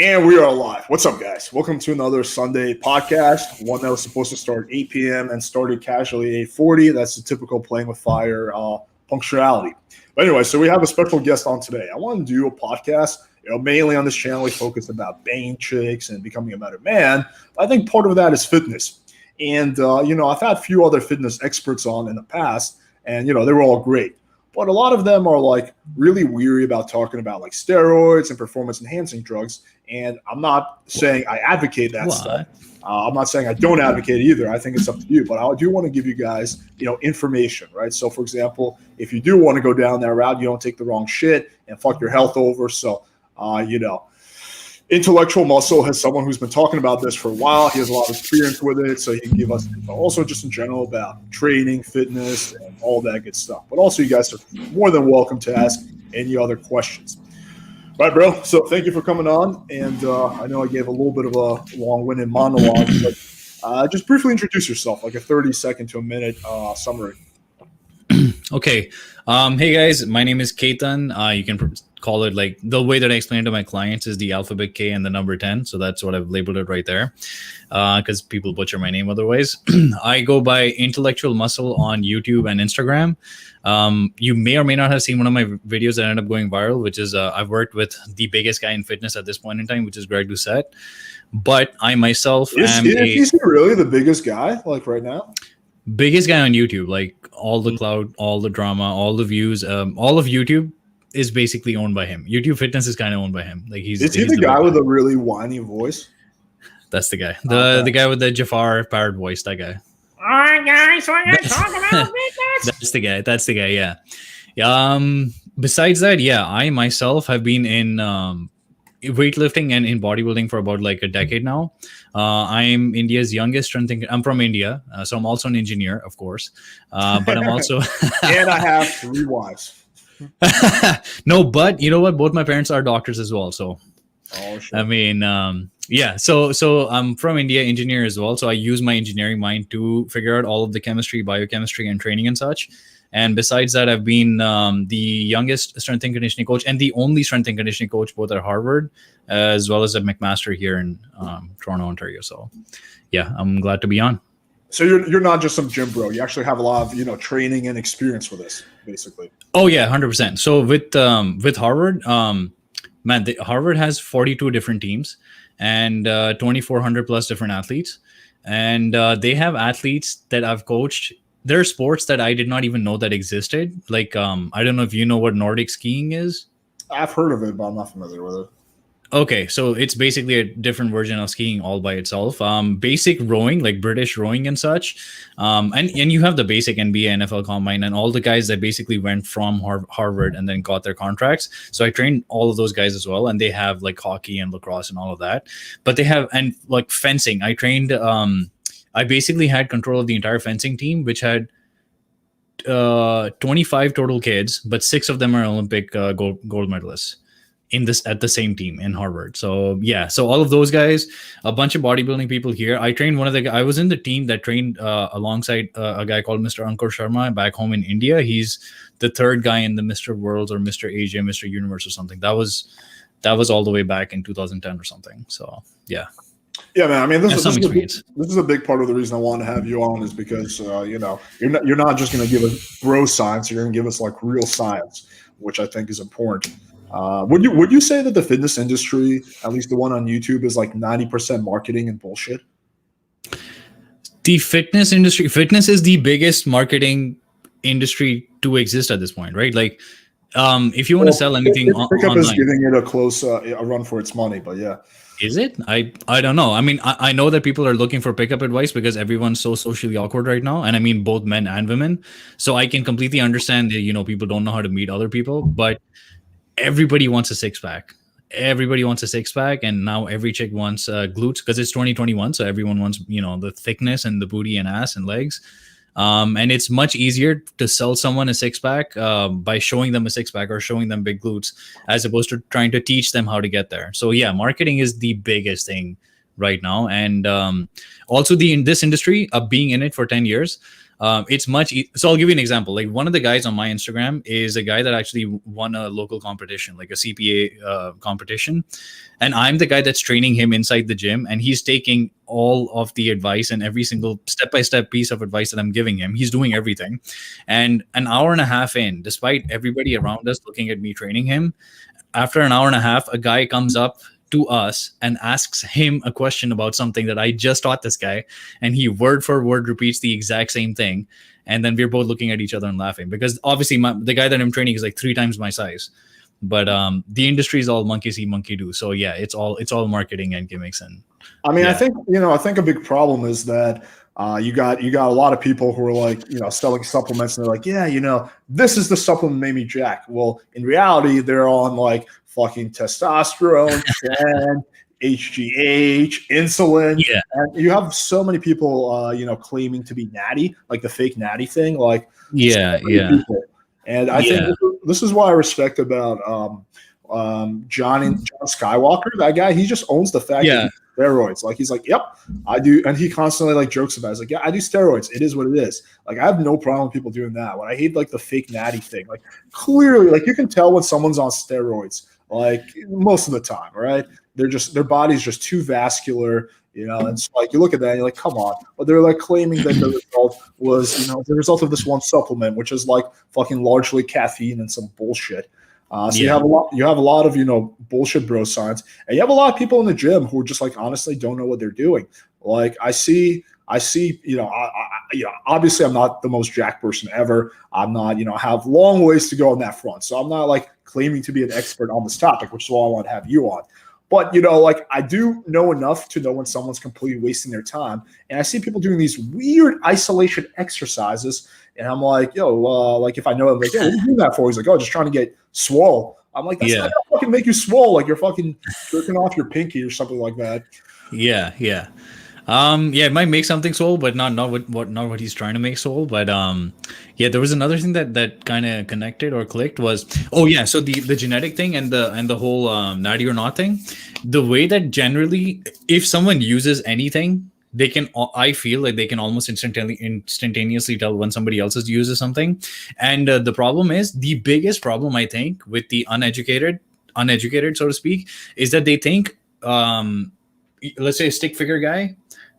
And we are live. What's up, guys? Welcome to another Sunday podcast, one that was supposed to start at 8 p.m. and started casually at 8:40. That's the typical playing with fire punctuality. But anyway, so we have a special guest on today. I want to do a podcast, mainly on this channel. We focus about banging chicks and becoming a better man. But I think part of that is fitness. And, I've had a few other fitness experts on in the past, and, they were all great. But a lot of them are like really weary about talking about like steroids and performance enhancing drugs. And I'm not saying I advocate that stuff. I'm not saying I don't advocate it either. I think it's up to you. But I do want to give you guys, information, right? So, for example, if you do want to go down that route, you don't take the wrong shit and fuck your health over. So, Intellectual Muscle has someone who's been talking about this for a while. He has a lot of experience with it, so he can give us info. Also just in general about training, fitness, and all that good stuff. But also you guys are more than welcome to ask any other questions. All right, bro. So thank you for coming on. And I know I gave a little bit of a long-winded monologue, but just briefly introduce yourself, like a 30-second to a minute summary. Okay. Hey guys, my name is Ketan. You can call it like the way that I explain it to my clients is the alphabet K and the number 10. So that's what I've labeled it right there because people butcher my name otherwise. I go by Intellectual Muscle on YouTube and Instagram. You may or may not have seen one of my videos that ended up going viral, which is I've worked with the biggest guy in fitness at this point in time, which is Greg Doucette. But I myself am Is he really the biggest guy like right now? Biggest guy on YouTube, like all the cloud, all the drama, all the views, all of YouTube is basically owned by him. YouTube Fitness is kind of owned by him. Like he's the guy with a really whiny voice? That's the guy. The guy with the Jafar parrot voice, that guy. All right, guys, we're gonna talk about fitness. That's the guy, yeah. Besides that, yeah, I myself have been in weightlifting and in bodybuilding for about like a decade now. I'm India's youngest strength. I'm from India, so I'm also an engineer, of course. But I'm also and I have 3 wives. No, but you know what? Both my parents are doctors as well. So, I mean, yeah. So I'm from India, engineer as well. So I use my engineering mind to figure out all of the chemistry, biochemistry, and training and such. And besides that, I've been the youngest strength and conditioning coach and the only strength and conditioning coach both at Harvard as well as at McMaster here in Toronto, Ontario. So, yeah, I'm glad to be on. So you're not just some gym bro. You actually have a lot of training and experience with this, basically. Oh yeah, 100%. So with Harvard, Harvard has 42 different teams and 2,400 plus different athletes, and they have athletes that I've coached. There are sports that I did not even know that existed. Like I don't know if you know what Nordic skiing is. I've heard of it, but I'm not familiar with it. Okay, so it's basically a different version of skiing all by itself. Basic rowing, like British rowing and such. And you have the basic NBA, NFL combine, and all the guys that basically went from Harvard and then got their contracts. So I trained all of those guys as well, and they have like hockey and lacrosse and all of that. But they have, and like fencing, I trained, I basically had control of the entire fencing team, which had 25 total kids, but 6 of them are Olympic gold medalists at the same team in Harvard. So yeah, so all of those guys, a bunch of bodybuilding people here. I trained I was in the team that trained alongside a guy called Mr. Ankur Sharma back home in India. He's the 3rd guy in the Mr. World or Mr. Asia, Mr. Universe or something. That was all the way back in 2010 or something. So yeah. Yeah, man. I mean, this is a big part of the reason I want to have you on is because you're not just going to give us bro science. You're going to give us like real science, which I think is important. Would you say that the fitness industry, at least the one on YouTube, is like 90% marketing and bullshit? The fitness industry, fitness is the biggest marketing industry to exist at this point, right? Like, if you want to sell anything Pickup online, is giving it a close a run for its money, but yeah. Is it? I don't know. I mean, I know that people are looking for pickup advice because everyone's so socially awkward right now, and I mean both men and women. So I can completely understand that people don't know how to meet other people, but everybody wants a 6-pack. Everybody wants a 6-pack, and now every chick wants glutes because it's 2021. So everyone wants the thickness and the booty and ass and legs. And it's much easier to sell someone a 6-pack by showing them a 6-pack or showing them big glutes as opposed to trying to teach them how to get there. So yeah, marketing is the biggest thing right now. And also in this industry, being in it for 10 years, It's much. So I'll give you an example. Like one of the guys on my Instagram is a guy that actually won a local competition, like a CPA competition, and I'm the guy that's training him inside the gym, and he's taking all of the advice and every single step-by-step piece of advice that I'm giving him. He's doing everything, and an hour and a half in, despite everybody around us looking at me training him, after an hour and a half, a guy comes up to us and asks him a question about something that I just taught this guy, and he word for word repeats the exact same thing, and then we're both looking at each other and laughing because obviously the guy that I'm training is like 3 times my size, but the industry is all monkey see monkey do. So yeah, it's all marketing and gimmicks. And I mean, yeah. I think a big problem is that you got a lot of people who are like, selling supplements and they're like, yeah, this is the supplement made me jack. Well, in reality, they're on like fucking testosterone, tren, HGH, insulin. Yeah. And you have so many people, claiming to be natty, like the fake natty thing. Like, yeah. People. And I think this is what I respect about John Skywalker. That guy, he just owns the fact that steroids. Like he's like, yep, I do, and he constantly like jokes about it. He's like, yeah, I do steroids. It is what it is. Like I have no problem with people doing that. What I hate like the fake natty thing. Like clearly, like you can tell when someone's on steroids. Like most of the time, right? Their body's just too vascular. And it's like you look at that and you're like, come on. But they're like claiming that the result was, the result of this one supplement, which is like fucking largely caffeine and some bullshit. You have a lot of, bullshit bro science, and you have a lot of people in the gym who just like honestly don't know what they're doing. Like I see, obviously I'm not the most jacked person ever. I'm not, have long ways to go on that front. So I'm not like claiming to be an expert on this topic, which is why I want to have you on. But, like I do know enough to know when someone's completely wasting their time. And I see people doing these weird isolation exercises. And I'm like, like if I know, I'm like, what are you doing that for? He's like, oh, just trying to get swole. I'm like, that's not going to fucking make you swole. Like you're fucking jerking off your pinky or something like that. Yeah. It might make something swole, but not what he's trying to make swole. But there was another thing that kind of connected or clicked was so the genetic thing and the whole natty or not thing. The way that generally, if someone uses anything, I feel like they can almost instantaneously tell when somebody else uses something. And the problem is, the biggest problem I think with the uneducated, so to speak, is that they think, let's say a stick figure guy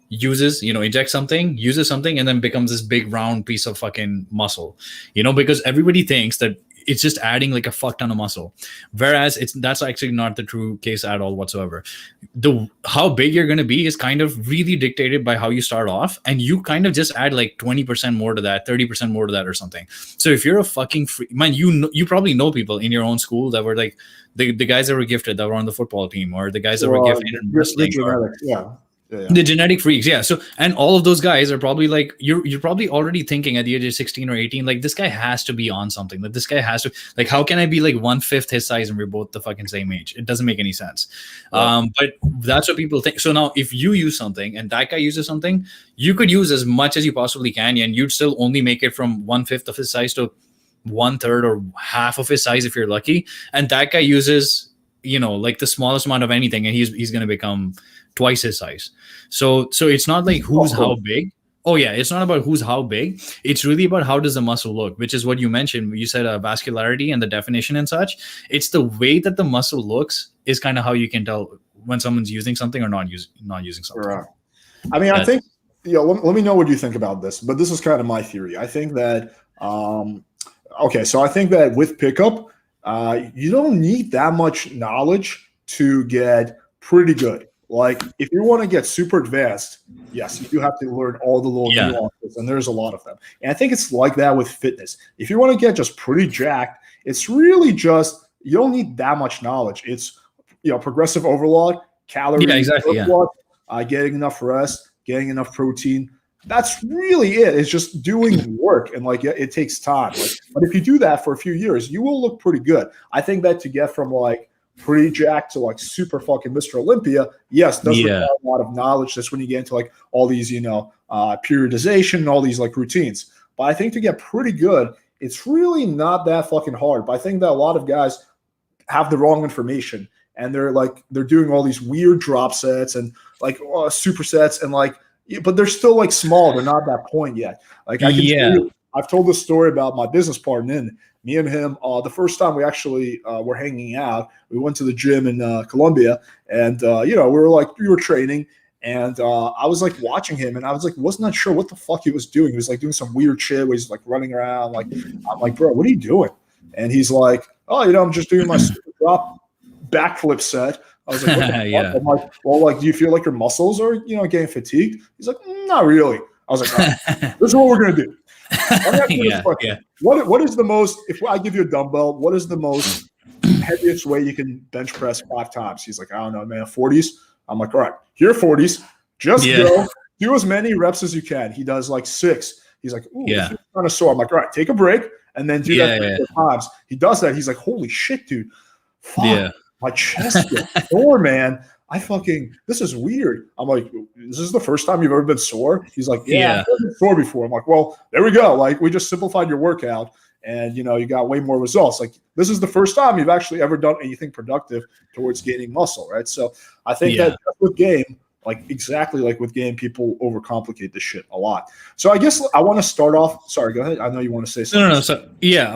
uses, injects something, uses something, and then becomes this big round piece of fucking muscle, because everybody thinks that it's just adding like a fuck ton of muscle, whereas that's actually not the true case at all whatsoever. How big you're going to be is kind of really dictated by how you start off, and you kind of just add like 20% more to that, 30% more to that or something. So if you're a fucking freak, man, you probably know people in your own school that were like the guys that were gifted, that were on the football team, or the guys that were gifted in wrestling. The genetic freaks, So, and all of those guys are probably like, you're probably already thinking at the age of 16 or 18, like this guy has to be on something. Like this guy has to, like, how can I be like 1/5 his size and we're both the fucking same age? It doesn't make any sense. But that's what people think. So now, if you use something and that guy uses something, you could use as much as you possibly can, and you'd still only make it from 1/5 of his size to 1/3 or half of his size if you're lucky. And that guy uses, like the smallest amount of anything, and he's going to become twice his size. So it's not like who's how big. It's not about who's how big. It's really about how does the muscle look, which is what you mentioned. You said vascularity and the definition and such. It's the way that the muscle looks is kind of how you can tell when someone's using something or not using something. Right. I mean, I think, let me know what you think about this, but this is kind of my theory. I think that, so I think that with pickup, you don't need that much knowledge to get pretty good. Like if you want to get super advanced, yes, you have to learn all the little nuances, and there's a lot of them. And I think it's like that with fitness. If you want to get just pretty jacked, it's really just, you don't need that much knowledge. It's, progressive overload, calorie overload, getting enough rest, getting enough protein. That's really it. It's just doing work, and like it takes time. But if you do that for a few years, you will look pretty good. I think that to get from like pretty jacked to like super fucking Mr. Olympia, yes, does require a lot of knowledge. That's when you get into like all these, periodization and all these like routines. But I think to get pretty good, it's really not that fucking hard. But I think that a lot of guys have the wrong information, and they're doing all these weird drop sets and like supersets, and like, but they're still like small. They're not at that point yet. Like I can tell you, I've told this story about my business partner, and me and him, the first time we actually were hanging out, we went to the gym in Colombia, and we were training, and I was like watching him, and I was like, wasn't not sure what the fuck he was doing. He was like doing some weird shit where he's like running around. Like, I'm like, bro, what are you doing? And he's like, oh, I'm just doing my super drop backflip set. I was like, what the fuck? I'm like, well, like, do you feel like your muscles are, getting fatigued? He's like, not really. I was like, all right, this is what we're gonna do. What is the most? If I give you a dumbbell, what is the most heaviest weight you can bench press 5 times? He's like, I don't know, man, 40s. I'm like, all right, here are 40s. Just go do as many reps as you can. He does like 6. He's like, ooh, this is kind of sore. I'm like, all right, take a break and then do that 3 times. He does that. He's like, holy shit, dude. Fuck, my chest gets sore, man. This is weird. I'm like, this is the first time you've ever been sore? He's like, yeah. I've been sore before. I'm like, well, there we go. Like, we just simplified your workout and, you got way more results. Like, this is the first time you've actually ever done anything productive towards gaining muscle, right? So I think that with game, like exactly like with game, people overcomplicate this shit a lot. So I guess I want to start off. Sorry, go ahead. I know you want to say something. No. So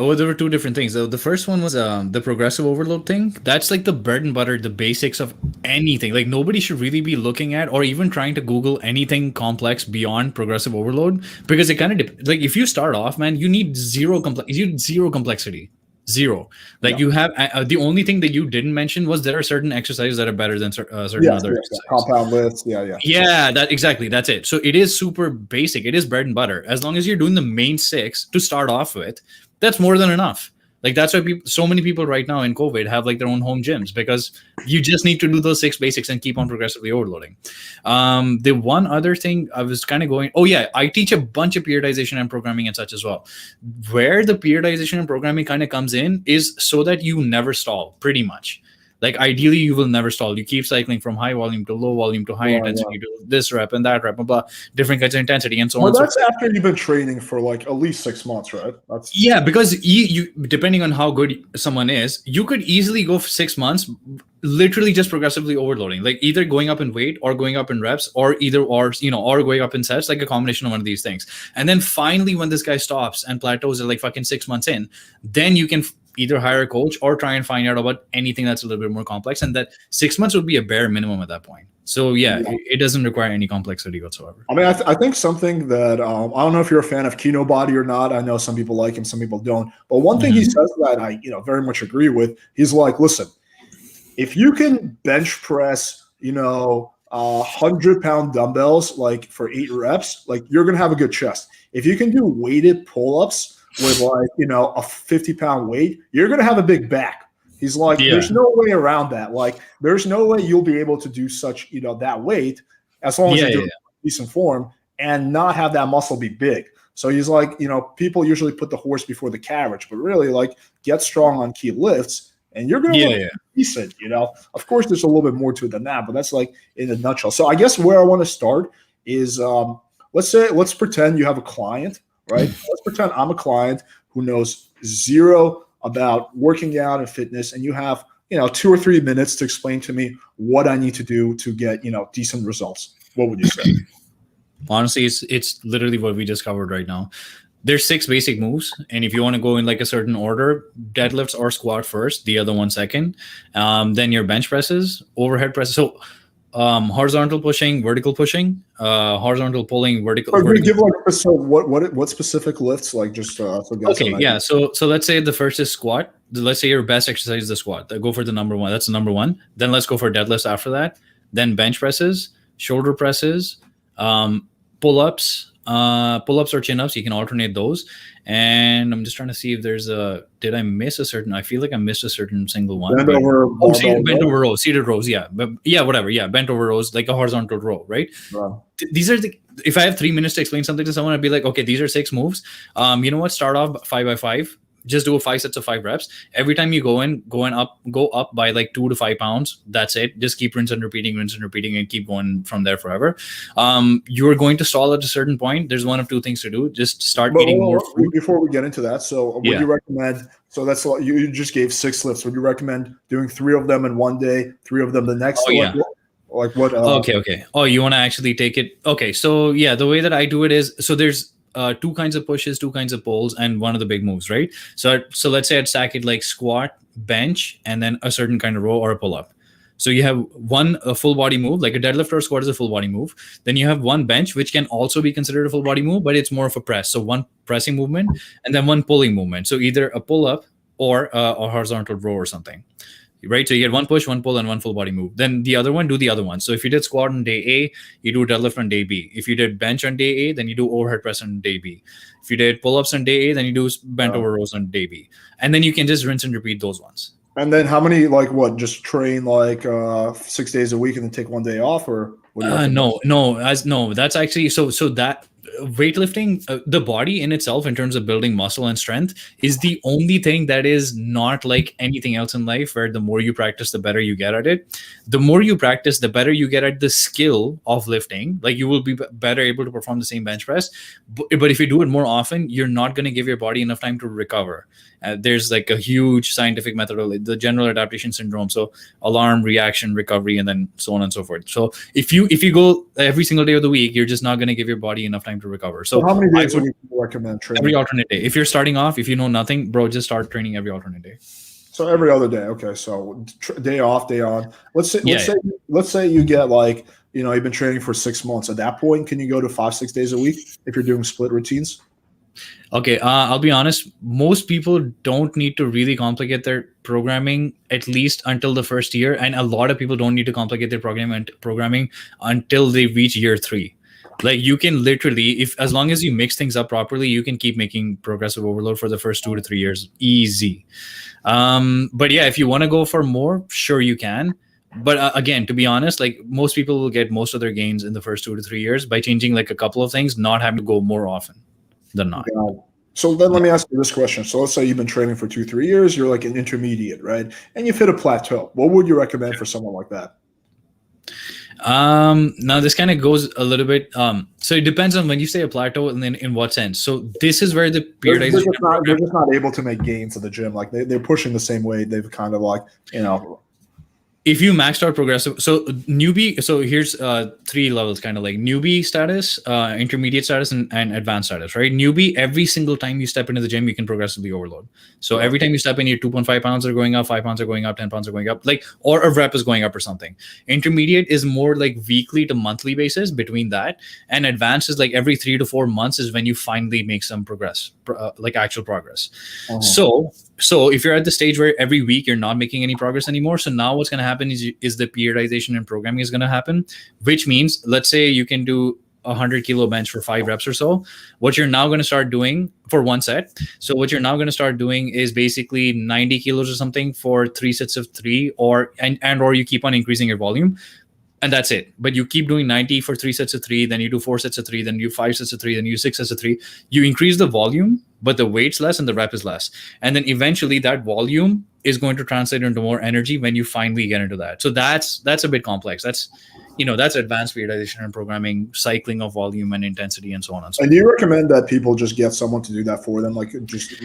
well, there were 2 different things. The first one was the progressive overload thing. That's like the bread and butter, the basics of anything. Like nobody should really be looking at or even trying to Google anything complex beyond progressive overload, because it kind of like if you start off, man, you need zero complexity. Zero. Like you have the only thing that you didn't mention was there are certain exercises that are better than certain other exercises. Compound lifts. Exactly. That's it. So it is super basic. It is bread and butter. As long as you're doing the main 6 to start off with, that's more than enough. Like that's why so many people right now in COVID have like their own home gyms, because you just need to do those 6 basics and keep on progressively overloading. The one other thing I was kind of going, I teach a bunch of periodization and programming and such as well. Where the periodization and programming kind of comes in is so that you never stall, pretty much. Like ideally, you will never stall. You keep cycling from high volume to low volume to high intensity to this rep and that rep, blah, blah, different kinds of intensity and so on. That's after you've been training for like at least 6 months, right? Because you depending on how good someone is, you could easily go for 6 months, literally just progressively overloading, like either going up in weight or going up in reps or going up in sets, like a combination of one of these things. And then finally, when this guy stops and plateaus at like fucking 6 months in, then you can either hire a coach or try and find out about anything that's a little bit more complex. And that 6 months would be a bare minimum at that point. So it doesn't require any complexity whatsoever. I mean, I think something that I don't know if you're a fan of Kino Body or not. I know some people like him, some people don't. But one thing he says that I very much agree with. He's like, listen, if you can bench press 100-pound dumbbells like for 8 reps, like you're gonna have a good chest. If you can do weighted pull-ups with like a 50-pound weight, you're gonna have a big back. He's like, there's no way around that. Like, there's no way you'll be able to do such that weight as long as you're doing decent form and not have that muscle be big. So he's like, people usually put the horse before the carriage, but really like get strong on key lifts and you're gonna look decent. Of course, there's a little bit more to it than that, but that's like in a nutshell. So I guess where I want to start is let's pretend you have a client. Right? Let's pretend I'm a client who knows zero about working out and fitness, and you have 2 or 3 minutes to explain to me what I need to do to get decent results. What would you say? Honestly, it's literally what we just covered right now. There's 6 basic moves, and if you want to go in like a certain order, deadlifts or squat first, the other one second, then your bench presses, overhead presses. So horizontal pushing, vertical pushing, horizontal pulling, vertical. Give what specific lifts, like just so guys. So let's say the first is squat. Let's say your best exercise is the squat. Go for the number 1. That's the number 1. Then let's go for deadlifts after that. Then bench presses, shoulder presses, pull-ups or chin-ups. You can alternate those. And I'm just trying to see if there's did I miss a certain? I feel like I missed a certain single one. Bent over rows, seated rows. Bent over rows, like a horizontal row, right? Wow. These are if I have 3 minutes to explain something to someone, I'd be like, okay, these are 6 moves. You know what? Start off 5 by 5. Just do 5 sets of 5 reps. Every time you go up by like 2 to 5 pounds. That's it. Just keep rinse and repeating, and keep going from there forever. You're going to stall at a certain point. There's one of 2 things to do. Just start eating more food. Before we get into that, so would you recommend? So that's you just gave 6 lifts. Would you recommend doing 3 of them in one day, 3 of them the next? Like what? Okay. Oh, you want to actually take it? Okay, so yeah, the way that I do it is, so there's two kinds of pushes, two kinds of pulls, and one of the big moves, right? So let's say I'd stack it like squat, bench, and then a certain kind of row or a pull up. So you have a full body move, like a deadlift or a squat is a full body move. Then you have one bench, which can also be considered a full body move, but it's more of a press. So one pressing movement and then one pulling movement. So either a pull up or a horizontal row or something. Right, so you get one push, one pull, and one full body move. Then the other one, do the other one. So if you did squat on day A, you do deadlift on day B. If you did bench on day A, then you do overhead press on day B. If you did pull-ups on day A, then you do bent over rows on day B. And then you can just rinse and repeat those ones. And then how many, like what, just train like 6 days a week and then take one day off, or what do you no, that's actually so that weightlifting, the body in itself in terms of building muscle and strength is the only thing that is not like anything else in life, where the more you practice, the better you get at it. The more you practice, the better you get at the skill of lifting. Like you will be better able to perform the same bench press, but if you do it more often, you're not going to give your body enough time to recover. There's like a huge scientific methodology, the general adaptation syndrome. So alarm, reaction, recovery, and then so on and so forth. So if you go every single day of the week, you're just not going to give your body enough time to recover. So how many days would you recommend training? Every alternate day. If you're starting off, if you know nothing, bro, just start training every alternate day. So every other day. Okay. So day off, day on. Let's say you get like, you've been training for 6 months. At that point, can you go to 5-6 days a week if you're doing split routines? Okay, I'll be honest. Most people don't need to really complicate their programming, at least until the first year. And a lot of people don't need to complicate their programming until they reach year 3. Like you can literally, as long as you mix things up properly, you can keep making progressive overload for the first 2 to 3 years. Easy. But yeah, if you want to go for more, sure you can. But again, to be honest, like most people will get most of their gains in the first 2 to 3 years by changing like a couple of things, not having to go more often than not. So then let me ask you this question. So let's say you've been training for 2-3 years, you're like an intermediate, right? And you've hit a plateau. What would you recommend for someone like that? Now this kind of goes a little bit. So it depends on when you say a plateau and then in what sense. So this is where the periodization. They're just not able to make gains at the gym. Like they're pushing the same weight. They've kind of like, if you maxed out progressive, so newbie, so here's 3 levels, kind of like newbie status, intermediate status, and advanced status, right? Newbie, every single time you step into the gym, you can progressively overload. So every time you step in, your 2.5 pounds are going up, 5 pounds are going up, 10 pounds are going up, like, or a rep is going up or something. Intermediate is more like weekly to monthly basis between that. And advanced is like every 3 to 4 months is when you finally make some progress, like actual progress. So if you're at the stage where every week you're not making any progress anymore, so now what's going to happen is the periodization and programming is going to happen, which means, let's say you can do 100 kilo bench for 5 reps or so. What you're now going to start doing for 1 set. So what you're now going to start doing is basically 90 kilos or something for 3 sets of 3, or you keep on increasing your volume. And that's it. But you keep doing 90 for 3 sets of 3, then you do 4 sets of 3, then you do 5 sets of 3, then you do 6 sets of 3. You increase the volume, but the weight's less and the rep is less. And then eventually that volume is going to translate into more energy when you finally get into that. So that's a bit complex. That's advanced periodization and programming, cycling of volume and intensity, and so on and so forth. And do you recommend that people just get someone to do that for them? Like just...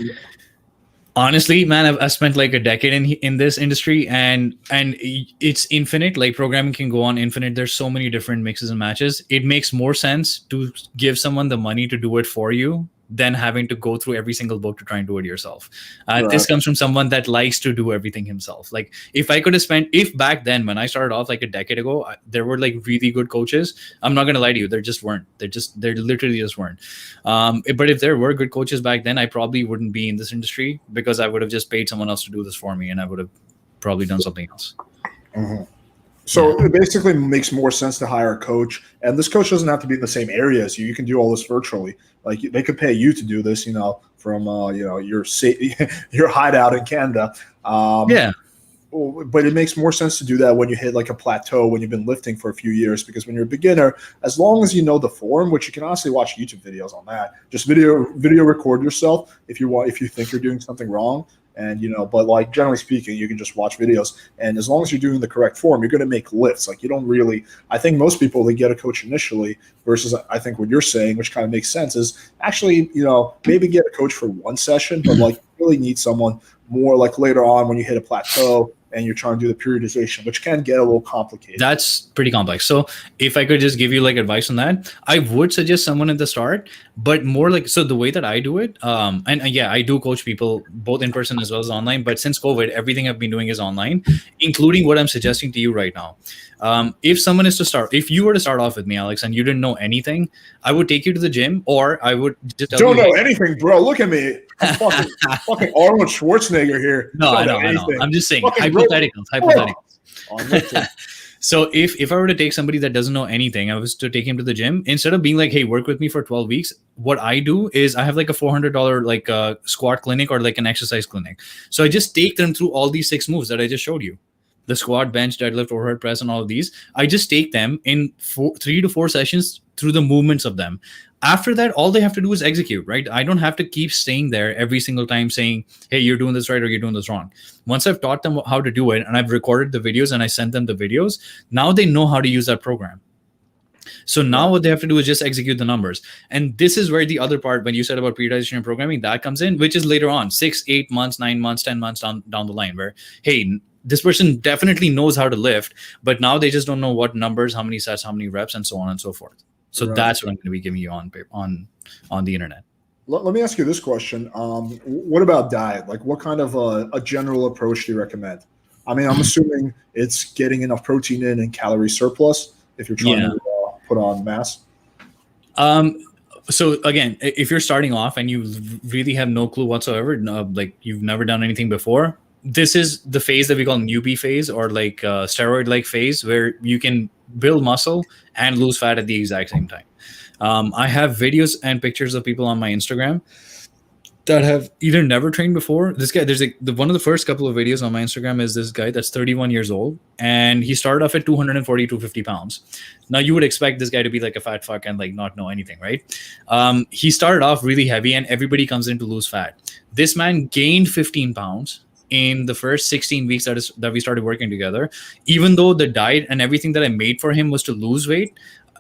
Honestly, man, I've spent like a decade in this industry, and it's infinite. Like programming can go on infinite. There's so many different mixes and matches. It makes more sense to give someone the money to do it for you than having to go through every single book to try and do it yourself. Right. This comes from someone that likes to do everything himself. Like if back then when I started off like a decade ago, there were like really good coaches. I'm not going to lie to you. There just weren't. There literally just weren't. But if there were good coaches back then, I probably wouldn't be in this industry, because I would have just paid someone else to do this for me, and I would have probably done something else. Mm-hmm. So it basically makes more sense to hire a coach, and this coach doesn't have to be in the same area as you. You can do all this virtually. Like they could pay you to do this, from your hideout in Canada. But it makes more sense to do that when you hit like a plateau, when you've been lifting for a few years, because when you're a beginner, as long as you know the form, which you can honestly watch YouTube videos on that, just video record yourself if you think you're doing something wrong. And, but like generally speaking, you can just watch videos. And as long as you're doing the correct form, you're going to make lifts. Like you don't really, I think most people, they get a coach initially, versus I think what you're saying, which kind of makes sense, is actually, maybe get a coach for 1 session, but like you really need someone more like later on when you hit a plateau, and you're trying to do the periodization, which can get a little complicated. That's pretty complex. So if I could just give you like advice on that, I would suggest someone at the start, but more like, so the way that I do it, and yeah, I do coach people both in person as well as online, but since COVID, everything I've been doing is online, including what I'm suggesting to you right now. If someone is to start, if you were to start off with me, Alex, and you didn't know anything, I would take you to the gym, or I would just tell don't you, know anything, bro. Look at me. I'm fucking Arnold Schwarzenegger here. No, I know. I'm just saying hypotheticals. So if I were to take somebody that doesn't know anything, I was to take him to the gym, instead of being like, hey, work with me for 12 weeks, what I do is I have like a $400 like squat clinic or like an exercise clinic. So I just take them through all these 6 moves that I just showed you. The squat, bench, deadlift, overhead press, and all of these. I just take them in 3 to 4 sessions through the movements of them. After that, all they have to do is execute, right? I don't have to keep staying there every single time saying, hey, you're doing this right or you're doing this wrong. Once I've taught them how to do it and I've recorded the videos and I sent them the videos, now they know how to use that program. So now what they have to do is just execute the numbers. And this is where the other part, when you said about periodization and programming, that comes in, which is later on, 6, 8 months, 9 months, 10 months down the line, where, hey, this person definitely knows how to lift, but now they just don't know what numbers, how many sets, how many reps, and so on and so forth. So that's what I'm going to be giving you on the internet. Let me ask you this question. What about diet? Like, what kind of a general approach do you recommend? I mean, I'm assuming it's getting enough protein in and calorie surplus if you're trying to put on mass. So again, if you're starting off and you really have no clue whatsoever, like you've never done anything before, this is the phase that we call newbie phase, or like steroid-like phase, where you can build muscle and lose fat at the exact same time. I have videos and pictures of people on my Instagram that have either never trained before. This guy, there's one of the first couple of videos on my Instagram is this guy that's 31 years old, and he started off at 240 to 50 pounds. Now you would expect this guy to be like a fat fuck and like not know anything, right? He started off really heavy, and everybody comes in to lose fat. This man gained 15 pounds in the first 16 weeks that we started working together. Even though the diet and everything that I made for him was to lose weight,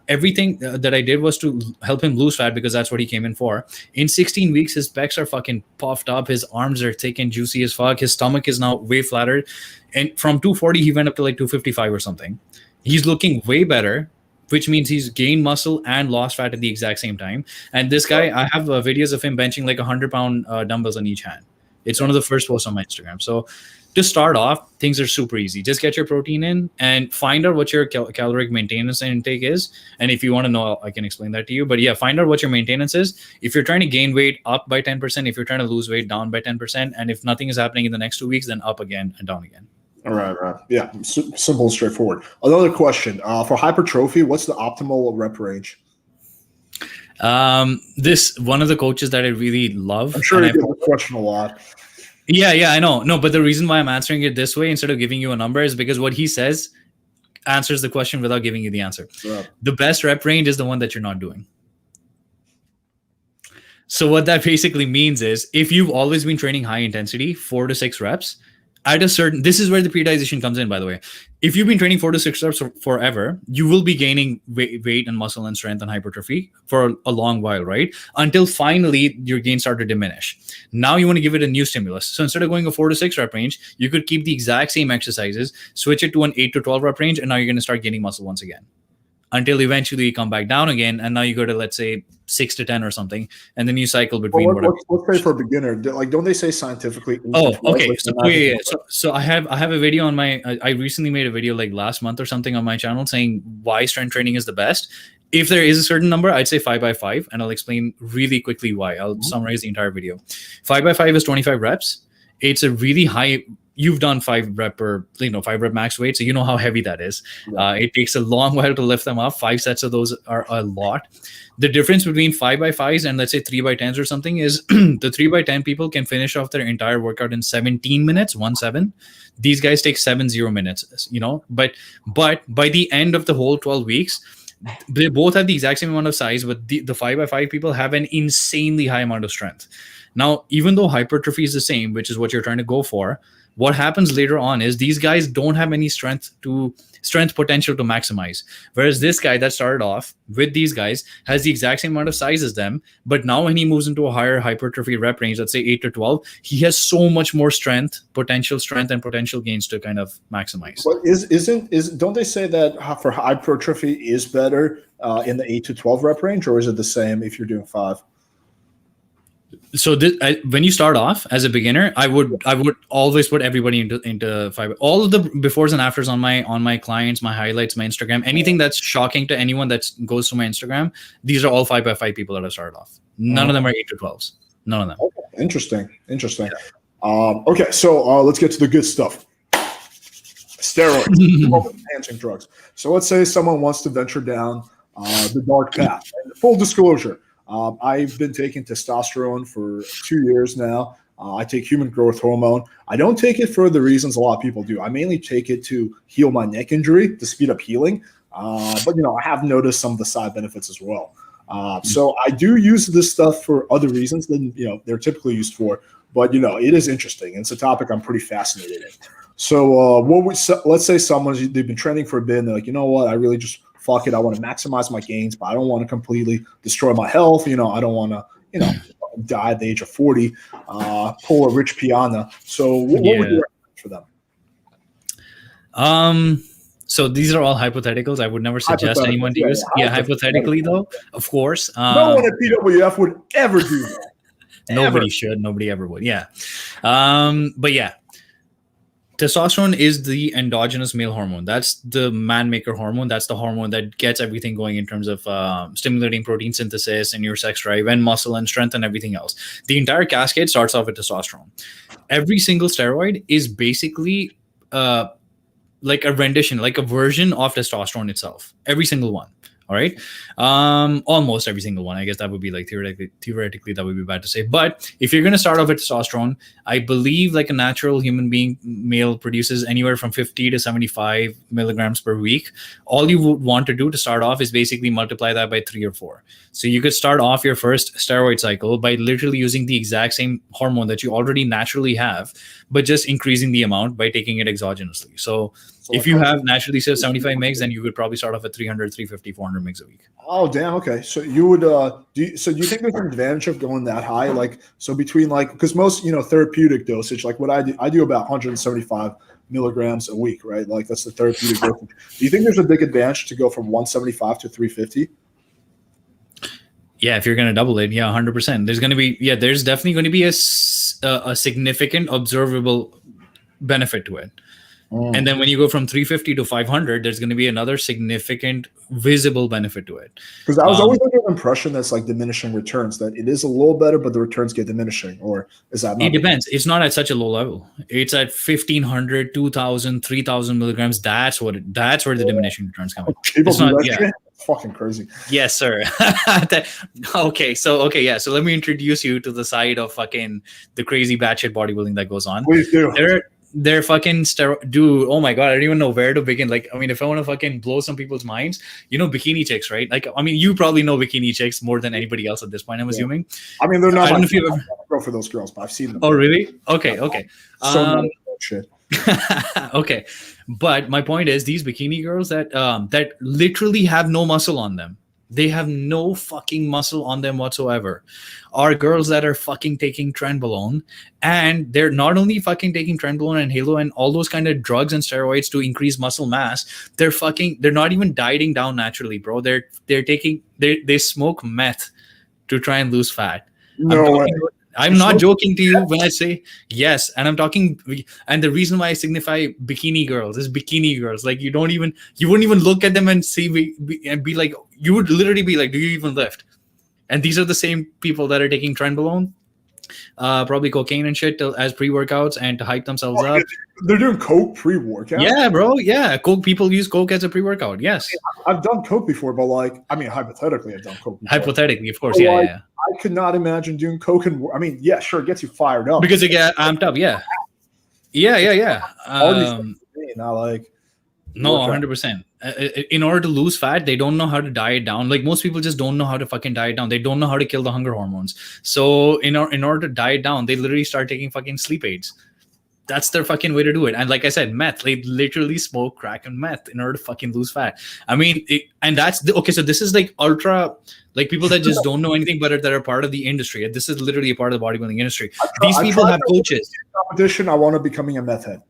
everything that I did was to help him lose fat, because that's what he came in for. In 16 weeks, his pecs are fucking puffed up. His arms are thick and juicy as fuck. His stomach is now way flattered. And from 240, he went up to like 255 or something. He's looking way better, which means he's gained muscle and lost fat at the exact same time. And this guy, I have videos of him benching like 100-pound dumbbells on each hand. It's one of the first posts on my Instagram. So to start off, things are super easy. Just get your protein in and find out what your caloric maintenance and intake is. And if you want to know, I can explain that to you. But yeah, find out what your maintenance is. If you're trying to gain weight, up by 10%. If you're trying to lose weight, down by 10%. And if nothing is happening in the next 2 weeks, then up again and down again. All right. Yeah, simple and straightforward. Another question. For hypertrophy, what's the optimal rep range? This one of the coaches that I really love. I'm sure you get the question a lot. Yeah, I know. No, but the reason why I'm answering it this way instead of giving you a number is because what he says answers the question without giving you the answer. Yeah. The best rep range is the one that you're not doing. So what that basically means is, if you've always been training high intensity, 4 to 6 reps, at a certain, this is where the periodization comes in, by the way. If you've been training 4 to 6 reps forever, you will be gaining weight and muscle and strength and hypertrophy for a long while, right? Until finally your gains start to diminish. Now you want to give it a new stimulus. So instead of going a 4 to 6 rep range, you could keep the exact same exercises, switch it to an 8 to 12 rep range, and now you're going to start gaining muscle once again. Until eventually you come back down again, and now you go to, let's say, 6 to 10 or something, and then you cycle between. Let's say for a beginner, like, don't they say scientifically? Okay. So I have a video on my. I recently made a video like last month or something on my channel saying why strength training is the best. If there is a certain number, I'd say 5x5, and I'll explain really quickly why. I'll summarize the entire video. 5x5 is 25 reps. It's a really high. You've done 5 rep max weight, so you know how heavy that is. Yeah. It takes a long while to lift them up. 5 sets of those are a lot. The difference between 5x5s and let's say 3x10s or something is the 3x10 people can finish off their entire workout in 17 minutes, 1-7. These guys take 7-0 minutes, but by the end of the whole 12 weeks, they both have the exact same amount of size, but the 5x5 people have an insanely high amount of strength. Now, even though hypertrophy is the same, which is what you're trying to go for, what happens later on is these guys don't have any strength potential to maximize. Whereas this guy that started off with these guys has the exact same amount of size as them, but now when he moves into a higher hypertrophy rep range, let's say 8 to 12, he has so much more strength and potential gains to kind of maximize. But don't they say that for hypertrophy is better in the 8 to 12 rep range, or is it the same if you're doing 5? So when you start off as a beginner, I would always put everybody into 5. All of the befores and afters on my clients, my highlights, my Instagram, anything that's shocking to anyone that goes to my Instagram, these are all 5x5 people that have started off. None of them are 8 to 12s. None of them. Okay. Interesting. Yeah. Okay, so let's get to the good stuff. Steroids, enhancing drugs. So let's say someone wants to venture down the dark path. And full disclosure. I've been taking testosterone for 2 years now. I take human growth hormone. I don't take it for the reasons a lot of people do. I mainly take it to heal my neck injury, to speed up healing. But, I have noticed some of the side benefits as well. So I do use this stuff for other reasons than, they're typically used for. But, it is interesting. It's a topic I'm pretty fascinated in. So let's say they've been training for a bit and they're like, you know what, I really just fuck it. I want to maximize my gains, but I don't want to completely destroy my health. I don't want to, die at the age of 40, pull a Rich Piana. So what would you recommend for them? So these are all hypotheticals. I would never suggest anyone to use. Yeah, hypothetically though, of course. No one at PWF would ever do that. Nobody should. Nobody ever would. Yeah. But yeah. Testosterone is the endogenous male hormone. That's the man-maker hormone. That's the hormone that gets everything going in terms of stimulating protein synthesis and your sex drive and muscle and strength and everything else. The entire cascade starts off with testosterone. Every single steroid is basically like a rendition, like a version of testosterone itself. Every single one. All right. Almost every single one. I guess that would be like theoretically that would be bad to say. But if you're going to start off with testosterone, I believe like a natural human being male produces anywhere from 50 to 75 milligrams per week. All you would want to do to start off is basically multiply that by 3 or 4. So you could start off your first steroid cycle by literally using the exact same hormone that you already naturally have, but just increasing the amount by taking it exogenously. So if you have naturally 75 megs, then you could probably start off at 300, 350, 400 megs a week. Oh, damn. Okay. So you would, do you think there's an advantage of going that high? Like, so between because most, therapeutic dosage, like what I do about 175 milligrams a week, right? Like that's the therapeutic dosage. Do you think there's a big advantage to go from 175 to 350? Yeah, if you're going to double it, 100%. There's definitely going to be a significant observable benefit to it. And then when you go from 350 to 500, there's going to be another significant visible benefit to it. Because I was always under the impression that's like diminishing returns, that it is a little better, but the returns get diminishing. Or is that not? It depends. It's not at such a low level. It's at 1,500, 2,000, 3,000 milligrams. That's where the diminishing returns come. People do that shit? Fucking crazy. Yes, sir. Okay. So let me introduce you to the side of fucking the crazy batshit bodybuilding that goes on. Please do. They're fucking dude. Oh my god, I don't even know where to begin. Like, I mean, if I want to fucking blow some people's minds, bikini chicks, right? Like, I mean, you probably know bikini chicks more than anybody else at this point, I'm assuming. I mean, they're not. I don't know if you ever go for those girls, but I've seen them. Oh, really? Okay. So shit. Okay, but my point is, these bikini girls that literally have no muscle on them. They have no fucking muscle on them whatsoever. Are girls that are fucking taking trenbolone, and they're not only fucking taking trenbolone and halo and all those kind of drugs and steroids to increase muscle mass. They're not even dieting down naturally, bro. They smoke meth to try and lose fat. I'm not joking to you when I say yes, and I'm talking. And the reason why I signify bikini girls is bikini girls. Like you wouldn't even look at them and see and be like, you would literally be like, do you even lift? And these are the same people that are taking trenbolone, probably cocaine and shit as pre-workouts and to hype themselves up. They're doing coke pre-workout. Yeah, bro. Yeah, coke. People use coke as a pre-workout. Yes, I've done coke before, but hypothetically, I've done coke before. Hypothetically, of course. Yeah. I could not imagine doing coke and sure, it gets you fired up because it gets amped up. Yeah. No, 100%. In order to lose fat, they don't know how to diet down. Like most people just don't know how to fucking diet down. They don't know how to kill the hunger hormones. So in order to diet down, they literally start taking fucking sleep aids. that's their fucking way to do it. And like I said, meth, they literally smoke crack and meth in order to fucking lose fat. I mean, okay. So this is like ultra, like people that just don't know anything but that are part of the industry. This is literally a part of the bodybuilding industry. These people have coaches. Competition. I want to becoming a meth head.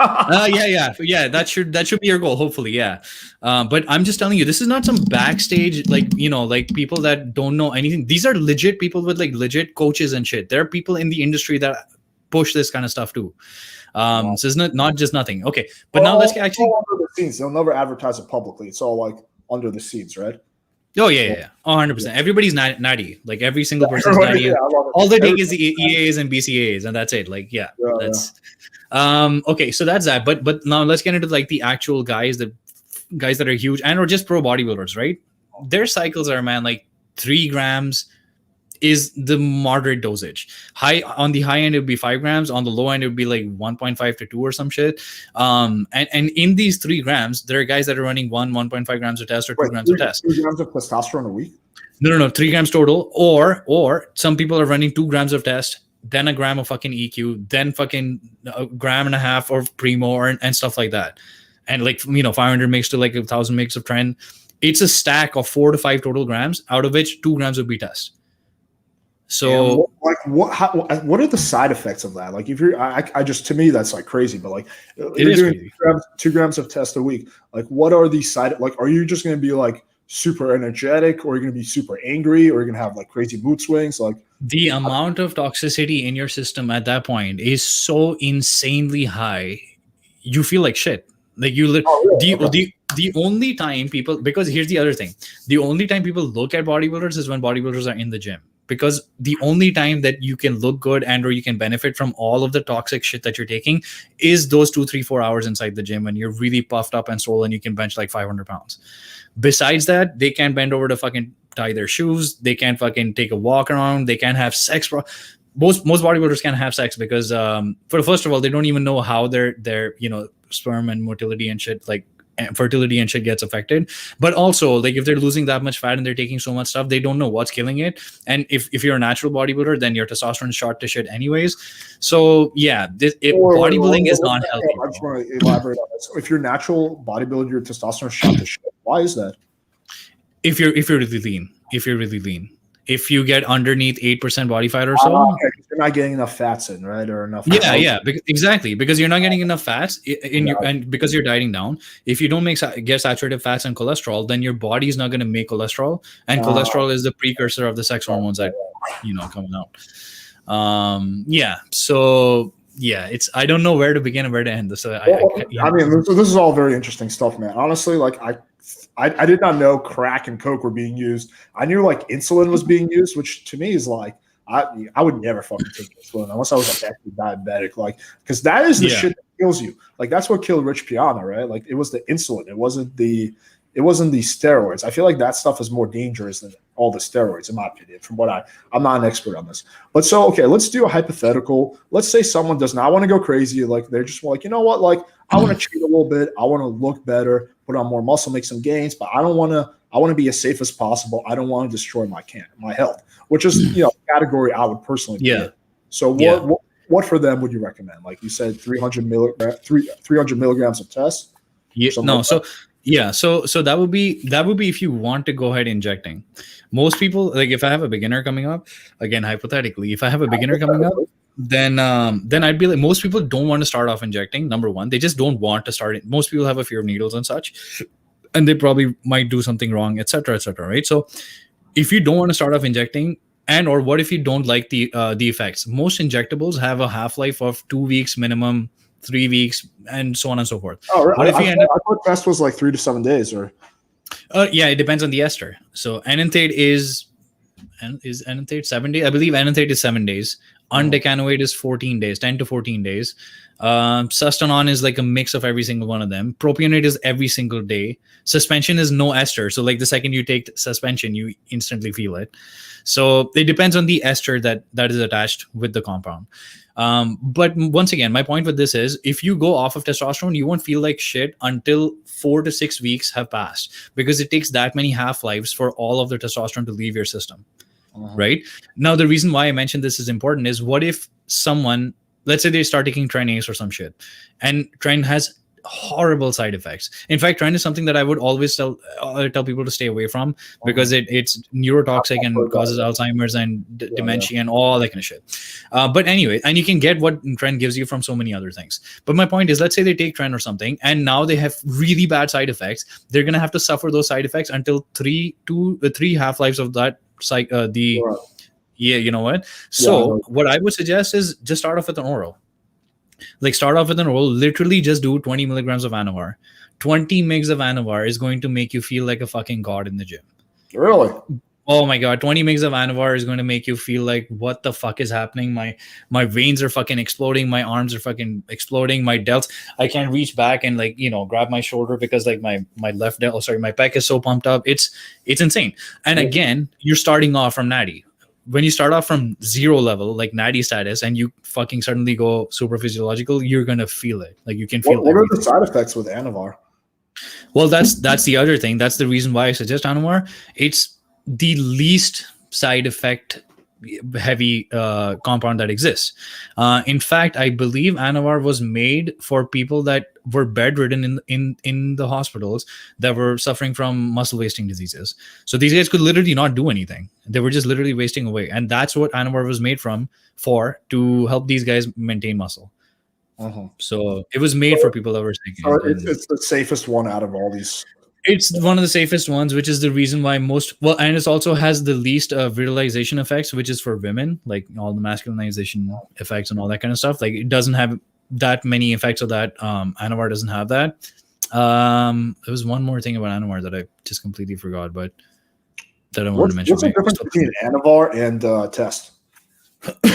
Yeah. That should be your goal, hopefully. Yeah. But I'm just telling you, this is not some backstage, like, like people that don't know anything. These are legit people with like legit coaches and shit. There are people in the industry that push this kind of stuff too. So it's not just nothing. Okay. But now let's actually under the scenes. They'll never advertise it publicly. It's all like under the scenes, right? Oh yeah. 100%. Everybody's natty. Like every single person's natty. All they take is the EAs and BCAs, and that's it. Like, that's okay. So that's that. But now let's get into like the actual guys that are huge and or just pro bodybuilders, right? Their cycles are, man, like 3 grams is the moderate dosage. On the high end, it would be 5 grams. On the low end, it would be like 1.5 to 2 or some shit. And in these 3 grams, there are guys that are running 1.5 grams of test or 2 grams of test. 2 grams of testosterone a week? No, 3 grams total. Or some people are running 2 grams of test, then a gram of fucking EQ, then fucking a gram and a half of Primo and stuff like that. And like, 500 mix to like 1,000 mix of Trend. It's a stack of 4 to 5 total grams, out of which 2 grams would be test. So, what are the side effects of that? Like, if you're, I just, to me, that's like crazy. But like, it is crazy. 2 grams of test a week. Like, what are these like, are you just going to be like super energetic, or are you going to be super angry, or are you going to have like crazy mood swings? Like, the amount of toxicity in your system at that point is so insanely high, you feel like shit. Like the only time people, because here's the other thing, the only time people look at bodybuilders is when bodybuilders are in the gym. Because the only time that you can look good and or you can benefit from all of the toxic shit that you're taking is those 2, 3, 4 hours inside the gym when you're really puffed up and swollen. You can bench like 500 pounds. Besides that, they can't bend over to fucking tie their shoes. They can't fucking take a walk around. They can't have sex. Most bodybuilders can't have sex because first of all, they don't even know how their sperm and motility and shit, like fertility and shit, gets affected. But also, like, if they're losing that much fat and they're taking so much stuff, they don't know what's killing it. And if you're a natural bodybuilder, then your testosterone is shot to shit anyways. So yeah, bodybuilding is not healthy. I just want to elaborate on this. If you're a natural bodybuilder, your testosterone is shot to shit. Why is that? If you're really lean. If you get underneath 8% body fat or so, you're not getting enough fats in, right? Or enough. Exactly, because you're not getting enough fats and because you're dieting down. If you don't get saturated fats and cholesterol, then your body is not going to make cholesterol, and cholesterol is the precursor of the sex hormones that coming out. So it's, I don't know where to begin and where to end. So this is all very interesting stuff, man. Honestly, like I did not know crack and coke were being used. I knew like insulin was being used, which to me is like, I would never fucking take insulin unless I was like actually diabetic, like, because that is the shit that kills you. Like, that's what killed Rich Piana, right? Like, it was the insulin. It wasn't the steroids. I feel like that stuff is more dangerous than all the steroids, in my opinion, from what I'm not an expert on this. But so, okay, let's do a hypothetical. Let's say someone does not want to go crazy. Like, they're just like, you know what? Like, I want to cheat a little bit. I want to look better, put on more muscle, make some gains, but I want to be as safe as possible. I don't want to destroy my health, which is, a category I would personally be in. So what for them would you recommend? Like you said, 300 milligrams of test? So that would be if you want to go ahead injecting. Most people, like, if I have a beginner coming up, again, hypothetically, if I have a beginner coming up, then I'd be like, most people don't want to start off injecting. Number one, they just don't want to start it. Most people have a fear of needles and such, and they probably might do something wrong, etc., right? So if you don't want to start off injecting, and or what if you don't like the effects? Most injectables have a half-life of 2 weeks minimum, 3 weeks, and so on and so forth. Oh, right. I thought best was like 3 to 7 days, or it depends on the ester. So enanthate is enanthate 7 days? I believe enanthate is 7 days. Undecanoate is 14 days, 10 to 14 days. Sustanon is like a mix of every single one of them. Propionate is every single day. Suspension is no ester. So like the second you take suspension, you instantly feel it. So it depends on the ester that is attached with the compound. But once again, my point with this is, if you go off of testosterone, you won't feel like shit until 4 to 6 weeks have passed, because it takes that many half-lives for all of the testosterone to leave your system. Right now, the reason why I mentioned this is important is, what if someone let's say they start taking Tren Ace or some shit, and Tren has horrible side effects. In fact, Tren is something that I would always tell people to stay away from because it's neurotoxic and causes Alzheimer's and dementia and all that kind of shit. But anyway, and you can get what Tren gives you from so many other things. But my point is, let's say they take Tren or something, and now they have really bad side effects. They're gonna have to suffer those side effects until three half-lives of that you know what? So what I would suggest is just start off with an oral. Like start off with an oral, literally just do 20 milligrams of Anova. 20 mgs of Anova is going to make you feel like a fucking god in the gym. Really? Oh my God. 20 mgs of Anova is going to make you feel like, what the fuck is happening? My veins are fucking exploding. My arms are fucking exploding. My delts, I can't reach back and like, grab my shoulder because like my left delt, my pec is so pumped up. It's insane. And again, you're starting off from natty. When you start off from 0 level, like natty status, and you fucking suddenly go super physiological, you're gonna feel it. Like you can feel. What are the side effects with Anavar? Well, that's the other thing. That's the reason why I suggest Anavar. It's the least side effect heavy compound that exists. In fact, I believe Anavar was made for people that were bedridden in the hospitals that were suffering from muscle wasting diseases. So these guys could literally not do anything. They were just literally wasting away. And that's what Anavar was made for to help these guys maintain muscle. So it was made for people that were sick. It's the safest one out of all these. It's one of the safest ones, which is the reason why and it also has the least virilization effects, which is for women, like all the masculinization effects and all that kind of stuff. Like it doesn't have that many effects of that. Anavar doesn't have that. There was one more thing about Anavar that I just completely forgot, but that I wanted to mention. What's the difference between Anavar and Test?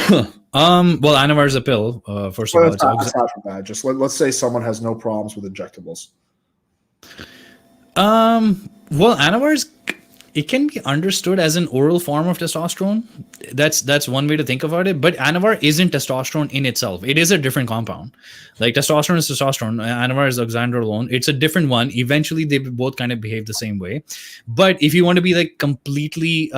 Well, Anavar is a pill. First of all, it's not bad. Just let's say someone has no problems with injectables. Well, Anavar it can be understood as an oral form of testosterone. That's one way to think about it. But Anavar isn't testosterone in itself. It is a different compound. Like testosterone is testosterone. Anavar is oxandrolone. It's a different one. Eventually, they both kind of behave the same way. But if you want to be like completely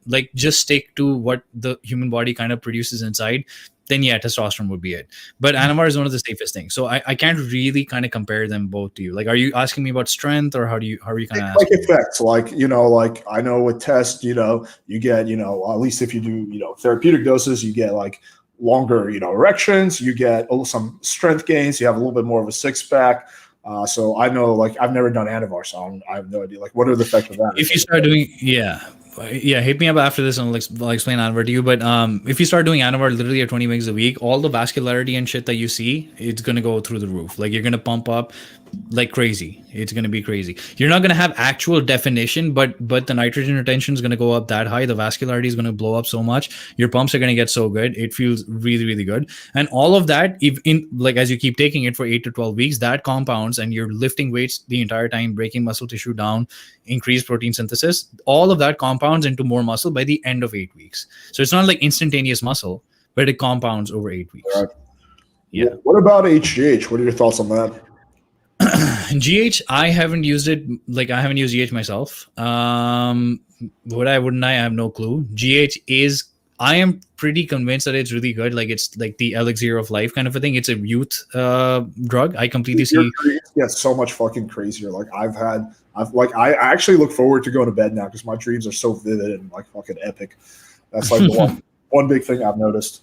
like just stick to what the human body kind of produces inside, then yeah, testosterone would be it. But Anavar is one of the safest things. So I can't really kind of compare them both to you. Like, are you asking me about strength, or how are you kind of asking? Like effects, like like I know with Test, you get at least if you do therapeutic doses, you get like longer erections, you get some strength gains, you have a little bit more of a six pack. So I know, like, I've never done Anavar, so I have no idea. Like, what are the effects of that? If you start doing, hit me up after this and I'll explain Anavar to you. But if you start doing Anavar literally at 20 mgs a week, all the vascularity and shit that you see, it's going to go through the roof. Like, you're going to pump up like crazy. It's going to be crazy. You're not going to have actual definition, but the nitrogen retention is going to go up that high. The vascularity is going to blow up so much. Your pumps are going to get so good. It feels really, really good. And all of that, as you keep taking it for 8 to 12 weeks, that compounds, and you're lifting weights the entire time, breaking muscle tissue down, increase protein synthesis. All of that compounds into more muscle by the end of 8 weeks. So it's not like instantaneous muscle, but it compounds over 8 weeks. Right. Yeah. What about HGH? What are your thoughts on that? GH, I haven't used it. Like, I haven't used GH myself. Would I? Wouldn't I? I have no clue. GH is, I am pretty convinced that it's really good. Like, it's like the elixir of life kind of a thing. It's a youth drug. I completely see. Yeah, so much fucking crazier. Like, I actually look forward to going to bed now because my dreams are so vivid and like fucking epic. That's like one big thing I've noticed.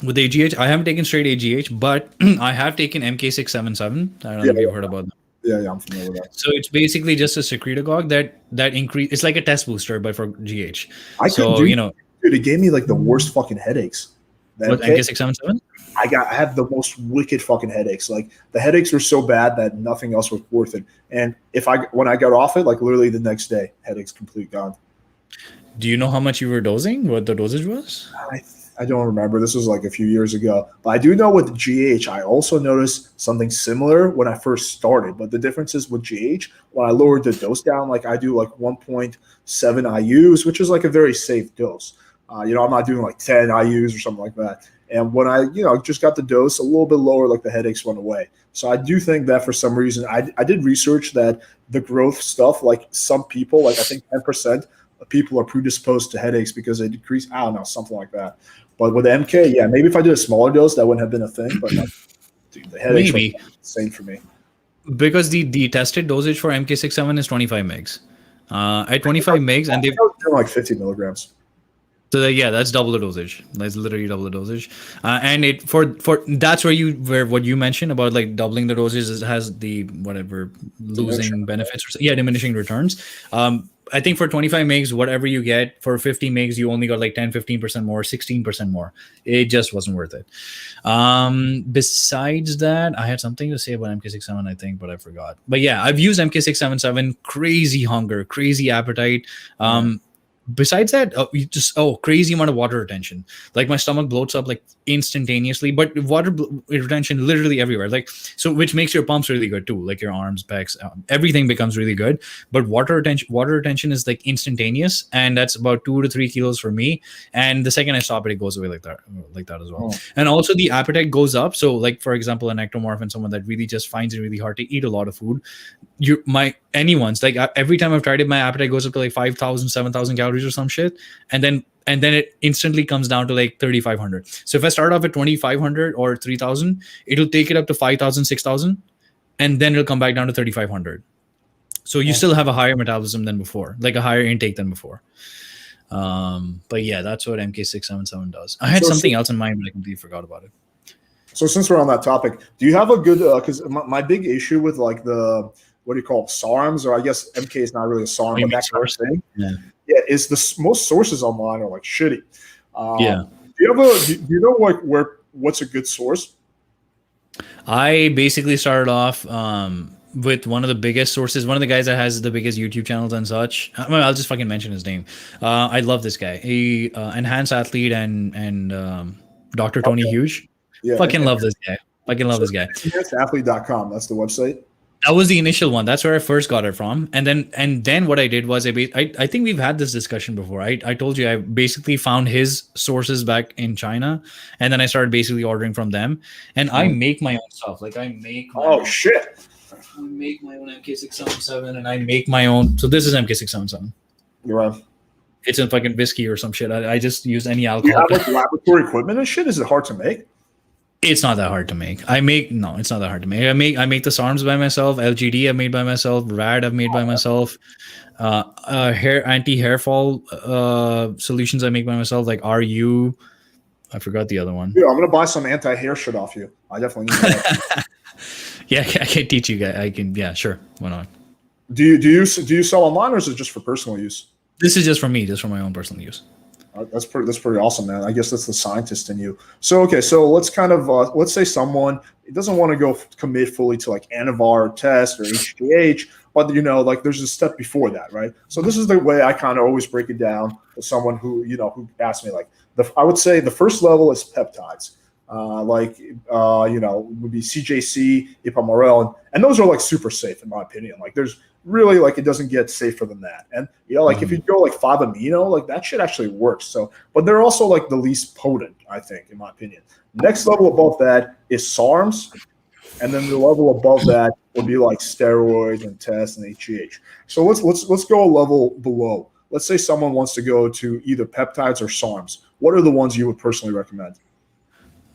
With AGH, I haven't taken straight AGH, but I have taken MK677. I don't know if you've heard about that. Yeah, I'm familiar with that. So it's basically just a secretagogue that increase. It's like a test booster, but for GH. Dude, it gave me like the worst fucking headaches. What, MK677? I had the most wicked fucking headaches. Like, the headaches were so bad that nothing else was worth it. And when I got off it, like literally the next day, headaches complete gone. Do you know how much you were dosing? What the dosage was? I don't remember. This was like a few years ago. But I do know with GH, I also noticed something similar when I first started. But the difference is with GH, when I lowered the dose down, like I do like 1.7 IUs, which is like a very safe dose. I'm not doing like 10 IUs or something like that. And when I, just got the dose a little bit lower, like the headaches went away. So I do think that for some reason, I did research that the growth stuff, like some people, like I think 10% people are predisposed to headaches because they decrease. I don't know, something like that. But with MK, yeah, maybe if I did a smaller dose, that wouldn't have been a thing. But like, dude, the headaches Maybe. were insane for me. Because the tested dosage for MK67 is 25 megs. At 25 megs, and they've doing like 50 milligrams. So yeah, that's double the dosage. That's literally double the dosage. And it for that's where what you mentioned about like doubling the dosage has the whatever losing benefits or diminishing returns. I think for 25 megs, whatever you get, for 50 megs, you only got like 10-15% more, 16% more. It just wasn't worth it. Besides that, I had something to say about MK67, I think, but I forgot. But yeah, I've used MK677, crazy hunger, crazy appetite. Besides that, crazy amount of water retention. Like my stomach bloats up like instantaneously, but water retention literally everywhere. Like, so which makes your pumps really good too. Like your arms, pecs, everything becomes really good. But water retention is like instantaneous, and that's about 2 to 3 kilos for me. And the second I stop it, it goes away like that as well. And also the appetite goes up. So like for example, an ectomorph and someone that really just finds it really hard to eat a lot of food, anyone's like every time I've tried it, my appetite goes up to like 5,000, 7,000 calories or some shit, and then it instantly comes down to like 3,500. So if I start off at 2,500 or 3,000, it'll take it up to 5,000, 6,000, and then it'll come back down to 3,500. So you still have a higher metabolism than before, like a higher intake than before. But yeah, that's what MK677 does. I had something else in mind, but I completely forgot about it. So since we're on that topic, do you have a good? Because my big issue with like the what do you call it, Sarms, or I guess MK is not really a Sarm, but that kind of thing. Yeah, is the most sources online are like shitty. Do you know like what's a good source? I basically started off with one of the biggest sources, one of the guys that has the biggest YouTube channels and such. I'll just fucking mention his name. I love this guy. He enhanced athlete and Dr. Tony Huge. Yeah, fucking love this guy. This guy. Enhancedathlete.com. That's the website. That was the initial one. That's where I first got it from. And then what I did was I think we've had this discussion before. I told you I basically found his sources back in China, and then I started basically ordering from them. And I make my own stuff. Like I make my own, shit. I make my own MK677, and I make my own. So this is MK677. You're right. It's in fucking whiskey or some shit. I just use any alcohol. You have like laboratory equipment and shit? Is it hard to make? It's not that hard to make. It's not that hard to make. I make the Sarms by myself. LGD I've made by myself. Rad I've made by myself. Anti-hair fall solutions I make by myself. Like RU, I forgot the other one. Yeah, I'm gonna buy some anti-hair shit off you. I definitely need that. Yeah, I can teach you guys. I can. Yeah, sure. Why not? Do you sell online, or is it just for personal use? This is just for me, just for my own personal use. That's pretty awesome, man. I guess that's the scientist in you. So let's kind of let's say someone doesn't want to go commit fully to like Anova test or HGH, but like there's a step before that, right? So this is the way I kind of always break it down to someone who asks me like I would say the first level is peptides, would be CJC, ipamorel, and those are like super safe in my opinion. Like there's really like it doesn't get safer than that. And if you go like 5-amino, like that shit actually works. So, but they're also like the least potent, I think, in my opinion. Next level above that is Sarms, and then the level above that would be like steroids and tests and HGH. So let's go a level below. Let's say someone wants to go to either peptides or Sarms. What are the ones you would personally recommend?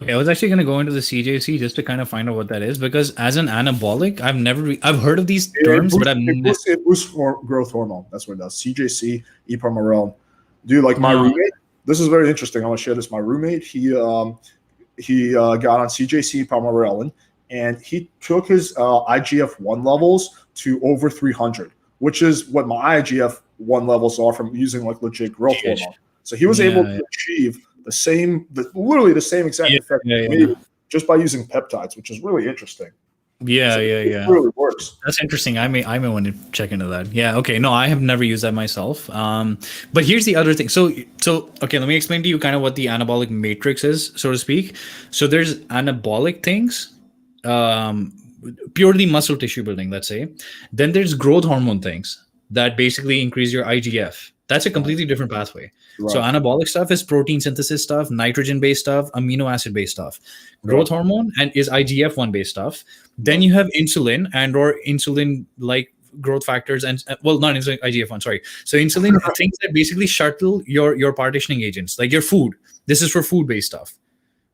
Okay, I was actually going to go into the CJC just to kind of find out what that is, because as an anabolic, I've heard of these terms, but it boosts growth hormone. That's what it does. CJC, ipamorel. Dude, like my roommate. This is very interesting. I want to share this. My roommate, he got on CJC, ipamorelin, and he took his IGF-1 levels to over 300, which is what my IGF-1 levels are from using like legit growth hormone. So he was able to achieve literally the same exact effect just by using peptides, which is really interesting. It really works. That's interesting. I may want to check into that. Yeah. Okay. No, I have never used that myself. But here's the other thing. So okay, let me explain to you kind of what the anabolic matrix is, so to speak. So there's anabolic things, purely muscle tissue building, let's say. Then there's growth hormone things that basically increase your IGF. That's a completely different pathway. Right. So anabolic stuff is protein synthesis stuff, nitrogen-based stuff, amino acid-based stuff. Growth hormone is IGF-1 based stuff. Then you have insulin or insulin-like growth factors and well, not insulin, IGF-1, sorry. So insulin are things that basically shuttle your partitioning agents, like your food. This is for food-based stuff.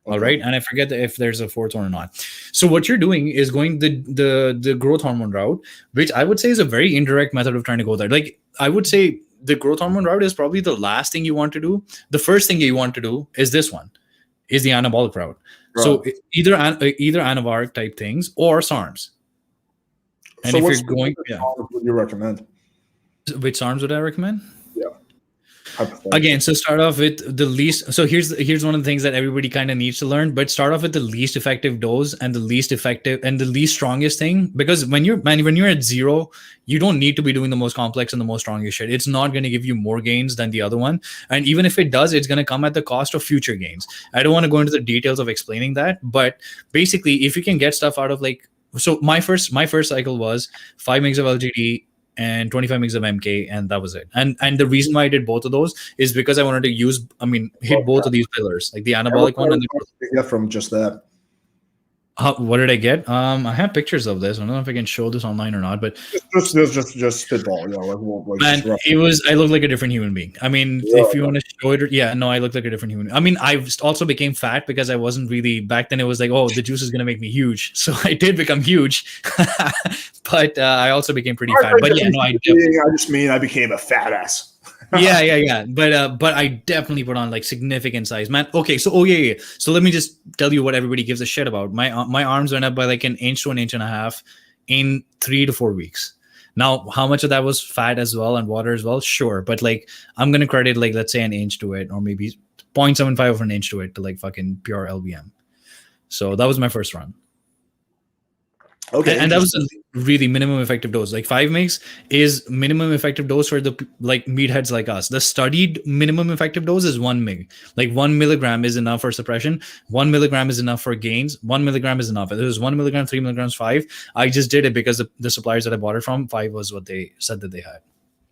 All right, and I forget if there's a fourth one or not. So what you're doing is going the growth hormone route, which I would say is a very indirect method of trying to go there. Like I would say the growth hormone route is probably the last thing you want to do. The first thing you want to do is this one, is the anabolic route. Right. So either anabolic type things or Sarms. And so if you're going, would you recommend? Which Sarms would I recommend? Yeah. Again, so start off with the least. So here's one of the things that everybody kind of needs to learn. But start off with the least effective dose and the least effective and the least strongest thing. Because when you're at zero, you don't need to be doing the most complex and the most strongest shit. It's not going to give you more gains than the other one. And even if it does, it's going to come at the cost of future gains. I don't want to go into the details of explaining that. But basically, if you can get stuff out of like, so my first cycle was 5 mg of LGD and 25 mg of MK, and that was it. And the reason why I did both of those is because I wanted to hit both of these pillars, like the anabolic one and the from just that. What did I get? I have pictures of this. I don't know if I can show this online or not, but just spitball. You know, man, I look like a different human being. I mean, if you want to show it, I look like a different human. I mean, I also became fat because I wasn't really back then. It was like, oh, the juice is gonna make me huge, so I did become huge, but I also became pretty fat. But I just mean I became a fat ass. yeah. But I definitely put on like significant size, man. Okay, so So let me just tell you what everybody gives a shit about. My arms went up by like 1 inch to 1.5 inches in 3 to 4 weeks. Now, how much of that was fat as well and water as well? Sure, but like I'm gonna credit like let's say 1 inch to it, or maybe 0.75 of an inch to it to like fucking pure LBM. So that was my first run. Okay, and that was a really minimum effective dose. Like 5 mg is minimum effective dose for the like meatheads like us. The studied minimum effective dose is 1 mg. Like 1 milligram is enough for suppression. 1 milligram is enough for gains. 1 milligram is enough. If it was 1 milligram, 3 milligrams, 5. I just did it because the suppliers that I bought it from, 5 was what they said that they had.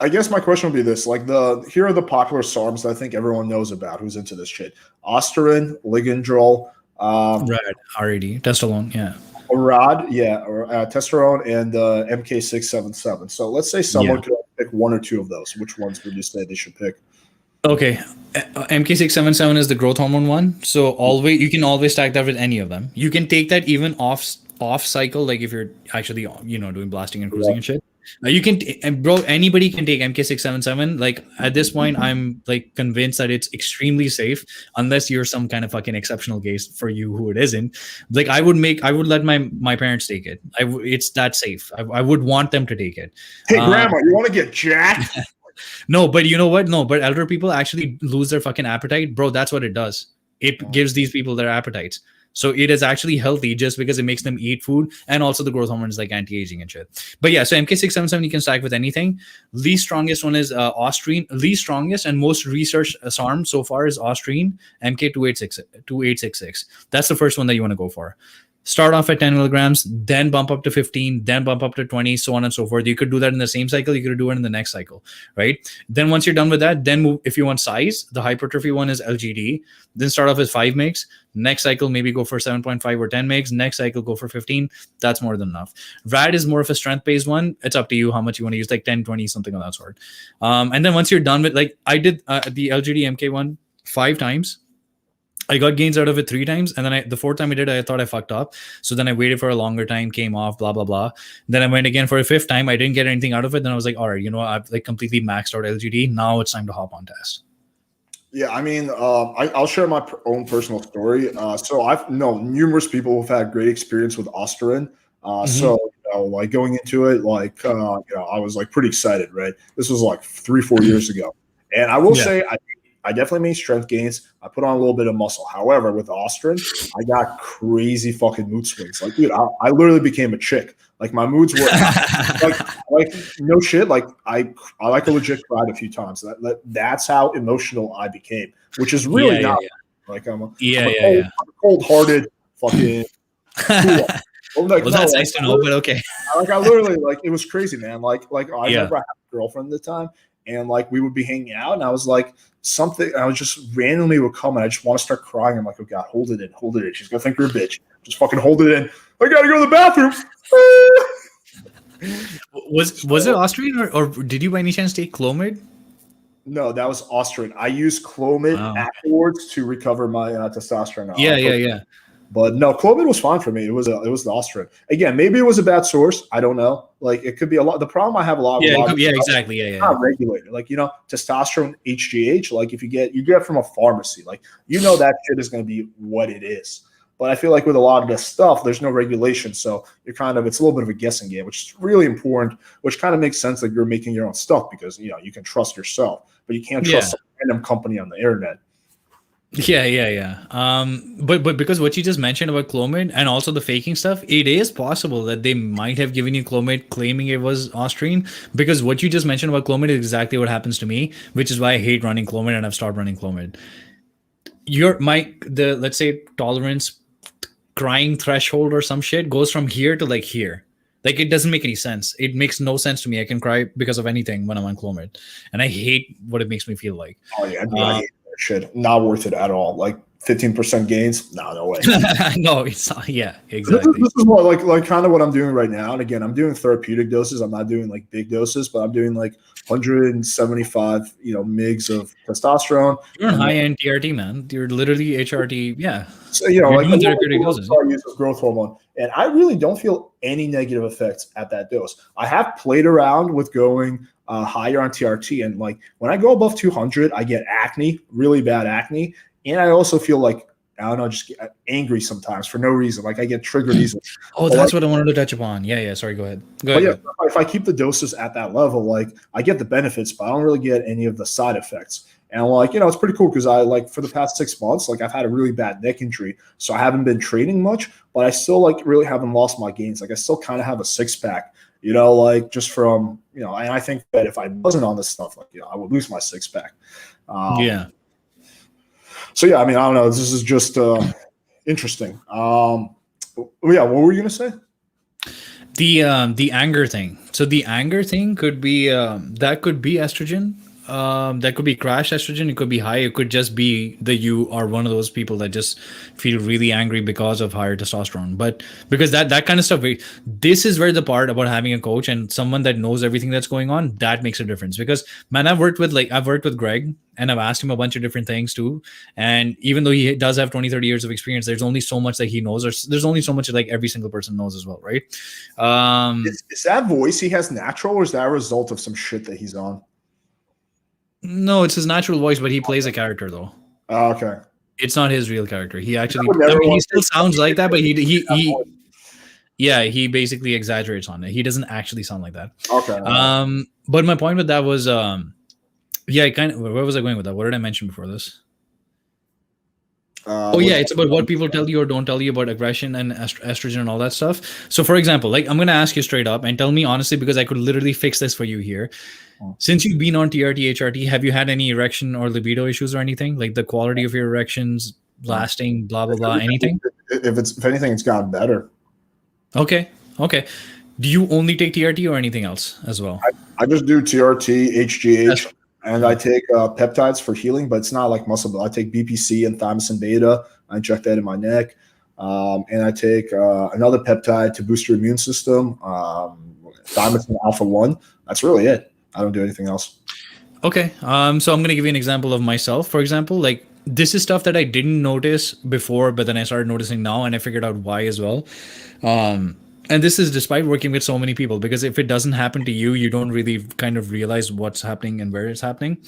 I guess my question would be this: like here are the popular Sarms that I think everyone knows about who's into this shit: Osterin, Ligandrol, RAD, testosterone, yeah. Rod, or testosterone and MK677. So let's say someone could pick one or two of those. Which ones would you say they should pick? Okay, MK677 is the growth hormone one. So you can always stack that with any of them. You can take that even off cycle, like if you're actually doing blasting and cruising and shit. You can, anybody can take MK677. Like at this point, I'm like convinced that it's extremely safe, unless you're some kind of fucking exceptional case for you who it isn't. Like I would let my parents take it. It's that safe. I would want them to take it. Hey, grandma, you want to get jacked? No, but you know what? No, but elder people actually lose their fucking appetite, bro. That's what it does. It gives these people their appetites. So it is actually healthy just because it makes them eat food, and also the growth hormones like anti-aging and shit. But yeah, so MK677 you can stack with anything. Least strongest one is Osterin. Least strongest and most researched SARM so far is Osterin MK2866. That's the first one that you want to go for. Start off at 10 milligrams, then bump up to 15, then bump up to 20, so on and so forth. You could do that in the same cycle. You could do it in the next cycle, right? Then once you're done with that, then move, if you want size, the hypertrophy one is LGD. Then start off with 5 mgs. Next cycle, maybe go for 7.5 or 10 mgs. Next cycle, go for 15. That's more than enough. RAD is more of a strength-based one. It's up to you how much you want to use, like 10, 20, something of that sort. And then once you're done with, like I did the LGD MK one 5 times. I got gains out of it 3 times, and then the 4th time I did, I thought I fucked up. So then I waited for a longer time, came off, blah blah blah. Then I went again for a 5th time. I didn't get anything out of it. Then I was like, all right, I've like completely maxed out LGD. Now it's time to hop on test. Yeah, I mean, I'll share my own personal story. So I've known numerous people who've had great experience with Osterin. So like going into it, like I was like pretty excited, right? This was like 3-4 years ago, and I will say I definitely made strength gains. I put on a little bit of muscle. However, with Osterin, I got crazy fucking mood swings. Like, dude, I literally became a chick. Like, my moods were like no shit. Like, I like a legit cried a few times. That's how emotional I became, which is really not. Like, I'm a cold-hearted fucking. Like, well, that's nice to know, but okay. Like, I literally, like, it was crazy, man. Like I remember I had a girlfriend at the time. And like we would be hanging out, and I was like, I was just randomly would come, and I just want to start crying. I'm like, oh God, hold it in. She's gonna think you're a bitch. Just fucking hold it in. I gotta go to the bathroom. Was it Austrian or did you by any chance take Clomid? No, that was Austrian. I used Clomid Wow. afterwards to recover my testosterone. Yeah. But no, Clomid was fine for me. It was the Austrian. Again, maybe it was a bad source. I don't know. Like it could be a lot. The problem I have a lot. Yeah, exactly. It's not regulated. Like testosterone, HGH. Like if you get from a pharmacy, like that shit is going to be what it is. But I feel like with a lot of this stuff, there's no regulation, so it's a little bit of a guessing game, which is really important. Which kind of makes sense that you're making your own stuff because you can trust yourself, but you can't trust some random company on the internet. Yeah. But because what you just mentioned about Clomid and also the faking stuff, it is possible that they might have given you Clomid claiming it was Austrian. Because what you just mentioned about Clomid is exactly what happens to me, which is why I hate running Clomid and I've stopped running Clomid. Let's say tolerance crying threshold or some shit goes from here to like here. Like it doesn't make any sense. It makes no sense to me. I can cry because of anything when I'm on Clomid, and I hate what it makes me feel like. Oh yeah, I hate that shit. Not worth it at all. Like 15% gains? No way. No, it's not. Yeah, exactly. This is more like kind of what I'm doing right now. And again, I'm doing therapeutic doses. I'm not doing like big doses, but I'm doing like 175, mgs of testosterone. You're on high-end TRT, man. You're literally HRT. Yeah. So, like doing therapeutic doses. I use growth hormone, and I really don't feel any negative effects at that dose. I have played around with going higher on TRT, and like when I go above 200, I get acne, really bad acne, and I also feel like I don't know, just get angry sometimes for no reason. Like I get triggered easily. Oh, that's what I wanted to touch upon. Yeah. Sorry, go ahead. Yeah, if I keep the doses at that level, like I get the benefits, but I don't really get any of the side effects. And like, it's pretty cool because I like for the past 6 months, like I've had a really bad neck injury. So I haven't been training much, but I still like really haven't lost my gains. Like I still kind of have a 6-pack, like just from, and I think that if I wasn't on this stuff, like, I would lose my 6-pack. Yeah. So yeah, I mean, I don't know. This is just interesting. Yeah, what were you gonna say? The anger thing. So the anger thing could be that could be estrogen. That could be crash estrogen. It could be high. It could just be that you are one of those people that just feel really angry because of higher testosterone. But because that kind of stuff, this is where the part about having a coach and someone that knows everything that's going on, that makes a difference. Because man, I've worked with Greg and I've asked him a bunch of different things too. And even though he does have 20, 30 years of experience, there's only so much that he knows. Or there's only so much that like every single person knows as well, right? Is that voice he has natural, or is that a result of some shit that he's on? No, it's his natural voice, but he plays a character though. Oh, okay. It's not his real character. He actually, he still sounds like that, but he basically exaggerates on it. He doesn't actually sound like that. Okay. But my point with that was, where was I going with that? What did I mention before this? It's about what people tell you or don't tell you about aggression and estrogen and all that stuff. So for example, like I'm going to ask you straight up and tell me honestly, because I could literally fix this for you here. Since you've been on TRT, HRT, have you had any erection or libido issues or anything? Like the quality of your erections lasting, blah, blah, blah, anything? If anything, it's gotten better. Okay. Do you only take TRT or anything else as well? I just do TRT, HGH, and I take peptides for healing, but it's not like muscle build. I take BPC and thymosin beta. I inject that in my neck. And I take another peptide to boost your immune system, thymosin alpha 1. That's really it. I don't do anything else. Okay. So I'm going to give you an example of myself. For example, like this is stuff that I didn't notice before, but then I started noticing now and I figured out why as well. And this is despite working with so many people, because if it doesn't happen to you, you don't really kind of realize what's happening and where it's happening.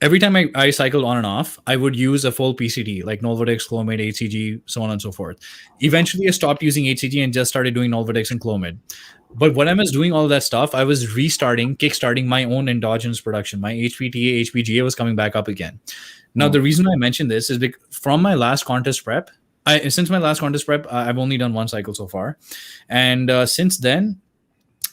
Every time I cycled on and off, I would use a full PCT, like Nolvadex, Clomid, HCG, so on and so forth. Eventually, I stopped using HCG and just started doing Nolvadex and Clomid. But when I was doing all that stuff, I was kickstarting my own endogenous production. My HPTA, HPGA was coming back up again. Now, the reason I mentioned this is because from my last contest prep, I've only done one cycle so far. And since then,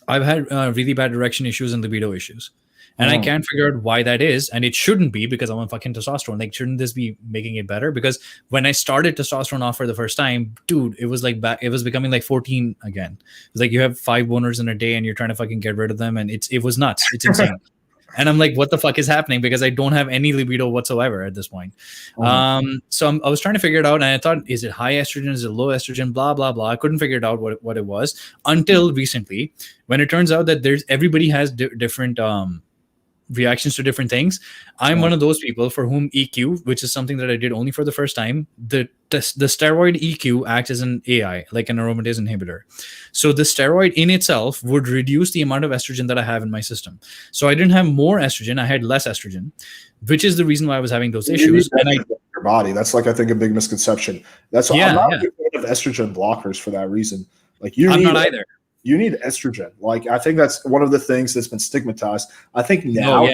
I've had really bad erection issues and libido issues. And I can't figure out why that is. And it shouldn't be, because I'm on fucking testosterone. Like, shouldn't this be making it better? Because when I started testosterone off for the first time, dude, it was like it was becoming like 14 again. It's like you have 5 boners in a day and you're trying to fucking get rid of them. And it was nuts. It's insane. And I'm like, what the fuck is happening? Because I don't have any libido whatsoever at this point. So I was trying to figure it out, and I thought, is it high estrogen? Is it low estrogen? Blah, blah, blah. I couldn't figure it out what it was until recently, when it turns out that everybody has different reactions to different things. I'm one of those people for whom EQ, which is something that I did only for the first time, the steroid EQ acts as an AI, like an aromatase inhibitor. So the steroid in itself would reduce the amount of estrogen that I have in my system. So I didn't have more estrogen, I had less estrogen, which is the reason why I was having those issues. And your body. That's like, I think, a big misconception. That's why I'm not a big fan of estrogen blockers for that reason. Like I'm not either. You need estrogen. Like, I think that's one of the things that's been stigmatized. I think now,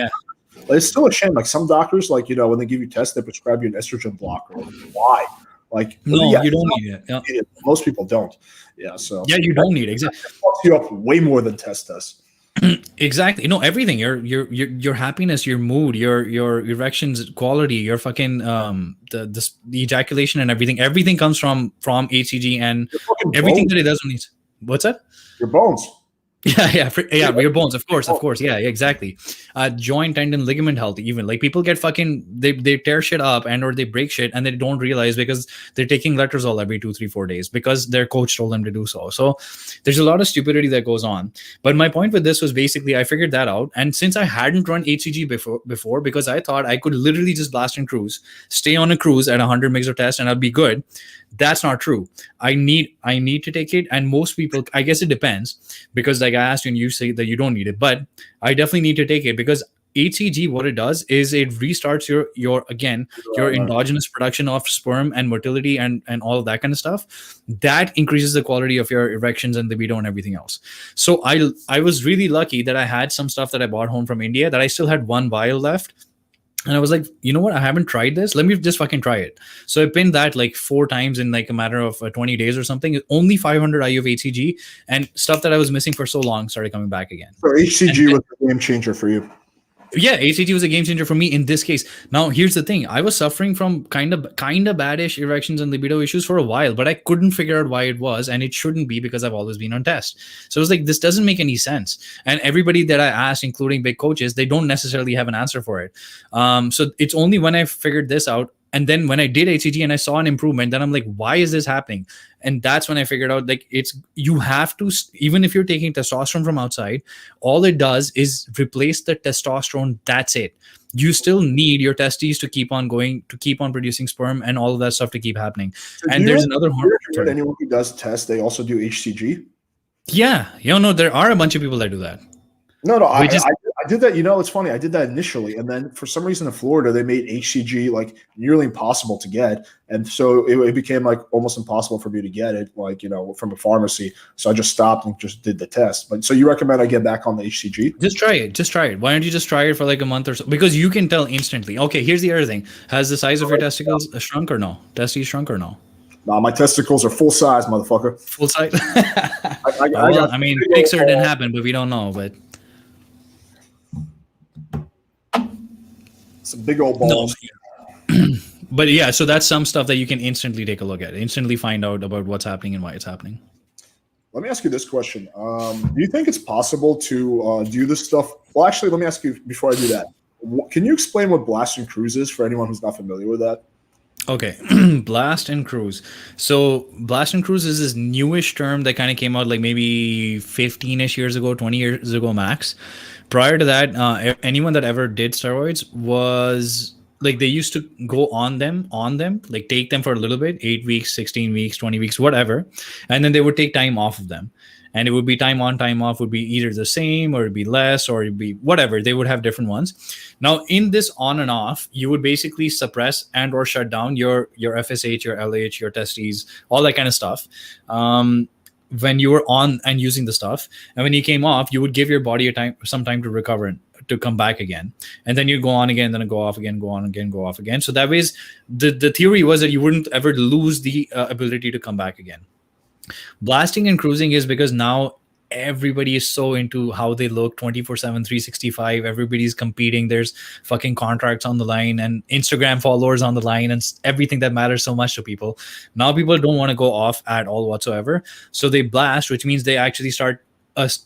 it's still a shame. Like, some doctors, like, when they give you tests, they prescribe you an estrogen blocker. Why? Like, no, you don't need it. Yeah. Most people don't. Yeah. So you don't need it. Exactly. It fucks you up way more than test does. Exactly. Everything. Your happiness, your mood, your erections quality, your fucking the ejaculation and everything comes from HCG, and everything that it does needs. What's that? Your bones. Your bones, of course. Yeah, exactly. Joint, tendon, ligament health, even like people get fucking they tear shit up or they break shit and they don't realize because they're taking letrozole every 2, 3, 4 days because their coach told them to do so. So there's a lot of stupidity that goes on. But my point with this was basically I figured that out, and since I hadn't run HCG before because I thought I could literally just blast and cruise, stay on a cruise at 100 mgs of test and I'll be good. That's not true. I need to take it, and most people, I guess it depends, because like I asked you and you say that you don't need it, but I definitely need to take it because HCG, what it does is it restarts your endogenous production of sperm and motility and all of that kind of stuff. That increases the quality of your erections and libido and everything else. So I was really lucky that I had some stuff that I bought home from India that I still had one vial left. And I was like, you know what? I haven't tried this. Let me just fucking try it. So I pinned that like 4 times in like a matter of 20 days or something. Only 500 IU of HCG, and stuff that I was missing for so long started coming back again. So HCG was a game changer for you. Yeah, HCG was a game changer for me in this case. Now, here's the thing. I was suffering from kind of baddish erections and libido issues for a while, but I couldn't figure out why it was, and it shouldn't be because I've always been on test. So I was like, this doesn't make any sense. And everybody that I asked, including big coaches, they don't necessarily have an answer for it. So it's only when I figured this out, and then when I did HCG and I saw an improvement, then I'm like, why is this happening? And that's when I figured out, like, you have to, even if you're taking testosterone from outside, all it does is replace the testosterone. That's it. You still need your testes to keep on going, to keep on producing sperm and all of that stuff to keep happening. So and there's another hormone. Anyone who does test, they also do HCG? Yeah. No, there are a bunch of people that do that. No, I did that. It's funny. I did that initially, and then for some reason in Florida, they made HCG like nearly impossible to get, and so it became like almost impossible for me to get it, like from a pharmacy. So I just stopped and just did the test. But so you recommend I get back on the HCG? Just try it. Why don't you just try it for like a month or so? Because you can tell instantly. Okay, here's the other thing: has the size of your testicles shrunk or no? Testes shrunk or no? Nah, my testicles are full size, motherfucker. Full size. I mean, Pixar didn't happen, but we don't know. But some big old balls. No. But yeah, so that's some stuff that you can instantly take a look at, instantly find out about what's happening and why it's happening. Let me ask you this question. Do you think it's possible to do this stuff? Well, actually, let me ask you before I do that. Can you explain what blast and cruise is for anyone who's not familiar with that? Okay, blast and cruise. So blast and cruise is this newish term that kind of came out like maybe 15-ish years ago, 20 years ago max. Prior to that, anyone that ever did steroids was like, they used to go on them, like take them for a little bit, 8 weeks, 16 weeks, 20 weeks, whatever. And then they would take time off of them. And it would be time on, time off, would be either the same or it'd be less or it'd be whatever. They would have different ones. Now, in this on and off, you would basically suppress and or shut down your FSH, your LH, your testes, all that kind of stuff. When you were on and using the stuff, and when you came off, you would give your body some time to recover, to come back again, and then you go on again, then go off again, go on again, go off again. So that way, the theory was that you wouldn't ever lose the ability to come back again. Blasting and cruising is because now everybody is so into how they look 24/7, 365. Everybody's competing. There's fucking contracts on the line and Instagram followers on the line and everything that matters so much to people. Now people don't want to go off at all whatsoever. So they blast, which means they actually start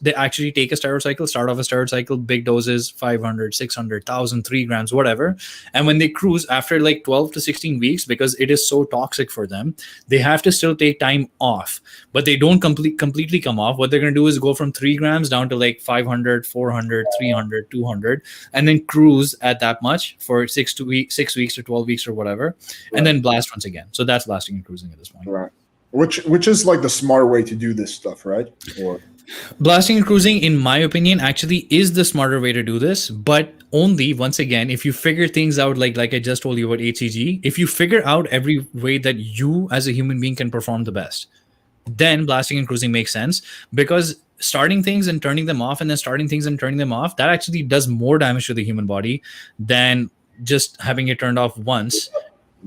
they actually take a steroid cycle, start off a steroid cycle, big doses, 500, 600, 1,000, 3 grams, whatever. And when they cruise after like 12 to 16 weeks, because it is so toxic for them, they have to still take time off, but they don't completely come off. What they're going to do is go from 3 grams down to like 500, 400, 300, 200, and then cruise at that much for 6 weeks to 12 weeks or whatever, and then blast once again. So that's blasting and cruising at this point. Right. Which is like the smart way to do this stuff, right? Or blasting and cruising, in my opinion, actually is the smarter way to do this, but only, once again, if you figure things out, like I just told you about HCG, if you figure out every way that you as a human being can perform the best, then blasting and cruising makes sense, because starting things and turning them off and then starting things and turning them off, that actually does more damage to the human body than just having it turned off once,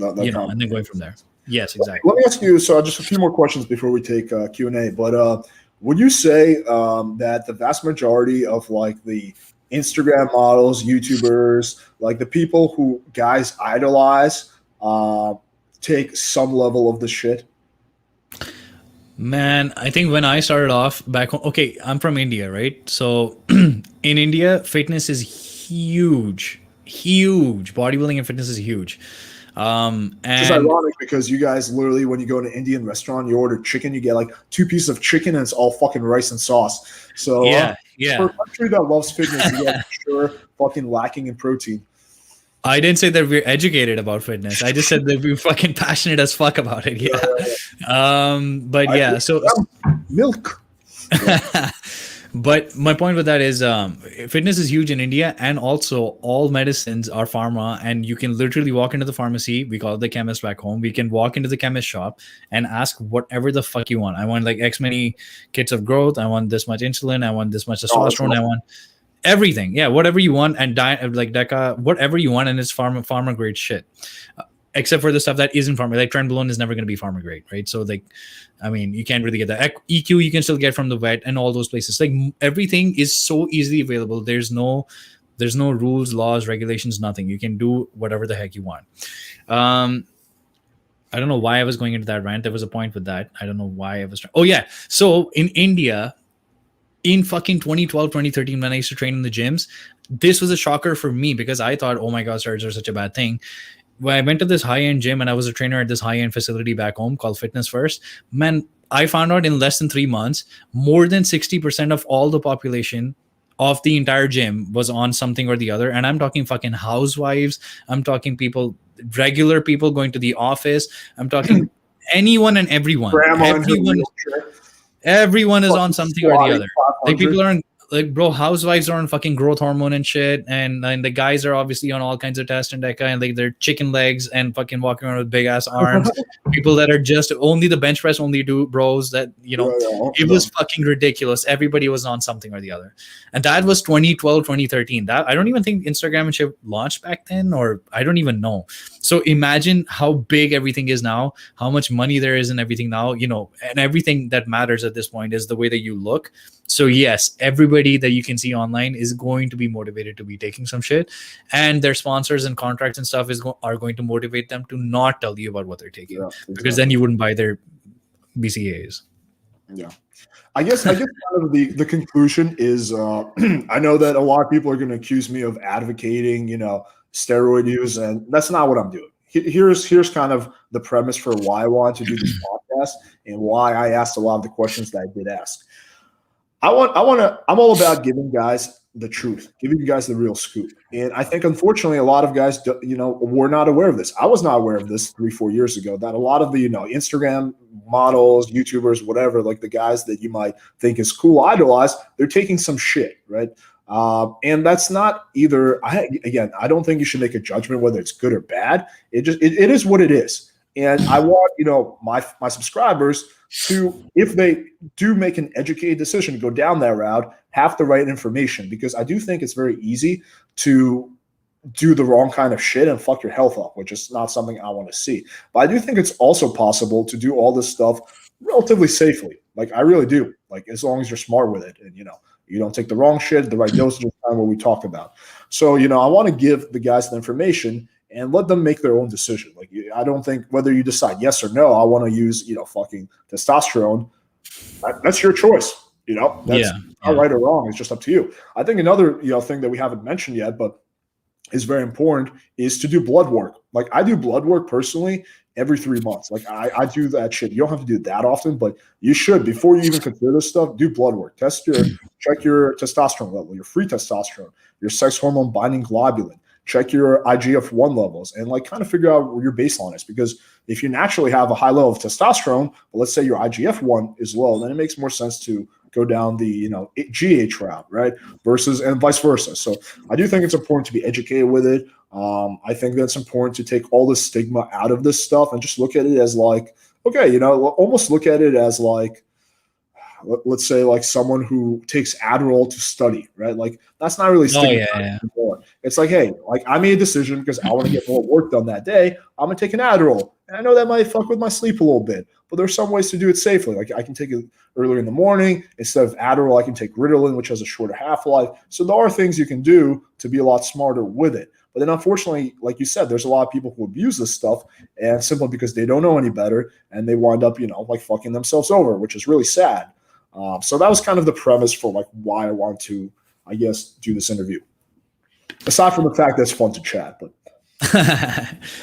and then going from there. Yes, exactly. Let me ask you, so just a few more questions before we take Q&A, but would you say that the vast majority of like the Instagram models, YouTubers, like the people who guys idolize, take some level of the shit? Man, I think when I started off back home, okay, I'm from India, right? So in India, fitness is huge. Bodybuilding and fitness is huge. And it's ironic because you guys literally, when you go to an Indian restaurant, you order chicken, you get like 2 pieces of chicken and it's all fucking rice and sauce. So yeah. For a country that loves fitness, you guys are sure fucking lacking in protein. I didn't say that we're educated about fitness. I just said that we're fucking passionate as fuck about it. Yeah. But yeah, so milk. But my point with that is fitness is huge in India, and also all medicines are pharma, and you can literally walk into the pharmacy, we call it the chemist back home, we can walk into the chemist shop and ask whatever the fuck you want. I want like X many kits of growth, I want this much insulin, I want this much testosterone, I want everything. Yeah, whatever you want, and like DECA, whatever you want, and it's pharma grade shit. Except for the stuff that isn't pharma, like trenbolone is never going to be pharma grade, right? So like, I mean, you can't really get that. EQ you can still get from the vet and all those places. Like everything is so easily available. There's no rules, laws, regulations, nothing. You can do whatever the heck you want. I don't know why I was going into that rant. There was a point with that. I don't know why I was. Oh yeah. So in India, in fucking 2012, 2013, when I used to train in the gyms, this was a shocker for me because I thought, oh my God, steroids are such a bad thing. When I went to this high-end gym and I was a trainer at this high-end facility back home called Fitness First, man, I found out in less than 3 months, more than 60% of all the population of the entire gym was on something or the other. And I'm talking fucking housewives. I'm talking people, regular people going to the office. I'm talking anyone and everyone. Everyone is on something or the other. Like people are on, like, bro, housewives are on fucking growth hormone and shit, and the guys are obviously on all kinds of test and DECA, and like they're chicken legs and fucking walking around with big ass arms. People that are just only the bench press only do bros that, it was fucking ridiculous. Everybody was on something or the other. And that was 2012, 2013. That I don't even think Instagram and shit launched back then, or I don't even know. So imagine how big everything is now, how much money there is in everything now, and everything that matters at this point is the way that you look. So yes, everybody that you can see online is going to be motivated to be taking some shit, and their sponsors and contracts and stuff are going to motivate them to not tell you about what they're taking, because then you wouldn't buy their BCAAs. Yeah, I guess kind of the conclusion is I know that a lot of people are going to accuse me of advocating, steroid use, and that's not what I'm doing. Here's kind of the premise for why I wanted to do this podcast and why I asked a lot of the questions that I did ask. I'm all about giving guys the truth, giving you guys the real scoop. And I think, unfortunately, a lot of guys, were not aware of this. I was not aware of this 3-4 years ago, that a lot of the, Instagram models, YouTubers, whatever, like the guys that you might think is cool, idolize, they're taking some shit, right? And that's not either. I don't think you should make a judgment whether it's good or bad. It is what it is. And I want, my subscribers to, if they do make an educated decision to go down that route, have the right information, because I do think it's very easy to do the wrong kind of shit and fuck your health up, which is not something I want to see. But I do think it's also possible to do all this stuff relatively safely. Like, I really do. Like, as long as you're smart with it and, you don't take the wrong shit, the right dosage, kind of what we talked about. So, I want to give the guys the information and let them make their own decision. Like, I don't think whether you decide yes or no, I want to use, fucking testosterone. That's your choice. That's not right or wrong. It's just up to you. I think another thing that we haven't mentioned yet, but is very important, is to do blood work. Like I do blood work personally every 3 months. Like I do that shit. You don't have to do it that often, but you should, before you even consider this stuff, do blood work. Check your testosterone level, your free testosterone, your sex hormone binding globulin. Check your IGF-1 levels and like kind of figure out where your baseline is. Because if you naturally have a high level of testosterone, but let's say your IGF-1 is low, then it makes more sense to go down the GH route, right? And vice versa. So I do think it's important to be educated with it. I think that's important to take all the stigma out of this stuff and just look at it as like, okay, almost look at it as like, let's say like someone who takes Adderall to study, right? Like that's not really stigma. Anymore. It's like, hey, like I made a decision because I want to get more work done that day. I'm gonna take an Adderall, and I know that might fuck with my sleep a little bit, but there's some ways to do it safely. Like I can take it earlier in the morning instead of Adderall. I can take Ritalin, which has a shorter half-life. So there are things you can do to be a lot smarter with it. But then unfortunately, like you said, there's a lot of people who abuse this stuff, and simply because they don't know any better, and they wind up, like fucking themselves over, which is really sad. So that was kind of the premise for like why I want to, I guess, do this interview. Aside from the fact that it's fun to chat, but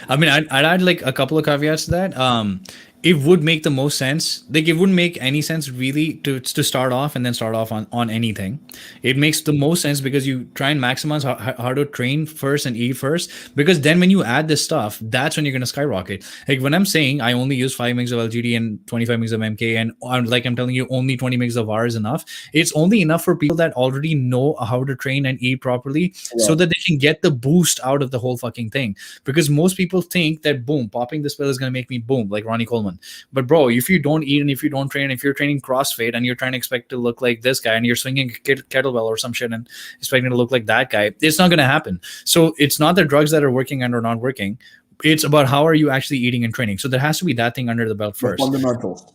I mean, I'd add like a couple of caveats to that. It would make the most sense. Like it wouldn't make any sense really to start off and then start off on anything. It makes the most sense because you try and maximize how to train first and eat first. Because then when you add this stuff, that's when you're going to skyrocket. Like when I'm saying I only use 5 mgs of LGD and 25 mgs of MK, and like I'm telling you only 20 mgs of R is enough. It's only enough for people that already know how to train and eat properly, so that they can get the boost out of the whole fucking thing. Because most people think that boom, popping this pill is going to make me boom, like Ronnie Coleman. But bro, if you don't eat and if you don't train, if you're training CrossFit and you're trying to expect to look like this guy and you're swinging a kettlebell or some shit and expecting to look like that guy, it's not going to happen. So it's not the drugs that are working and are not working. It's about how are you actually eating and training. So there has to be that thing under the belt first. Fundamentals.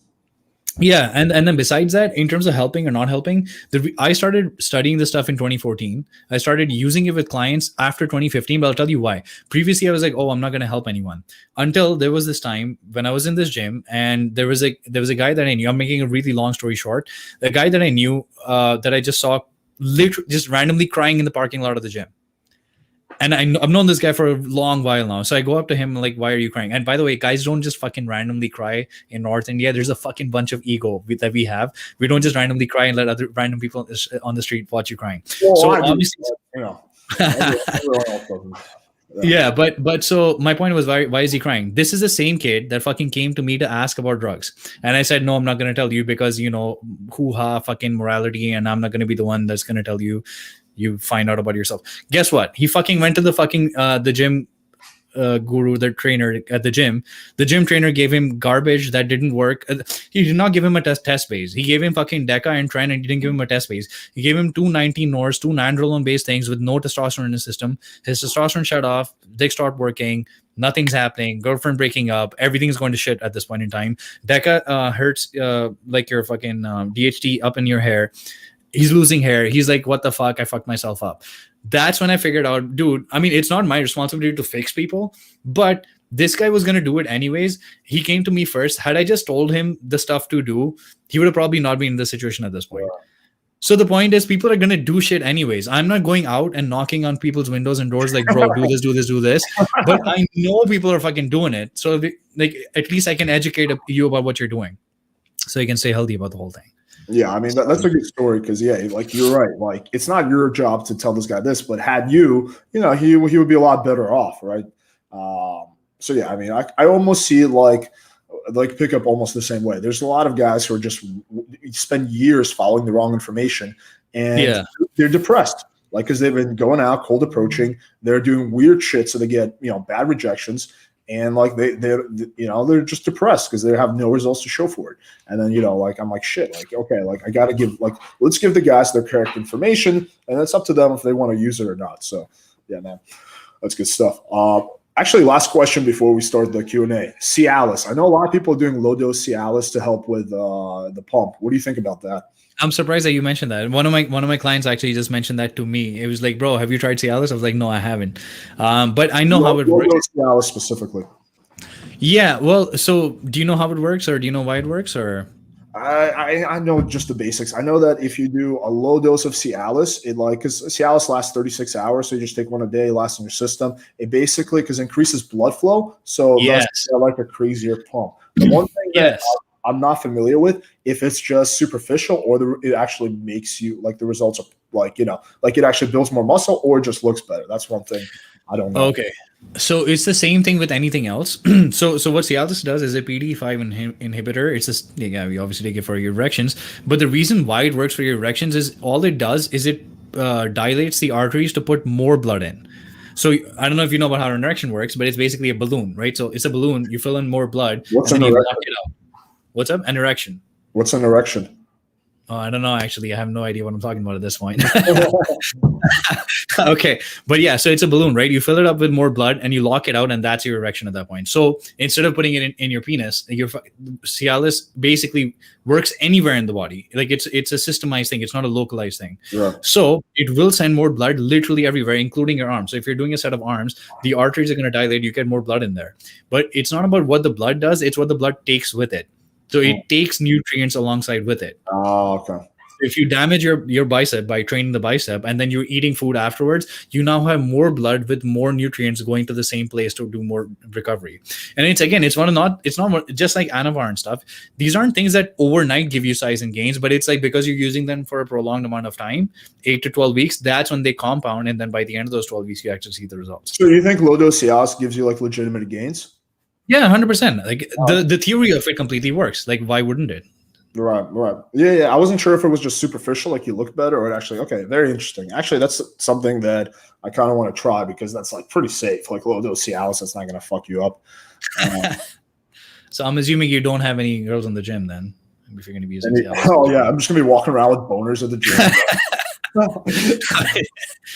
Yeah, and then besides that, in terms of helping or not helping, I started studying this stuff in 2014. I started using it with clients after 2015, but I'll tell you why. Previously, I was like, oh, I'm not going to help anyone. Until there was this time when I was in this gym, and there was a guy that I knew. I'm making a really long story short. The guy that I knew that I just saw literally just randomly crying in the parking lot of the gym. And I've known this guy for a long while now. So I go up to him like, why are you crying? And by the way, guys don't just fucking randomly cry in North India. There's a fucking bunch of ego that we have. We don't just randomly cry and let other random people on the street watch you crying. Well, so obviously, yeah, but so my point was, why is he crying? This is the same kid that fucking came to me to ask about drugs. And I said, no, I'm not going to tell you because, hoo-ha fucking morality. And I'm not going to be the one that's going to tell you. You find out about yourself. Guess what? He fucking went to the fucking the gym guru, the trainer at the gym. The gym trainer gave him garbage that didn't work. He did not give him a test base. He gave him fucking Deca and Tren, and he didn't give him a test base. He gave him 219 Nors, 2 nandrolone based things with no testosterone in his system. His testosterone shut off. Dick stopped working. Nothing's happening. Girlfriend breaking up. Everything's going to shit at this point in time. Deca hurts like your fucking DHT up in your hair. He's losing hair. He's like, what the fuck? I fucked myself up. That's when I figured out, dude, I mean, it's not my responsibility to fix people, but this guy was going to do it anyways. He came to me first. Had I just told him the stuff to do, he would have probably not been in this situation at this point. Yeah. So the point is, people are going to do shit anyways. I'm not going out and knocking on people's windows and doors like, bro, do this, do this, do this. But I know people are fucking doing it. So like, at least I can educate you about what you're doing so you can stay healthy about the whole thing. Yeah, I mean, that's a good story because, yeah, like you're right. Like it's not your job to tell this guy this, but had you, he would be a lot better off, right? So, yeah, I mean, I almost see it like pick up almost the same way. There's a lot of guys who are just spend years following the wrong information and they're depressed. Like because they've been going out, cold approaching. They're doing weird shit so they get, bad rejections. And like they're just depressed because they have no results to show for it. And then like I'm like shit. Like okay, like I gotta give let's give the guys their correct information, and it's up to them if they want to use it or not. So yeah, man, that's good stuff. Actually, last question before we start the Q&A. Cialis. I know a lot of people are doing low dose Cialis to help with the pump. What do you think about that? I'm surprised that you mentioned that. One of my clients actually just mentioned that to me. It was like, bro, have you tried Cialis? I was like, no, I haven't. But I know how it works. Cialis specifically. Yeah. Well, so do you know how it works or do you know why it works or? I know just the basics. I know that if you do a low dose of Cialis, because Cialis lasts 36 hours, so you just take one a day, lasts in your system. It basically because increases blood flow, so Yes. thus like a crazier pump. The one thing that Yes. I'm not familiar with if it's just superficial or it actually makes you like the results are like it actually builds more muscle or just looks better. That's one thing I don't know. Okay. So it's the same thing with anything else. So what Cialis does is a PDE5 inhibitor. It's just we obviously take it for your erections, but the reason why it works for your erections is all it does is it dilates the arteries to put more blood in. So I don't know if you know about how an erection works, but it's basically a balloon, right? So it's a balloon. You fill in more blood, What's and an then you erection? lock it up. What's up? An erection. What's an erection? Oh, I don't know. Actually, I have no idea what I'm talking about at this point. Okay. But yeah, so it's a balloon, right? You fill it up with more blood and you lock it out, and that's your erection at that point. So instead of putting it in your penis, your Cialis basically works anywhere in the body. Like it's a systemized thing. It's not a localized thing. Yeah. So it will send more blood literally everywhere, including your arms. So if you're doing a set of arms, the arteries are going to dilate. You get more blood in there. But it's not about what the blood does. It's what the blood takes with it. So it takes nutrients alongside with it. Oh, okay. If you damage your bicep by training the bicep and then you're eating food afterwards, you now have more blood with more nutrients going to the same place to do more recovery. And it's not just like Anova and stuff. These aren't things that overnight give you size and gains, but it's like because you're using them for a prolonged amount of time, 8 to 12 weeks, that's when they compound. And then by the end of those 12 weeks, you actually see the results. So you think low dose Cialis gives you like legitimate gains? Yeah, 100%. Like the theory of it completely works. Like, why wouldn't it? Right. Yeah. I wasn't sure if it was just superficial, like you look better, or it actually, okay, very interesting. Actually, that's something that I kind of want to try because that's like pretty safe. Like low dose Cialis, that's not going to fuck you up. So I'm assuming you don't have any girls in the gym then, if you're going to be using Cialis. Oh yeah, I'm just going to be walking around with boners at the gym.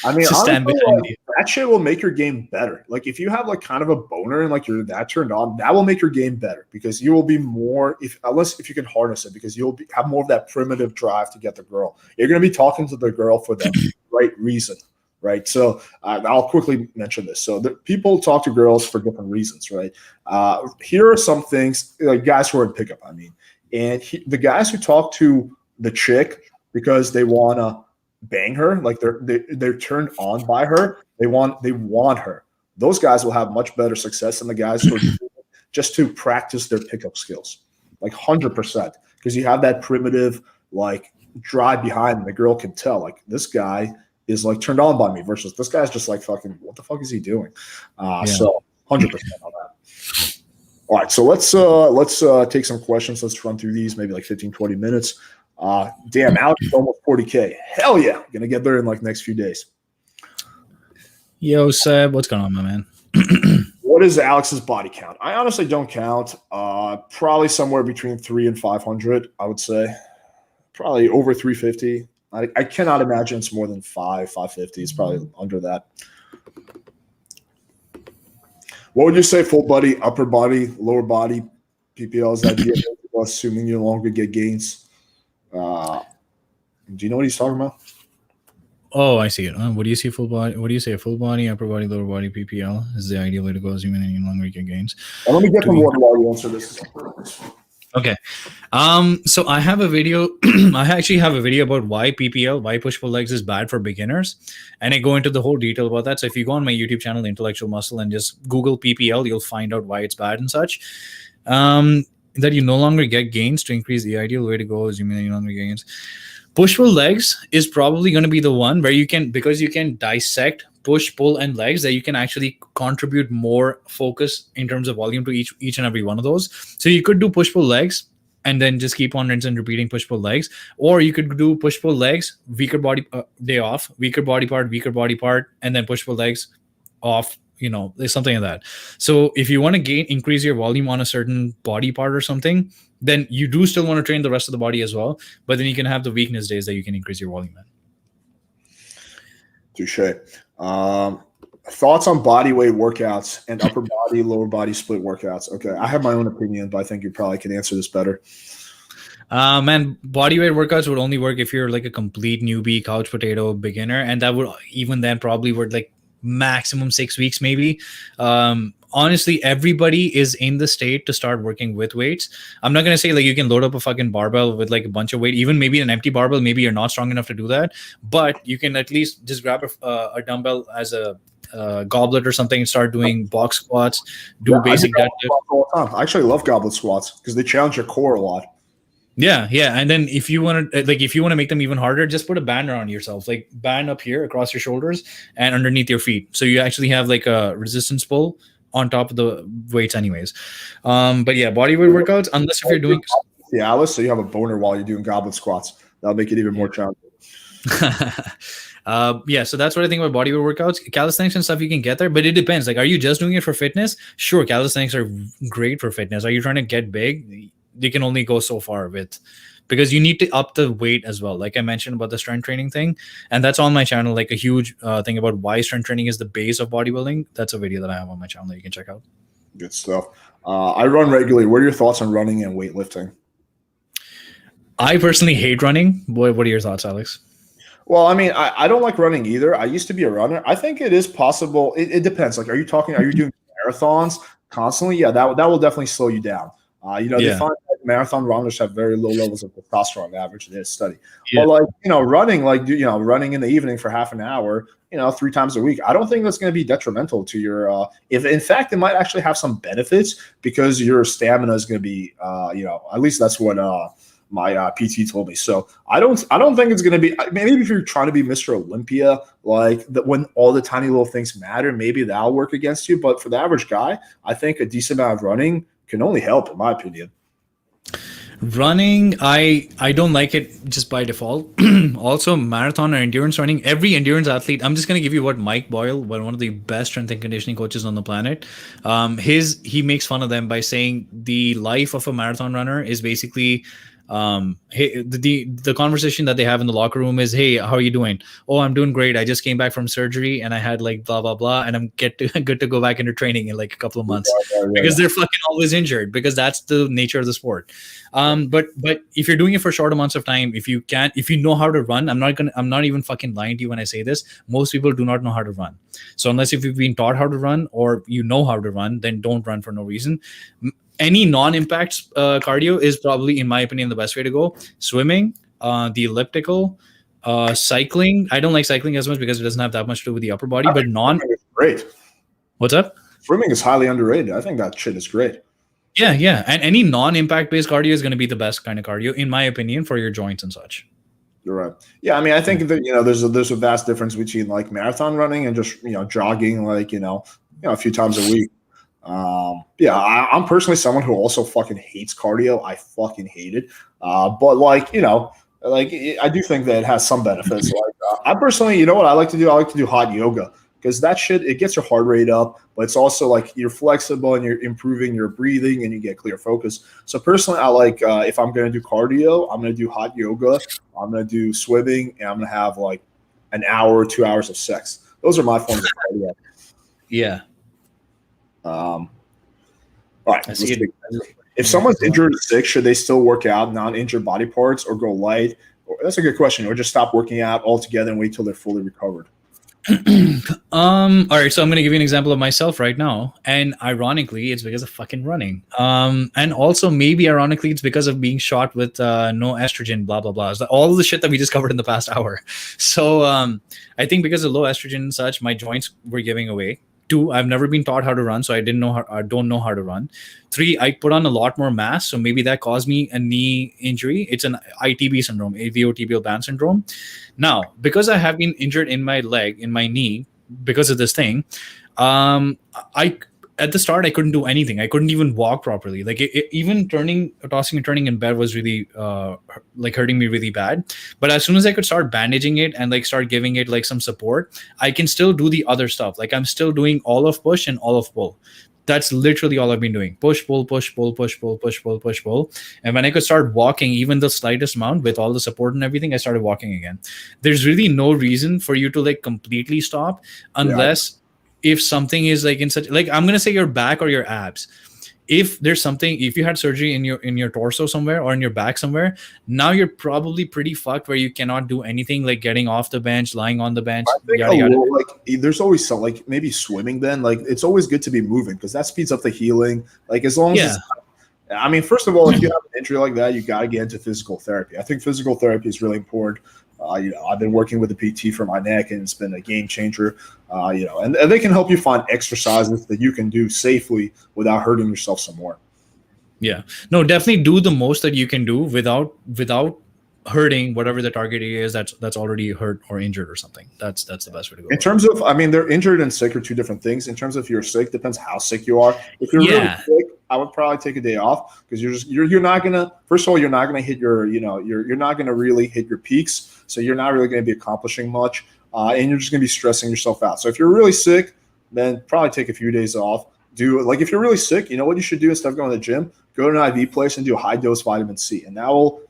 I mean, honestly, that shit will make your game better. Like if you have like kind of a boner and like you're that turned on, that will make your game better because you will be more if you can harness it because have more of that primitive drive to get the girl. You're going to be talking to the girl for the right reason, right? So I'll quickly mention this. So people talk to girls for different reasons, right? Here are some things like guys who are in pickup. I mean, and the guys who talk to the chick because they want to bang her, like they're turned on by her, they want her. Those guys will have much better success than the guys who are just to practice their pickup skills, like 100%, because you have that primitive like drive behind them. The girl can tell like this guy is like turned on by me versus this guy's just like fucking what the fuck is he doing? So 100% on that. All right, so let's take some questions. Let's run through these, maybe like 15, 20 minutes. Damn, Alex is almost 40K. Hell yeah. Gonna get there in like next few days. Yo, Seb, what's going on, my man? What is Alex's body count? I honestly don't count. Probably somewhere between 300 and 500, I would say. Probably over 350. I cannot imagine it's more than 550. It's probably under that. What would you say full body, upper body, lower body PPL's idea, assuming you no longer get gains? Do you know what he's talking about? Oh, I see it. What do you see full body? What do you say? Full body, upper body, lower body PPL is the ideal way to go, assuming any longer get gains. Let me get them one while you answer this. Okay. So I have a video. I actually have a video about why PPL, why push-pull legs is bad for beginners. And I go into the whole detail about that. So if you go on my YouTube channel, Intellectual Muscle, and just Google PPL, you'll find out why it's bad and such. That you no longer get gains to increase the ideal way to go, assuming that you no longer get gains. Push-pull legs is probably going to be the one where because you can dissect push, pull, and legs, that you can actually contribute more focus in terms of volume to each and every one of those. So you could do push-pull legs and then just keep on rinse and repeating push-pull legs, or you could do push-pull legs, weaker body day off, weaker body part, and then push-pull legs off. There's something like that. So if you want to increase your volume on a certain body part or something, then you do still want to train the rest of the body as well. But then you can have the weakness days that you can increase your volume in. Touche. Thoughts on body weight workouts and upper body, lower body split workouts? Okay, I have my own opinion, but I think you probably can answer this better. Man, body weight workouts would only work if you're like a complete newbie, couch potato beginner, and that would even then probably work like maximum 6 weeks maybe. honestly, everybody is in the state to start working with weights. I'm not going to say like you can load up a fucking barbell with like a bunch of weight, even maybe an empty barbell. Maybe you're not strong enough to do that, but you can at least just grab a dumbbell as a goblet or something and start doing box squats, do basic deadlifts. All the time. I actually love goblet squats because they challenge your core a lot. Yeah, and then if you want to make them even harder, just put a band around yourself, like band up here across your shoulders and underneath your feet, so you actually have like a resistance pull on top of the weights anyways. But yeah, bodyweight workouts, unless if you're doing Alice, so you have a boner while you're doing goblet squats. That'll make it even more challenging. Yeah, so that's what I think about bodyweight workouts. Calisthenics and stuff, you can get there, but it depends. Like, are you just doing it for fitness? Sure, calisthenics are great for fitness. Are you trying to get big? You can only go so far with, because you need to up the weight as well. Like I mentioned about the strength training thing, and that's on my channel, like a huge thing about why strength training is the base of bodybuilding. That's a video that I have on my channel that you can check out. Good stuff. I run regularly. What are your thoughts on running and weightlifting? I personally hate running. What are your thoughts, Alex? Well, I mean, I don't like running either. I used to be a runner. I think it is possible. It depends. Like, are you doing marathons constantly? Yeah, that will definitely slow you down. They find that marathon runners have very low levels of testosterone on average in this study. Yeah. But running in the evening for half an hour, 3 times a week, I don't think that's going to be detrimental to your. If in fact it might actually have some benefits because your stamina is going to be, at least that's what my PT told me. So I don't think it's going to be. Maybe if you're trying to be Mr. Olympia, like when all the tiny little things matter, maybe that'll work against you. But for the average guy, I think a decent amount of running can only help, in my opinion. Running, I don't like it just by default. Also, marathon or endurance running, every endurance athlete, I'm just going to give you what Mike Boyle, one of the best strength and conditioning coaches on the planet, he makes fun of them by saying the life of a marathon runner is basically the conversation that they have in the locker room is, hey, how are you doing? Oh, I'm doing great. I just came back from surgery and I had like blah blah blah, and I'm good to go back into training in like a couple of months because they're fucking always injured, because that's the nature of the sport. But if you're doing it for short amounts of time, if you know how to run, I'm not even fucking lying to you when I say this. Most people do not know how to run. So unless if you've been taught how to run or you know how to run, then don't run for no reason. Any non-impact cardio is probably, in my opinion, the best way to go. Swimming, the elliptical, cycling. I don't like cycling as much because it doesn't have that much to do with the upper body. But great. What's up? Swimming is highly underrated. I think that shit is great. Yeah. And any non-impact based cardio is going to be the best kind of cardio, in my opinion, for your joints and such. You're right. Yeah, I mean, I think that there's a vast difference between like marathon running and just jogging like a few times a week. I'm personally someone who also fucking hates cardio. I fucking hate it. But I do think that it has some benefits. Like I personally, what I like to do? I like to do hot yoga because that shit, it gets your heart rate up, but it's also like you're flexible and you're improving your breathing and you get clear focus. So personally, I like if I'm going to do cardio, I'm going to do hot yoga, I'm going to do swimming, and I'm going to have like an hour or 2 hours of sex. Those are my forms of cardio. Yeah. All right. If someone's injured or sick, should they still work out non-injured body parts or go light? That's a good question. Or just stop working out altogether and wait till they're fully recovered. All right, so I'm going to give you an example of myself right now, and ironically it's because of fucking running, and also maybe ironically it's because of being shot with no estrogen, blah blah blah, all the shit that we just covered in the past hour. So I think because of low estrogen and such, my joints were giving away. 2, I've never been taught how to run, so I don't know how to run. 3, I put on a lot more mass, so maybe that caused me a knee injury. It's an ITB syndrome, aviotibial band syndrome. Now, because I have been injured in my leg, in my knee, because of this thing, at the start I couldn't do anything. I couldn't even walk properly. Like even tossing and turning in bed was really hurting me really bad. But as soon as I could start bandaging it and like start giving it like some support, I can still do the other stuff. Like I'm still doing all of push and all of pull. That's literally all I've been doing. Push, pull, push, pull, push, pull, push, pull, push, pull. And when I could start walking, even the slightest amount with all the support and everything, I started walking again. There's really no reason for you to like completely stop unless if something is like in such, like I'm going to say your back or your abs. if there's something, if you had surgery in your torso somewhere or in your back somewhere, now you're probably pretty fucked where you cannot do anything like getting off the bench, lying on the bench, I think yada yada. like there's always some, like maybe swimming. Then like it's always good to be moving because that speeds up the healing. Like as long as I mean, first of all, if you have an injury like that, you got to get into physical therapy. I think physical therapy is really important. I've been working with a PT for my neck, and it's been a game changer. And they can help you find exercises that you can do safely without hurting yourself some more. Yeah, no, definitely do the most that you can do without hurting whatever the target area is that's already hurt or injured or something. That's the best way to go. In terms of, I mean, they're injured and sick are two different things. In terms of if you're sick, depends how sick you are. If you're really sick, I would probably take a day off because you're not gonna. First of all, you're not gonna hit your you're not gonna really hit your peaks, so you're not really gonna be accomplishing much, and you're just gonna be stressing yourself out. So if you're really sick, then probably take a few days off. If you're really sick, you know what you should do instead of going to the gym? Go to an IV place and do a high dose vitamin C, and that will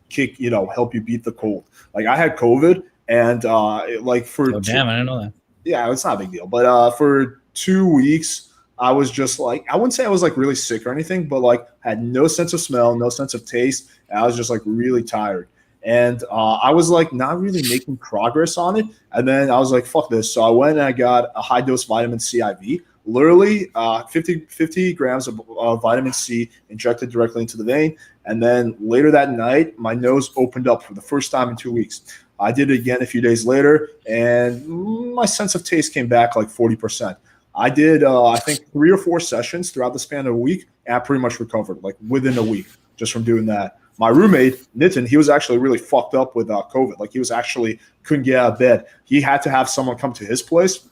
help you beat the cold. Like I had COVID, and damn, I didn't know that. Yeah, it's not a big deal, but for 2 weeks. I was just like, I wouldn't say I was like really sick or anything, but like had no sense of smell, no sense of taste. And I was just like really tired. And I was like not really making progress on it. And then I was like, fuck this. So I went and I got a high dose vitamin C IV, literally 50 grams of vitamin C injected directly into the vein. And then later that night, my nose opened up for the first time in 2 weeks. I did it again a few days later, and my sense of taste came back like 40%. I did, I think, 3 or 4 sessions throughout the span of a week, and I pretty much recovered, like within a week, just from doing that. My roommate, Nitin, he was actually really fucked up with COVID. Like he was actually couldn't get out of bed. He had to have someone come to his place,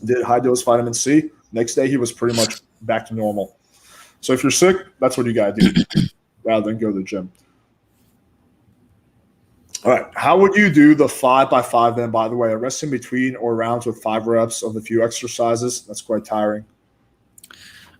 did high-dose vitamin C. Next day, he was pretty much back to normal. So if you're sick, that's what you got to do rather than go to the gym. All right. How would you do the 5x5 then, by the way? A rest in between or rounds with 5 reps of the few exercises? That's quite tiring.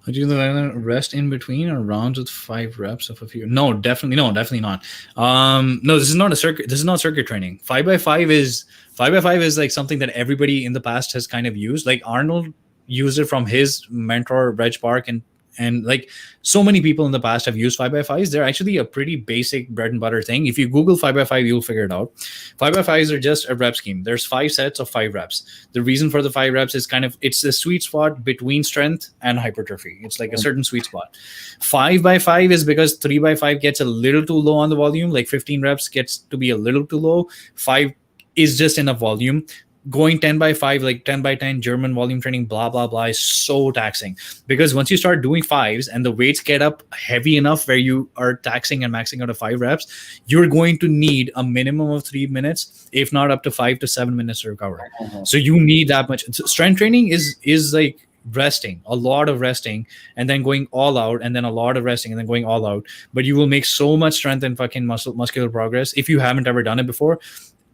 Would you do the rest in between or rounds with 5 reps of a few? No, definitely not. No, this is not a circuit. This is not circuit training. 5x5 is like something that everybody in the past has kind of used. Like Arnold used it from his mentor, Reg Park, and like so many people in the past have used 5x5s. They're actually a pretty basic bread and butter thing. If you Google 5x5, you'll figure it out. 5x5s are just a rep scheme. There's 5 sets of 5 reps. The reason for the 5 reps is it's the sweet spot between strength and hypertrophy. It's like a certain sweet spot. 5x5 is because 3x5 gets a little too low on the volume. Like 15 reps gets to be a little too low. 5 is just enough volume. Going 10x5, like 10x10 German volume training, blah, blah, blah, is so taxing. Because once you start doing 5s and the weights get up heavy enough where you are taxing and maxing out of 5 reps, you're going to need a minimum of 3 minutes, if not up to 5 to 7 minutes to recover. So you need that much. Strength training is like resting, a lot of resting, and then going all out, and then a lot of resting, and then going all out. But you will make so much strength and fucking muscular progress if you haven't ever done it before.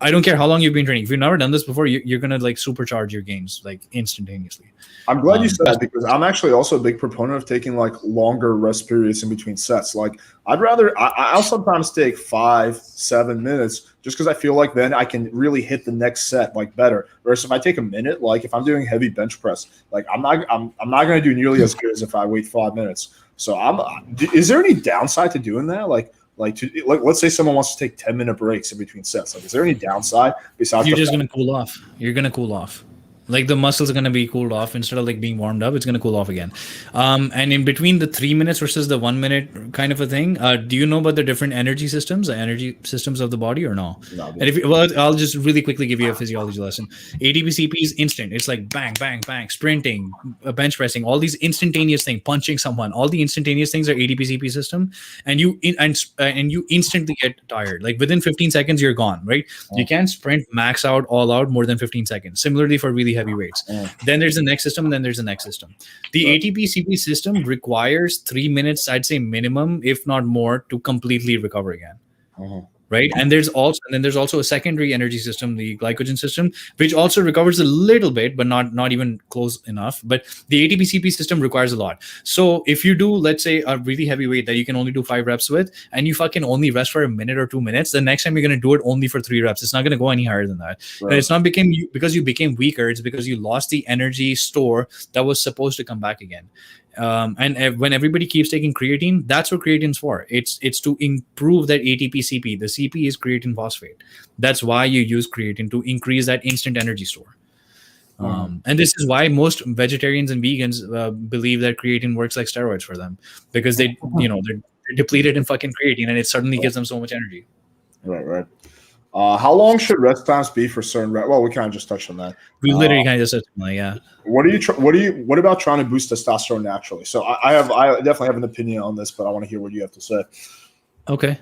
I don't care how long you've been training. If you've never done this before, you're going to like supercharge your gains like instantaneously. I'm glad you said that because I'm actually also a big proponent of taking like longer rest periods in between sets. Like I'll sometimes take 5-7 minutes just because I feel like then I can really hit the next set like better. Whereas if I take a minute, like if I'm doing heavy bench press, like I'm not going to do nearly as good as if I wait 5 minutes. So is there any downside to doing that? Like let's say someone wants to take 10-minute breaks in between sets. Like, is there any downside besides you're just going to cool off? You're going to cool off. Like the muscles are going to be cooled off instead of like being warmed up. It's going to cool off again. And in between the 3 minutes versus the 1 minute kind of a thing, do you know about the different energy systems of the body or no? No. And I'll just really quickly give you a physiology lesson. ATP CP is instant. It's like bang, bang, bang, sprinting, bench pressing, all these instantaneous things, punching someone. All the instantaneous things are ATP CP system, and you instantly get tired. Like within 15 seconds, you're gone. Right? Oh. You can't sprint max out all out more than 15 seconds. Similarly for really heavy weights. Then there's the next system, and then there's the next system. The ATP CP system requires 3 minutes, I'd say minimum, if not more, to completely recover again. Right? And there's also a secondary energy system, the glycogen system, which also recovers a little bit, but not even close enough. But the ATP CP system requires a lot. So if you do, let's say, a really heavy weight that you can only do 5 reps with, and you fucking only rest for a minute or 2 minutes, the next time you're going to do it only for 3 reps. It's not going to go any higher than that. Right. And it's not because you became weaker. It's because you lost the energy store that was supposed to come back again. when everybody keeps taking creatine, that's what creatine's for. It's to improve that ATP CP. The CP is creatine phosphate. That's why you use creatine, to increase that instant energy store. And this is why most vegetarians and vegans believe that creatine works like steroids for them, because they're depleted in fucking creatine, and it suddenly gives them so much energy. Right. How long should rest times be for certain? Well, we kind of just touched on that. We literally kind of just said, yeah. What about trying to boost testosterone naturally? So I definitely have an opinion on this, but I want to hear what you have to say. Okay.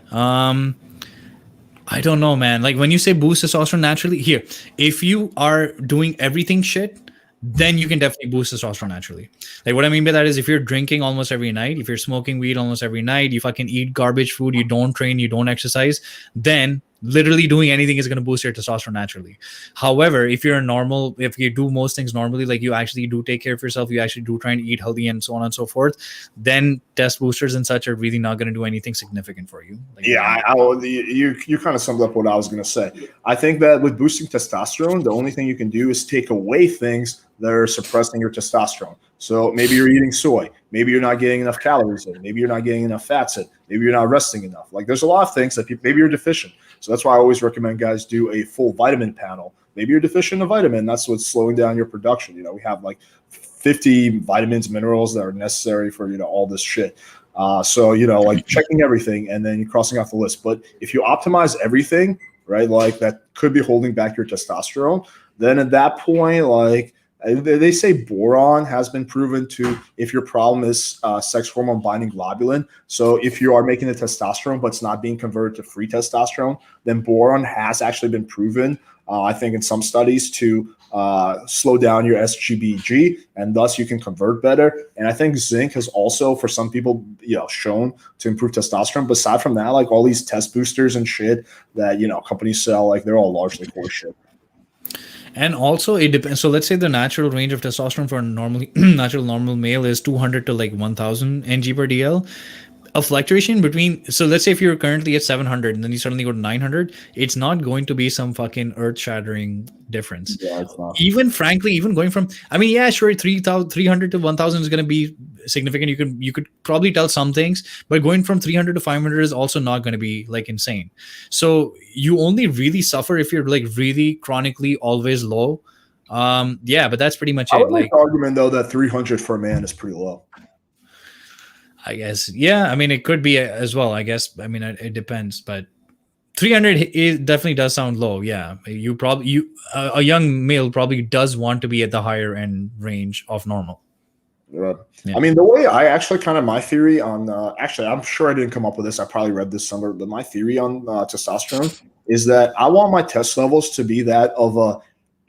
I don't know, man. Like, when you say boost testosterone naturally, here, if you are doing everything shit, then you can definitely boost testosterone naturally. Like, what I mean by that is, if you're drinking almost every night, if you're smoking weed almost every night, you fucking eat garbage food, you don't train, you don't exercise, then literally doing anything is going to boost your testosterone naturally. However, if you do most things normally, like you actually do take care of yourself, you actually do try and eat healthy and so on and so forth, then test boosters and such are really not going to do anything significant for you. Like, you kind of summed up what I was going to say. I think that with boosting testosterone, the only thing you can do is take away things that are suppressing your testosterone. So maybe you're eating soy. Maybe you're not getting enough calories in. Maybe you're not getting enough fats in. Maybe you're not resting enough. Like, there's a lot of things that maybe you're deficient. So that's why I always recommend guys do a full vitamin panel. Maybe you're deficient in a vitamin. That's what's slowing down your production. We have like 50 vitamins, minerals that are necessary for, all this shit. So like checking everything and then you're crossing off the list. But if you optimize everything, right, like that could be holding back your testosterone, then at that point, like, they say boron has been proven to, if your problem is sex hormone binding globulin. So if you are making the testosterone, but it's not being converted to free testosterone, then boron has actually been proven, I think in some studies, to slow down your SGBG, and thus you can convert better. And I think zinc has also, for some people, shown to improve testosterone. But aside from that, like all these test boosters and shit that, companies sell, like they're all largely horseshit. And also it depends. So let's say the natural range of testosterone for a normal male is 200 to like 1000 ng per dl. A fluctuation between, so let's say if you're currently at 700 and then you suddenly go to 900, it's not going to be some fucking earth-shattering difference. Yeah, it's not. Even going from, yeah, sure, 300 to 1000 is going to be significant. You could probably tell some things, but going from 300 to 500 is also not going to be like insane. So you only really suffer if you're like really chronically always low. But that's pretty much I it. would like the argument though that 300 for a man is pretty low. I guess, yeah. It could be as well. I guess. It depends, but 300 it definitely does sound low. Yeah, a young male probably does want to be at the higher end range of normal. Right. Yeah. The way I actually my theory on I'm sure I didn't come up with this. I probably read this somewhere, but my theory on testosterone is that I want my test levels to be that of a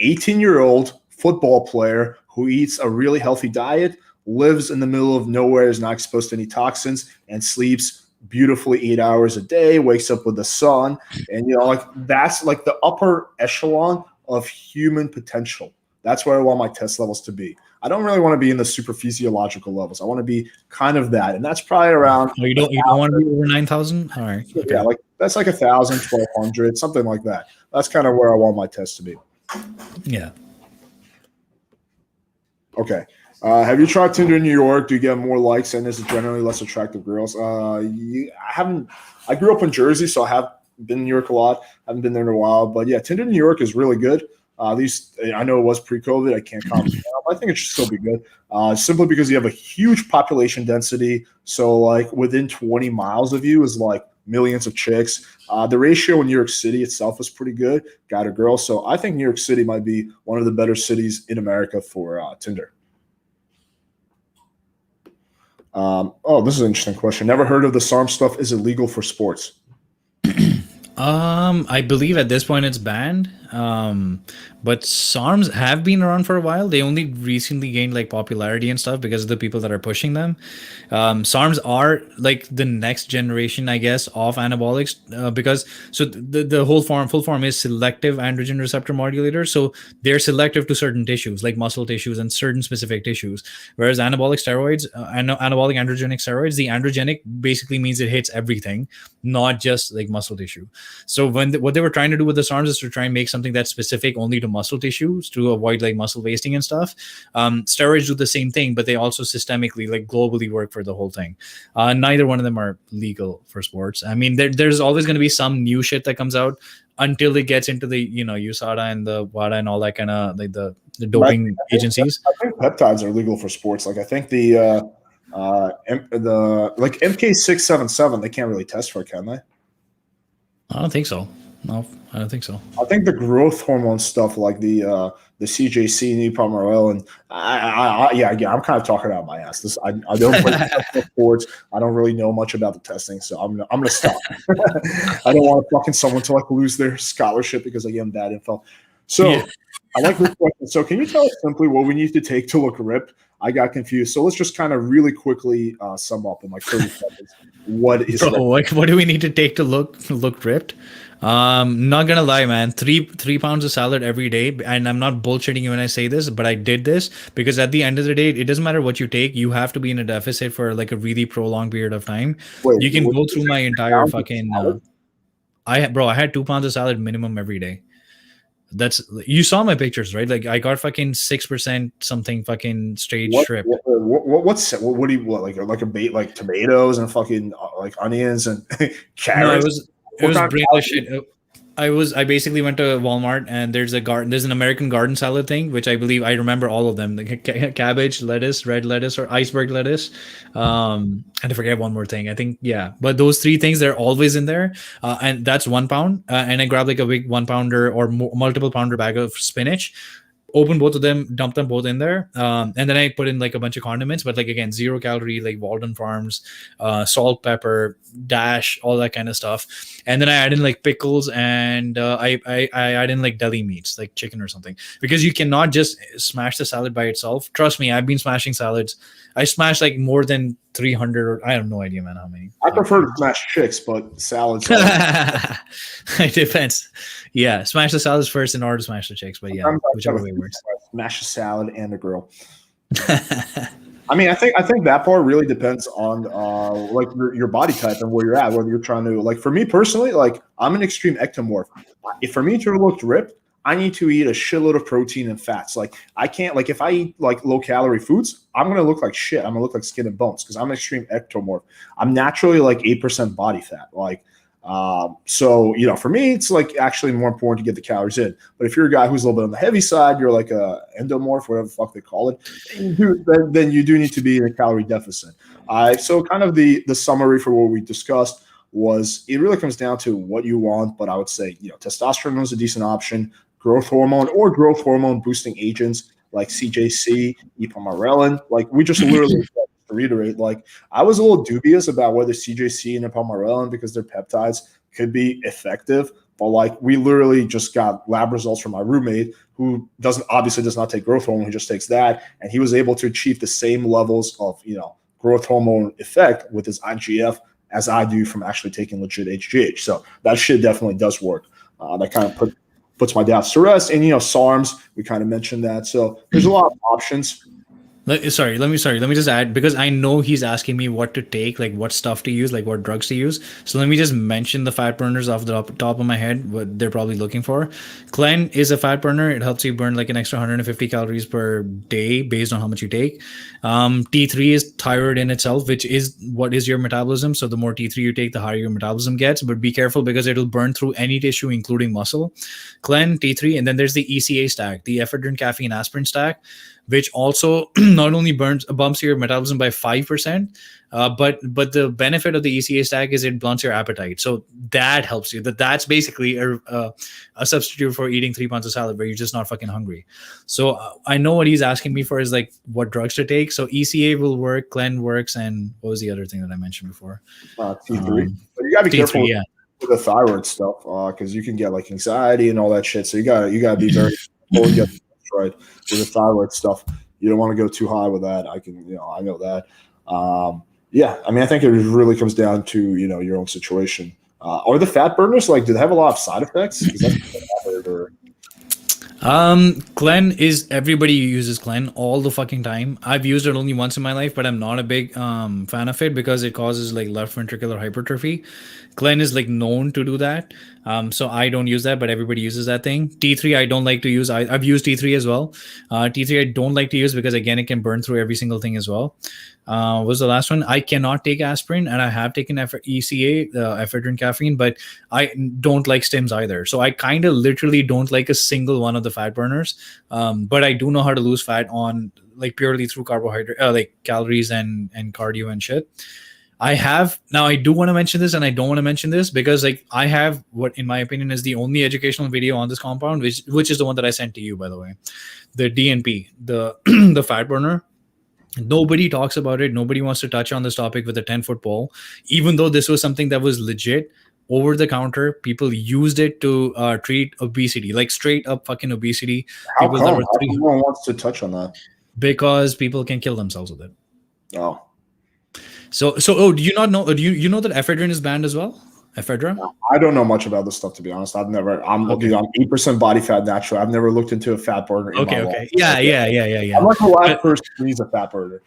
18-year-old football player who eats a really healthy diet, lives in the middle of nowhere, is not exposed to any toxins, and sleeps beautifully 8 hours a day, wakes up with the sun. And, like that's like the upper echelon of human potential. That's where I want my test levels to be. I don't really want to be in the super physiological levels. I want to be kind of that. And that's probably around. You don't want to be over 9,000? All right. Okay. Yeah, like that's like 1,000, 1,200, something like that. That's kind of where I want my test to be. Yeah. Okay. Have you tried Tinder in New York? Do you get more likes, and is it generally less attractive girls? I haven't. I grew up in Jersey, so I have been in New York a lot. I haven't been there in a while, but yeah, Tinder in New York is really good. At least I know it was pre-COVID. I can't comment. I think it should still be good, simply because you have a huge population density. So like within 20 miles of you is like millions of chicks. The ratio in New York City itself is pretty good, guy to girl. So I think New York City might be one of the better cities in America for Tinder. This is an interesting question. Never heard of the Sarms stuff. Is it legal for sports? I believe at this point it's banned. But Sarms have been around for a while. They only recently gained like popularity and stuff because of the people that are pushing them. Sarms are like the next generation, I guess, of anabolics, because so the full form is selective androgen receptor modulator. So they're selective to certain tissues like muscle tissues and certain specific tissues. Whereas anabolic steroids, anabolic androgenic steroids, the androgenic basically means it hits everything, not just like muscle tissue. So what they were trying to do with the Sarms is to try and make something something that's specific only to muscle tissues to avoid like muscle wasting and stuff. Steroids do the same thing, but they also systemically, like globally, work for the whole thing. Neither one of them are legal for sports. I mean, there's always going to be some new shit that comes out until it gets into the USADA and the WADA and all that kind of like the doping agencies. I think peptides are legal for sports. Like I think the like MK677 they can't really test for, can they? I don't think so. No, I don't think so. I think the growth hormone stuff, like the CJC, Nepomucil, and I'm kind of talking out my ass. I don't play sports. I don't really know much about the testing, so I'm gonna stop. I don't want fucking someone to like lose their scholarship because I gave them bad info. So I like this question. So can you tell us simply what we need to take to look ripped? I got confused. So let's just kind of really quickly sum up in like 30 seconds. What is what do we need to take to look ripped? Not gonna lie, man. Three pounds of salad every day, and I'm not bullshitting you when I say this, but I did this because at the end of the day, it doesn't matter what you take. You have to be in a deficit for like a really prolonged period of time. You can go through my entire fucking. I had 2 pounds of salad minimum every day. You saw my pictures, right? Like I got fucking 6% something fucking straight shrimp. What do you like a bait, like tomatoes and fucking like onions and carrots? No, it was brainless shit. I basically went to Walmart and there's an American garden salad thing, which I believe I remember all of them, like cabbage, lettuce, red lettuce, or iceberg lettuce. And I forget one more thing. I think, but those 3 things, they're always in there. And that's 1 pound. And I grabbed like a big 1 pounder or multiple pounder bag of spinach. Open both of them, dump them both in there, and then I put in like a bunch of condiments, but like again 0 calorie, like Walden Farms, salt, pepper, dash, all that kind of stuff. And then I add in like pickles, and I add in like deli meats, like chicken or something, because you cannot just smash the salad by itself. Trust me, I've been smashing salads. I smashed like more than 300, or I have no idea, man, how many. I prefer to smash chicks, but salads. It depends. Yeah, smash the salads first in order to smash the chicks, but whichever way works. Smash a salad and a grill. I mean, I think that part really depends on like your body type and where you're at, whether you're trying to, like, for me personally, like I'm an extreme ectomorph. If for me to look ripped, I need to eat a shitload of protein and fats. Like I can't, like if I eat like low calorie foods, I'm going to look like shit. I'm going to look like skin and bones because I'm an extreme ectomorph. I'm naturally like 8% body fat. Like, so, for me, it's like actually more important to get the calories in. But if you're a guy who's a little bit on the heavy side, you're like a endomorph, whatever the fuck they call it, then you do need to be in a calorie deficit. So kind of the summary for what we discussed was it really comes down to what you want. But I would say, testosterone is a decent option. Growth hormone or growth hormone boosting agents like CJC, ipamorelin. Like we just literally to reiterate, like I was a little dubious about whether CJC and ipamorelin, because they're peptides, could be effective. But like we literally just got lab results from my roommate who does not take growth hormone, who just takes that, and he was able to achieve the same levels of growth hormone effect with his IGF as I do from actually taking legit HGH. So that shit definitely does work. That kind of puts my doubts to rest. And Sarms, we kind of mentioned that. So there's a lot of options. Let me just add, because I know he's asking me what to take, like what stuff to use, like what drugs to use. So let me just mention the fat burners off the top of my head, what they're probably looking for. Clen is a fat burner. It helps you burn like an extra 150 calories per day based on how much you take. T3 is thyroid in itself, which is what is your metabolism. So the more T3 you take, the higher your metabolism gets. But be careful because it'll burn through any tissue, including muscle. Clen, T3, and then there's the ECA stack, the ephedrine, caffeine, aspirin stack, which also not only bumps your metabolism by 5%, but the benefit of the ECA stack is it blunts your appetite. So that helps you. That's basically a substitute for eating 3 pounds of salad where you're just not fucking hungry. So I know what he's asking me for is like what drugs to take. So ECA will work, Clen works, and what was the other thing that I mentioned before? T3. But you gotta be careful with the thyroid stuff because you can get like anxiety and all that shit. So you gotta be very careful. Right, with the thyroid stuff, you don't want to go too high with that. I know that. I mean, I think it really comes down to your own situation. Are the fat burners, like, do they have a lot of side effects? Clen is, everybody uses Clen all the fucking time. I've used it only once in my life, but I'm not a big fan of it because it causes like left ventricular hypertrophy. Clen is like known to do that. So I don't use that, but everybody uses that thing. T3 I don't like to use. I've used T3 as well. T3 I don't like to use because again it can burn through every single thing as well. What was the last one? I cannot take aspirin, and I have taken ECA, ephedrine caffeine, but I don't like stims either. So I kind of literally don't like a single one of the fat burners. But I do know how to lose fat on like purely through carbohydrate, like calories and cardio and shit. I do want to mention this, and I don't want to mention this because like I have what in my opinion is the only educational video on this compound, which is the one that I sent to you, by the way, the DNP, the the fat burner. Nobody talks about it. Nobody wants to touch on this topic with a 10-foot pole, even though this was something that was legit over the counter. People used it to treat obesity, like straight up fucking obesity. How People come? that were How come no one wants to touch on that? because people can kill themselves with it. Oh. So do you not know? Do you know that ephedrine is banned as well? Ephedra? I don't know much about this stuff, to be honest. I'm 8% body fat natural. I've never looked into a fat burner. Okay. Yeah. I'm like the last person who needs a fat burner.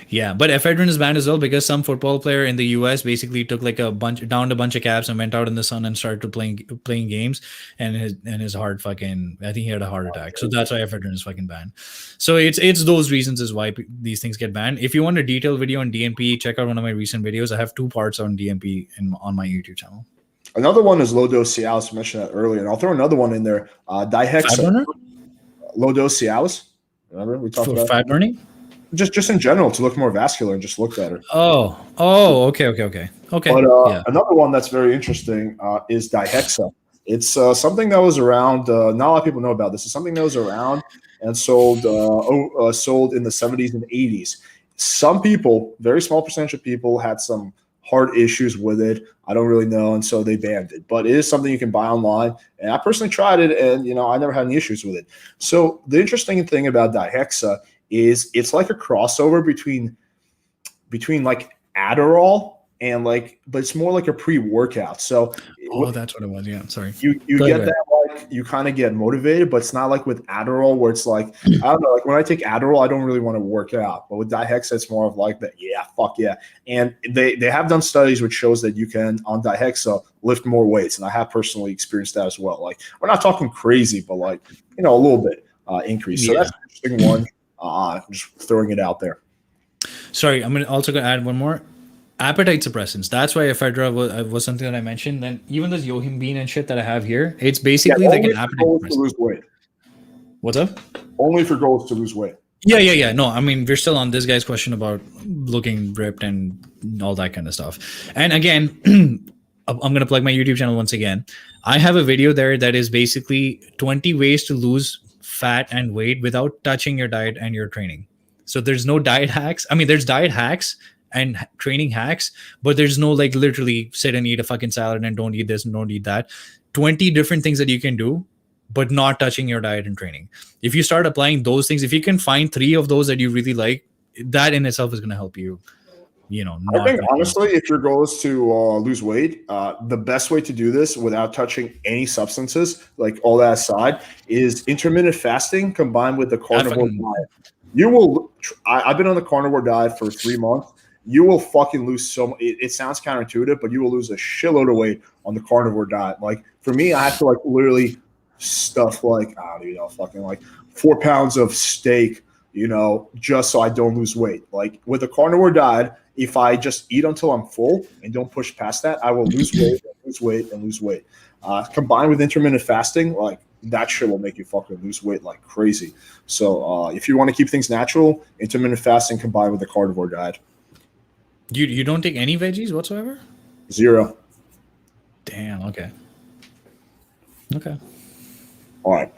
Yeah, but ephedrine is banned as well because some football player in the US basically took like downed a bunch of cabs and went out in the sun and started playing games, and his heart fucking, I think he had a heart attack. So that's why ephedrine is fucking banned. So it's those reasons is why these things get banned. If you want a detailed video on DNP, check out one of my recent videos. I have 2 parts on DNP on my YouTube channel. Another one is low dose Cialis. I mentioned that earlier, and I'll throw another one in there. Dihexa. Low dose Cialis. Remember we talked about fat burning. Just in general to look more vascular and just look better. Oh, okay. But another one that's very interesting is Dihexa. It's something that was around. Not a lot of people know about this. It's something that was around and sold in the 70s and 80s. Some people, very small percentage of people, had some heart issues with it. I don't really know, and so they banned it. But it is something you can buy online, and I personally tried it, and I never had any issues with it. So the interesting thing about Dihexa is it's like a crossover between like Adderall and but it's more like a pre-workout. So that's what it was. Yeah, sorry. You get that like you kind of get motivated, but it's not like with Adderall where it's like I don't know. Like when I take Adderall, I don't really want to work out, but with Dihexa, it's more of like that. Yeah, fuck yeah. And they have done studies which shows that you can on Dihexa lift more weights, and I have personally experienced that as well. Like we're not talking crazy, but like a little bit increase. So that's an interesting one. Just throwing it out there. Sorry, I'm also going to add one more. Appetite suppressants. That's why ephedra was something that I mentioned. Then even this yohimbine and shit that I have here, it's basically like an appetite suppressant. To lose weight. What's up? Only for goals to lose weight. Yeah. No, I mean, we're still on this guy's question about looking ripped and all that kind of stuff. And again, I'm going to plug my YouTube channel once again. I have a video there that is basically 20 ways to lose fat and weight without touching your diet and your training. So there's no diet hacks. I mean, there's diet hacks and training hacks, but there's no like literally sit and eat a fucking salad and don't eat this and don't eat that. 20 different things that you can do, but not touching your diet and training. If you start applying those things, if you can find 3 of those that you really like, that in itself is going to help you. I think honestly, if your goal is to lose weight, the best way to do this without touching any substances, like all that aside, is intermittent fasting combined with the carnivore diet. You will. I've been on the carnivore diet for 3 months. You will fucking lose so much. It sounds counterintuitive, but you will lose a shitload of weight on the carnivore diet. Like for me, I have to like literally stuff like I don't know, fucking like 4 pounds of steak, just so I don't lose weight. Like with a carnivore diet, if I just eat until I'm full and don't push past that, I will lose weight. Combined with intermittent fasting, like that shit will make you fucking lose weight like crazy. So if you want to keep things natural, intermittent fasting combined with the carnivore diet. You don't take any veggies whatsoever? 0. Damn. Okay. All right.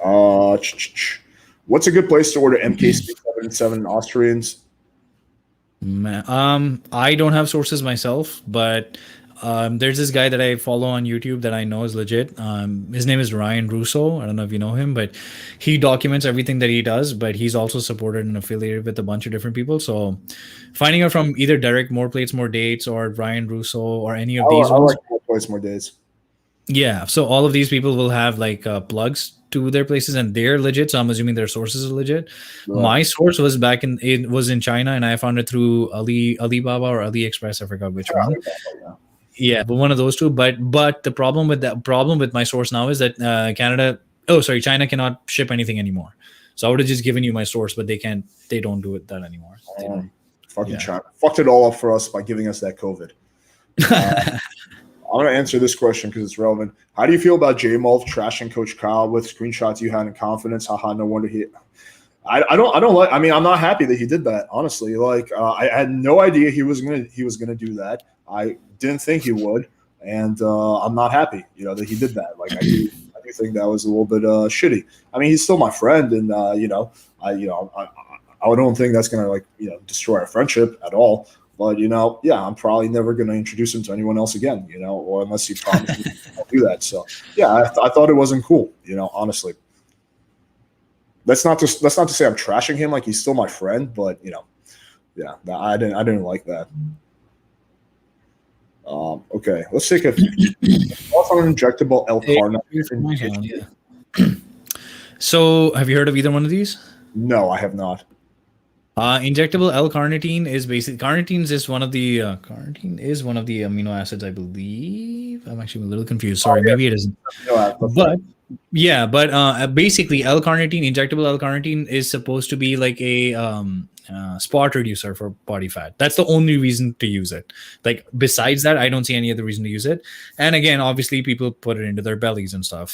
What's a good place to order MK677 Austrians? I don't have sources myself, but there's this guy that I follow on YouTube that I know is legit. His name is Ryan Russo. I don't know if you know him, but he documents everything that he does, but he's also supported and affiliated with a bunch of different people. So finding out from either Derek More Plates, More Dates or Ryan Russo or any of these ones. I like More Plates, More Dates. Yeah. So all of these people will have like plugs to their places and they're legit. So I'm assuming their sources are legit. Right. My source was in China and I found it through Alibaba or AliExpress. I forgot which one. Yeah, but one of those two. But the problem with my source now is that China cannot ship anything anymore. So I would have just given you my source, but they can't. They don't do it that anymore. They don't. Fucking China fucked it all up for us by giving us that COVID. I'm gonna answer this question because it's relevant. How do you feel about J-Mulf trashing Coach Kyle with screenshots you had in confidence? Haha, no wonder he. I don't like. I mean, I'm not happy that he did that. Honestly, like I had no idea he was gonna do that. I didn't think he would, and I'm not happy, that he did that. Like I do think that was a little bit shitty. I mean, he's still my friend, and I don't think that's gonna destroy our friendship at all. But I'm probably never gonna introduce him to anyone else again, or unless he promises I'll do that. So yeah, I thought it wasn't cool, honestly. That's not to say I'm trashing him, like he's still my friend, but yeah, I didn't like that. Okay, let's take a thoughts on injectable L-carnitine. So, have you heard of either one of these? No, I have not. Injectable L-carnitine is basically carnitine is one of the amino acids, I believe. I'm actually a little confused. Sorry, maybe it isn't. But basically, L-carnitine, injectable L-carnitine, is supposed to be like a spot reducer for body fat. That's the only reason to use it. Like besides that, I don't see any other reason to use it. And again, obviously, people put it into their bellies and stuff.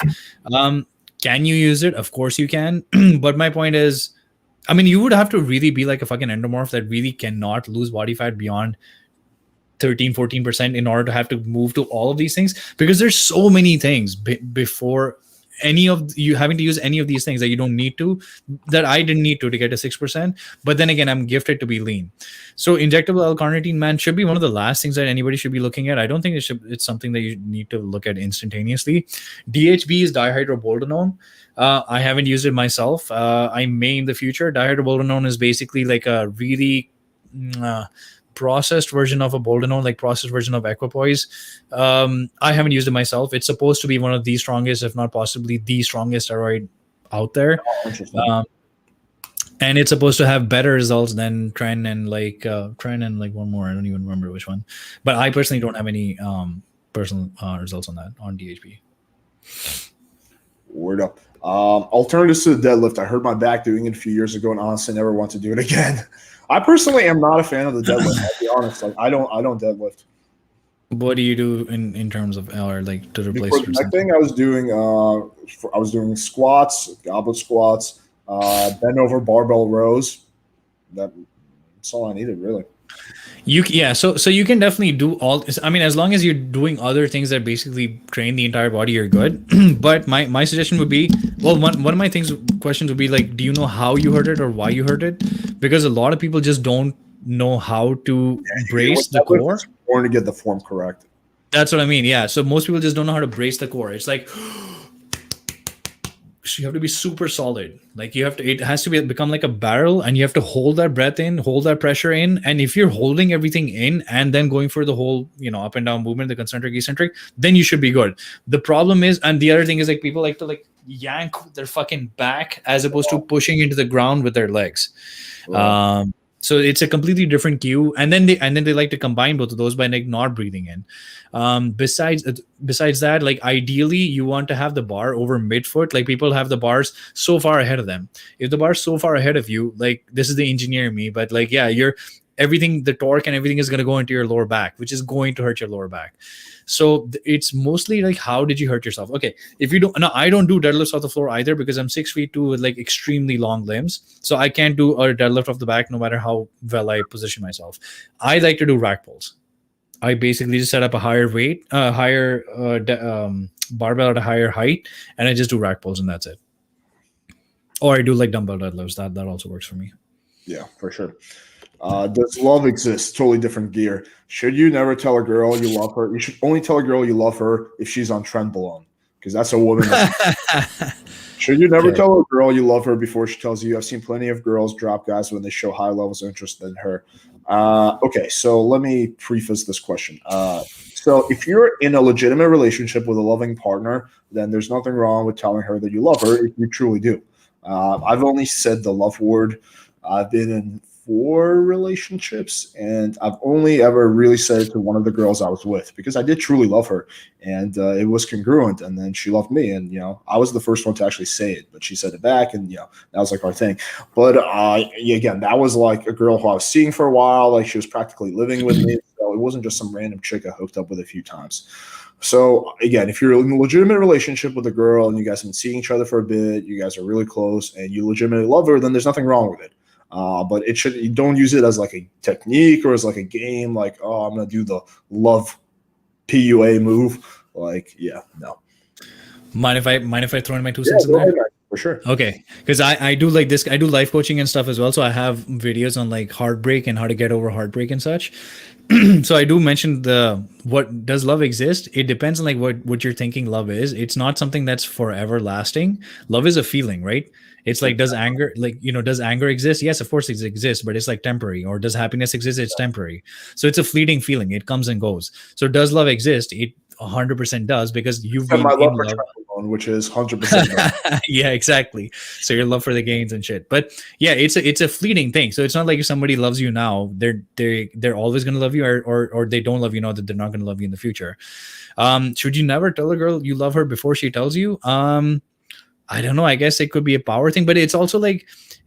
Can you use it? Of course you can. But my point is, I mean, you would have to really be like a fucking endomorph that really cannot lose body fat beyond 13-14% in order to have to move to all of these things, because there's so many things before any of you having to use any of these things that you don't need to, that I didn't need to get to 6%. But then again, I'm gifted to be lean. So injectable L-carnitine, man, should be one of the last things that anybody should be looking at. I don't think it's something that you need to look at instantaneously. DHB is dihydroboldenone. I haven't used it myself. I may in the future. Dihydroboldenone is basically like a really processed version of a boldenone, like processed version of equipoise. I haven't used it myself. It's supposed to be one of the strongest, if not possibly the strongest steroid out there. And it's supposed to have better results than Tren and one more. I don't even remember which one. But I personally don't have any personal results on that, on DHB. Word up. Alternatives to the deadlift. I hurt my back doing it a few years ago and honestly never want to do it again. I personally am not a fan of the deadlift. I'll be honest. Like I don't deadlift. What do you do in terms of to replace? The next thing I was doing squats, goblet squats, bend over barbell rows. That's all I needed, really. So you can definitely do all. I mean, as long as you're doing other things that basically train the entire body, you're good. But my suggestion would be, well, one of my questions would be like, do you know how you hurt it or why you hurt it? Because a lot of people just don't know how to brace the core. Or to get the form correct. That's what I mean. Yeah. So most people just don't know how to brace the core. It's like you have to be super solid. Like it has to become like a barrel, and you have to hold that breath in, hold that pressure in. And if you're holding everything in and then going for the whole, up and down movement, the concentric, eccentric, then you should be good. The problem is, and the other thing is, like, people like to yank with their fucking back as opposed to pushing into the ground with their legs. Wow. So it's a completely different cue, and then they like to combine both of those by not breathing in. Besides that, like ideally you want to have the bar over midfoot. Like people have the bars so far ahead of them. If the bar's so far ahead of you, like this is the engineer in me, but the torque and everything is going to go into your lower back, which is going to hurt your lower back. So it's mostly like, how did you hurt yourself? Okay, if you don't, no, I don't do deadlifts off the floor either because I'm 6'2" with like extremely long limbs. So I can't do a deadlift off the back no matter how well I position myself. I like to do rack pulls. I basically just set up a higher weight, barbell at a higher height, and I just do rack pulls and that's it. Or I do like dumbbell deadlifts. That also works for me. Yeah, for sure. Does love exist? Totally different gear. Should you never tell a girl you love her? You should only tell a girl you love her if she's on Trenbolone, because that's a woman. Should you never tell a girl you love her before she tells you? I've seen plenty of girls drop guys when they show high levels of interest in her. Okay, so let me preface this question. So if you're in a legitimate relationship with a loving partner, then there's nothing wrong with telling her that you love her if you truly do. I've only said the love word. I've been in 4 relationships, and I've only ever really said it to one of the girls I was with because I did truly love her, and it was congruent. And then she loved me, and I was the first one to actually say it, but she said it back, and that was like our thing. But again, that was like a girl who I was seeing for a while. Like she was practically living with me, so it wasn't just some random chick I hooked up with a few times. So again, if you're in a legitimate relationship with a girl and you guys have been seeing each other for a bit, you guys are really close, and you legitimately love her, then there's nothing wrong with it. But you don't use it as like a technique or as like a game. Like, oh, I'm gonna do the love PUA move. Like, no. Mind if I throw in my 2 cents in there? Ahead, for sure. Okay, because I do like this. I do life coaching and stuff as well. So I have videos on like heartbreak and how to get over heartbreak and such. So I do mention what does love exist? It depends on like what you're thinking love is. It's not something that's forever lasting. Love is a feeling, right? It's like, does anger exist? Yes, of course it exists, but it's like temporary. Or does happiness exist? It's temporary. So it's a fleeting feeling. It comes and goes. So does love exist? It 100% does, because you've been my love in for love. Which is 100%. Yeah, exactly. So your love for the gains and shit. But yeah, it's a fleeting thing. So it's not like if somebody loves you now, they're always gonna love you, or they don't love you now, that they're not gonna love you in the future. Should you never tell a girl you love her before she tells you? I don't know. I guess it could be a power thing, but it's also like,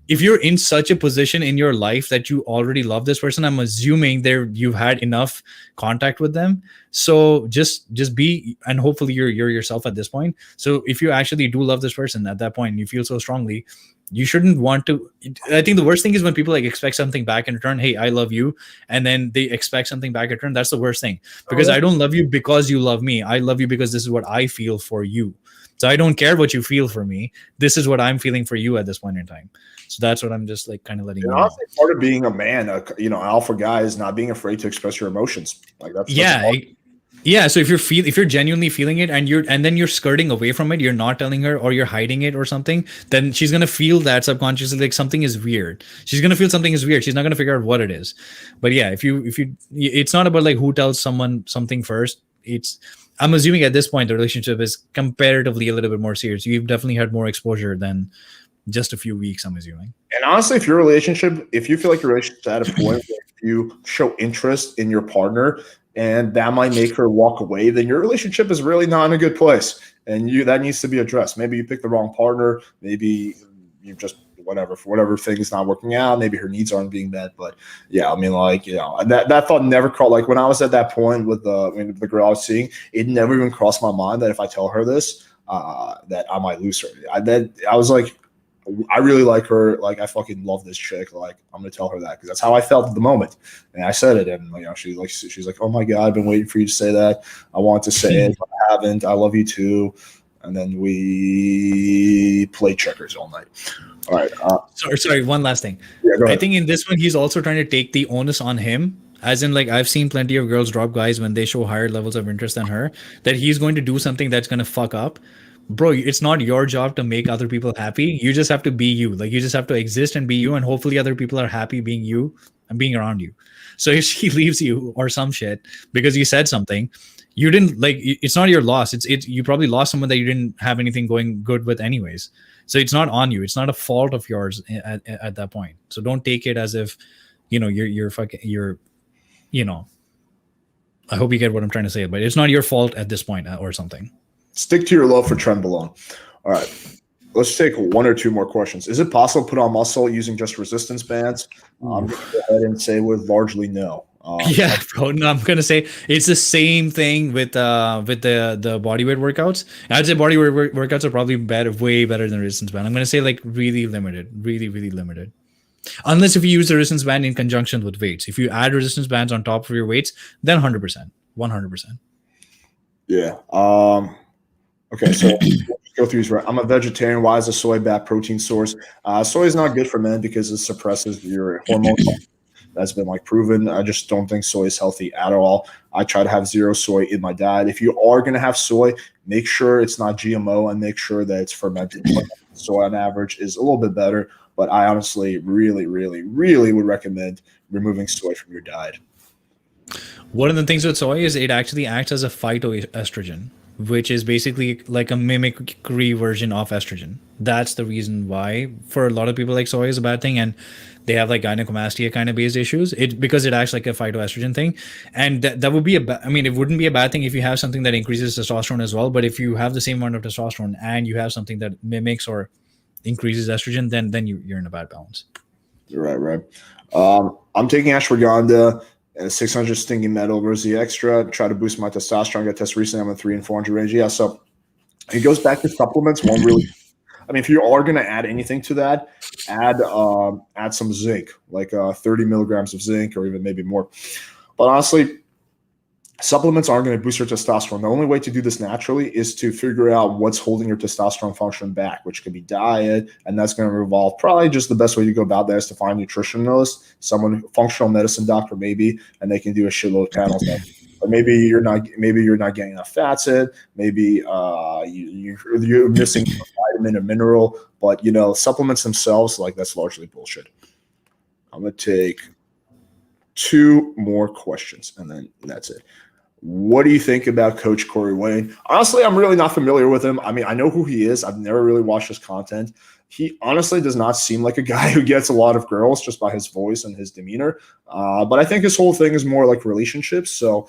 if you're in such a position in your life that you already love this person, I'm assuming you've had enough contact with them. So just be, and hopefully you're yourself at this point. So if you actually do love this person at that point, and you feel so strongly, you shouldn't want to. I think the worst thing is when people like expect something back in return. Hey, I love you, and then they expect something back in return. That's the worst thing, because I don't love you because you love me. I love you because this is what I feel for you. So I don't care what you feel for me. This is what I'm feeling for you at this point in time. So that's what I'm just like kind of letting you know. Honestly, part of being a man, alpha guy, is not being afraid to express your emotions. Like that's yeah. So if you're genuinely feeling it, and then you're skirting away from it, you're not telling her, or you're hiding it or something, then she's gonna feel that subconsciously, like something is weird. She's gonna feel something is weird. She's not gonna figure out what it is. But yeah, if you, it's not about like who tells someone something first. I'm assuming at this point the relationship is comparatively a little bit more serious. You've definitely had more exposure than just a few weeks, I'm assuming. And honestly, if you feel like your relationship's at a point where you show interest in your partner and that might make her walk away, then your relationship is really not in a good place. And that needs to be addressed. Maybe you picked the wrong partner. Maybe you just for whatever thing is not working out. Maybe her needs aren't being met. But yeah, I mean, like, that thought never crossed. Like when I was at that point with the girl I was seeing, it never even crossed my mind that if I tell her this, that I might lose her. I was like, I really like her. Like, I fucking love this chick. Like, I'm gonna tell her that because that's how I felt at the moment. And I said it, and she's like, "Oh my god, I've been waiting for you to say that. I want to say it, but I haven't. I love you too." And then we played checkers all night. All right. Sorry. One last thing. Yeah, go ahead. I think in this one, he's also trying to take the onus on him. As in, like, I've seen plenty of girls drop guys when they show higher levels of interest than her, that he's going to do something that's going to fuck up. Bro, it's not your job to make other people happy. You just have to be you. Like, you just have to exist and be you, and hopefully other people are happy being you and being around you. So if she leaves you or some shit because you said something, you didn't, like, it's not your loss. It's you probably lost someone that you didn't have anything going good with anyways. So it's not on you. It's not a fault of yours at that point. So don't take it as if, you're I hope you get what I'm trying to say, but it's not your fault at this point or something. Stick to your love for Trenbolone. All right. Let's take one or two more questions. Is it possible to put on muscle using just resistance bands? I'm going to go ahead and say with largely no. Yeah, bro. No, I'm going to say it's the same thing with the bodyweight workouts. I'd say bodyweight workouts are probably way better than resistance band. I'm going to say like really limited, really, really limited. Unless if you use the resistance band in conjunction with weights. If you add resistance bands on top of your weights, then 100%. 100%. Yeah. Okay, so let's go through these. I'm a vegetarian. Why is a soy bad protein source? Soy is not good for men because it suppresses your hormones. That's been like proven. I just don't think soy is healthy at all. I try to have zero soy in my diet. If you are going to have soy, make sure it's not GMO and make sure that it's fermented. Soy on average is a little bit better, but I honestly really, really, really would recommend removing soy from your diet. One of the things with soy is it actually acts as a phytoestrogen, which is basically like a mimicry version of estrogen. That's the reason why for a lot of people like soy is a bad thing. And they have like gynecomastia kind of based issues. Because it acts like a phytoestrogen thing, and that would be I mean, it wouldn't be a bad thing if you have something that increases testosterone as well. But if you have the same amount of testosterone and you have something that mimics or increases estrogen, then you're in a bad balance. Right. I'm taking ashwagandha and 600 stinging metal versus the extra. Try to boost my testosterone. Got tested recently. I'm in 300 and 400 range. Yeah, so it goes back to supplements. One really, I mean, if you are going to add anything to that, add some zinc, like 30 milligrams of zinc, or even maybe more. But honestly, supplements aren't going to boost your testosterone. The only way to do this naturally is to figure out what's holding your testosterone function back, which could be diet, and that's going to involve probably just the best way to go about that is to find a nutritionist, someone, functional medicine doctor maybe, and they can do a shitload of panels. But maybe you're not getting enough fats in. Maybe you're missing a vitamin or mineral. But supplements themselves, like, that's largely bullshit. I'm gonna take 2 more questions, and then that's it. What do you think about Coach Corey Wayne? Honestly, I'm really not familiar with him. I mean, I know who he is. I've never really watched his content. He honestly does not seem like a guy who gets a lot of girls just by his voice and his demeanor. But I think his whole thing is more like relationships. So,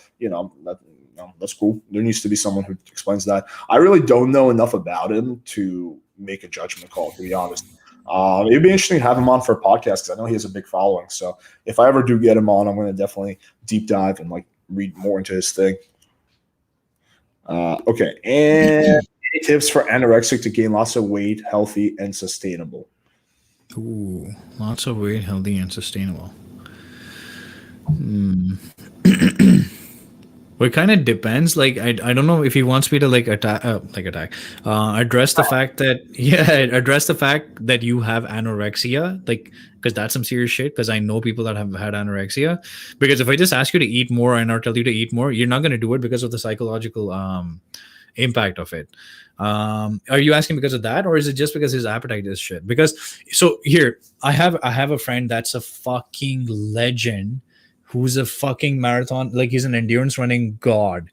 that's cool. There needs to be someone who explains that. I really don't know enough about him to make a judgment call, to be honest. It'd be interesting to have him on for a podcast because I know he has a big following. So if I ever do get him on, I'm going to definitely deep dive and read more into his thing. Okay. And any tips for anorexic to gain lots of weight, healthy, and sustainable? Ooh, lots of weight, healthy, and sustainable. Well, it kind of depends. Like, I don't know if he wants me to address the fact that you have anorexia, because that's some serious shit. Because I know people that have had anorexia. Because if I just ask you to eat more and or tell you to eat more, you're not going to do it because of the psychological impact of it. Are you asking because of that, or is it just because his appetite is shit? Because here I have a friend that's a fucking legend, who's a fucking marathon, he's an endurance running god.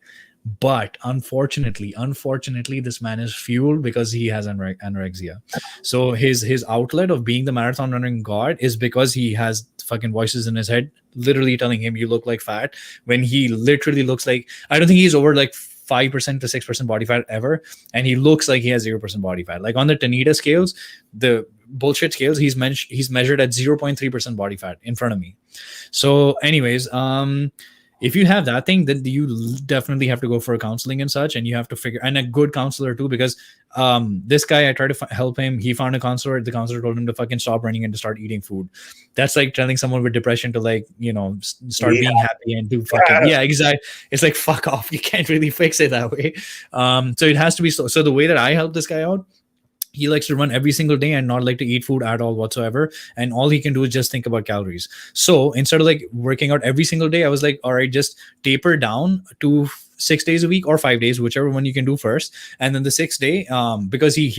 But unfortunately, this man is fueled because he has anorexia. So his outlet of being the marathon running god is because he has fucking voices in his head literally telling him you look like fat, when he literally looks like, I don't think he's over 5% to 6% body fat ever, and he looks like he has 0% body fat. Like on the Tanita scales, the bullshit scales, he's measured at 0.3% body fat in front of me. So anyways, if you have that thing, then you definitely have to go for a counseling and such, and you have to figure, and a good counselor too, because this guy, I tried to help him. He found a counselor. The counselor told him to fucking stop running and to start eating food. That's like telling someone with depression to start being happy and do fucking exactly. It's like, fuck off. You can't really fix it that way. So it has to be so the way that I help this guy out, he likes to run every single day and not like to eat food at all whatsoever. And all he can do is just think about calories. So instead of working out every single day, I was like, all right, just taper down to 6 days a week or 5 days, whichever one you can do first. And then the 6th day, because he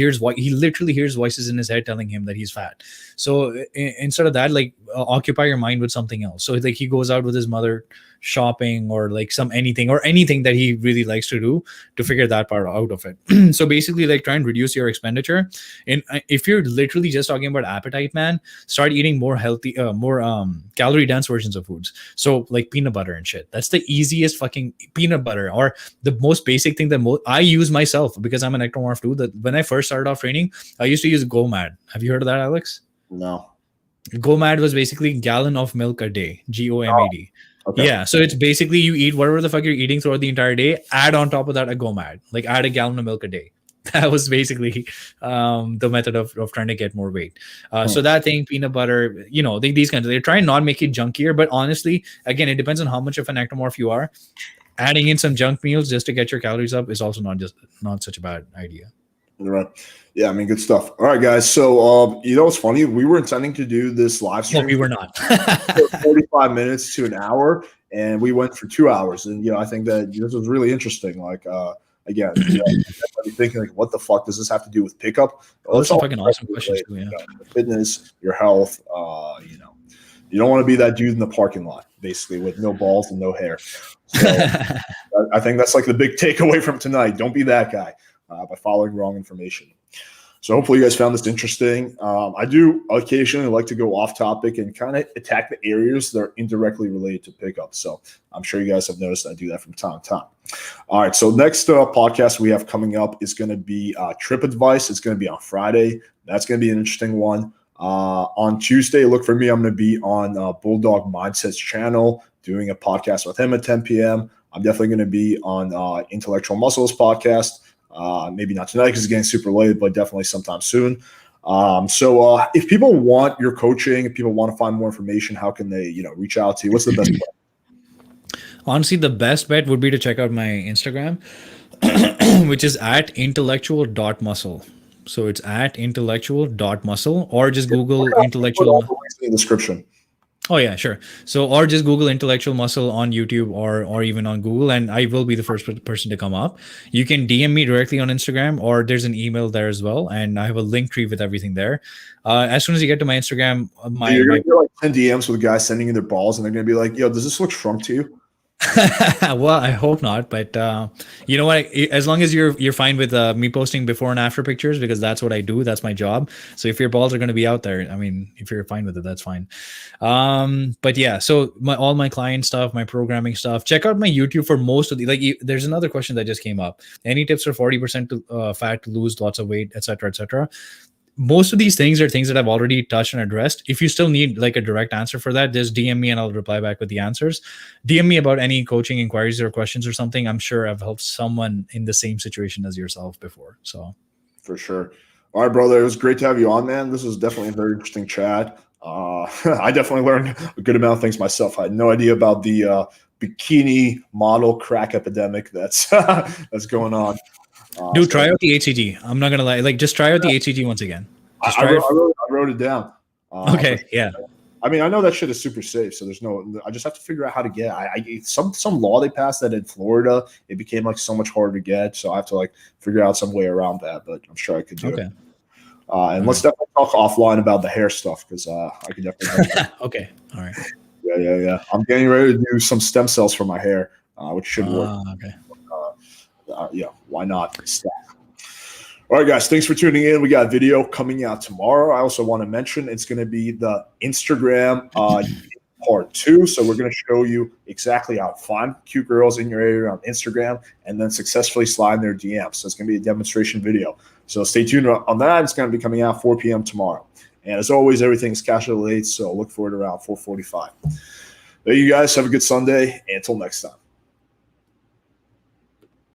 literally hears voices in his head telling him that he's fat. So instead of that, occupy your mind with something else. So he goes out with his mother shopping, or anything that he really likes to do to figure that part out of it. So basically, try and reduce your expenditure. And if you're literally just talking about appetite, man, start eating more healthy, more calorie dense versions of foods. So peanut butter and shit. That's the easiest fucking peanut butter, or the most basic thing that I use myself, because I'm an ectomorph too. That when I first started off training, I used to use GOMAD. Have you heard of that, Alex? No. GOMAD was basically a gallon of milk a day. GOMAD. Okay. Yeah, so it's basically you eat whatever the fuck you're eating throughout the entire day, add on top of that a GOMAD, add a gallon of milk a day. That was basically the method of trying to get more weight. So that thing, peanut butter, these kinds of, they try and not make it junkier, but honestly, again, it depends on how much of an ectomorph you are. Adding in some junk meals just to get your calories up is also not such a bad idea. Right. Yeah, I mean, good stuff. All right, guys. So, what's funny? We were intending to do this live stream. No, we were not. 45 minutes to an hour, and we went for 2 hours. And, I think that this was really interesting. Again, everybody thinking, what the fuck does this have to do with pickup? Well, that's a fucking awesome question, too, yeah. Fitness, your health, you don't want to be that dude in the parking lot, basically, with no balls and no hair. So I think that's the big takeaway from tonight. Don't be that guy by following wrong information. So hopefully you guys found this interesting. I do occasionally like to go off topic and kind of attack the areas that are indirectly related to pickup. So I'm sure you guys have noticed I do that from time to time. All right. So next podcast we have coming up is going to be trip advice. It's going to be on Friday. That's going to be an interesting one. On Tuesday, look for me. I'm going to be on Bulldog Mindset's channel doing a podcast with him at 10 p.m. I'm definitely going to be on Intellectual Muscles podcast. Maybe not tonight because it's getting super late, but definitely sometime soon. So if people want your coaching, if people want to find more information, how can they, reach out to you? What's the best way? Honestly, the best bet would be to check out my Instagram, which is at intellectual.muscle. So it's at intellectual.muscle, or just Google intellectual. In the description. Oh yeah, sure. So, or just Google intellectual muscle on YouTube or even on Google, and I will be the first person to come up. You can DM me directly on Instagram, or there's an email there as well, and I have a link tree with everything there. As soon as you get to my Instagram, you're gonna get like 10 DMs with guys sending you their balls, and they're gonna be like, "Yo, does this look shrunk to you?" Well, I hope not, but you know what? As long as you're fine with me posting before and after pictures, because that's what I do. That's my job. So if your balls are going to be out there, I mean, if you're fine with it, that's fine. But yeah, so all my client stuff, my programming stuff. Check out my YouTube for most of the there's another question that just came up. Any tips for 40% fat to lose lots of weight, etc., etc. Most of these things are things that I've already touched and addressed. If you still need like a direct answer for that, just DM me and I'll reply back with the answers. DM me about any coaching inquiries or questions or something. I'm sure I've helped someone in the same situation as yourself before. So for sure. All right, brother. It was great to have you on, man. This was definitely a very interesting chat. I definitely learned a good amount of things myself. I had no idea about the bikini model crack epidemic that's that's going on. Dude, try out the HCG. I'm not gonna lie. Just try out the HCG once again. I wrote it down. Okay, yeah. I mean, I know that shit is super safe, so there's no. I just have to figure out how to get. Some law they passed that in Florida, it became like so much harder to get. So I have to like figure out some way around that. But I'm sure I could do it. And let's definitely talk offline about the hair stuff because I could definitely. Okay. All right. Yeah. I'm getting ready to do some stem cells for my hair, which should work. Okay. Yeah, why not? All right, guys, thanks for tuning in. We got a video coming out tomorrow. I also want to mention it's going to be the Instagram part 2. So we're going to show you exactly how to find cute girls in your area on Instagram and then successfully slide in their DMs. So it's going to be a demonstration video. So stay tuned on that. It's going to be coming out 4 p.m. tomorrow. And as always, everything is casual late, so look for it around 4:45. There you guys have a good Sunday. And until next time.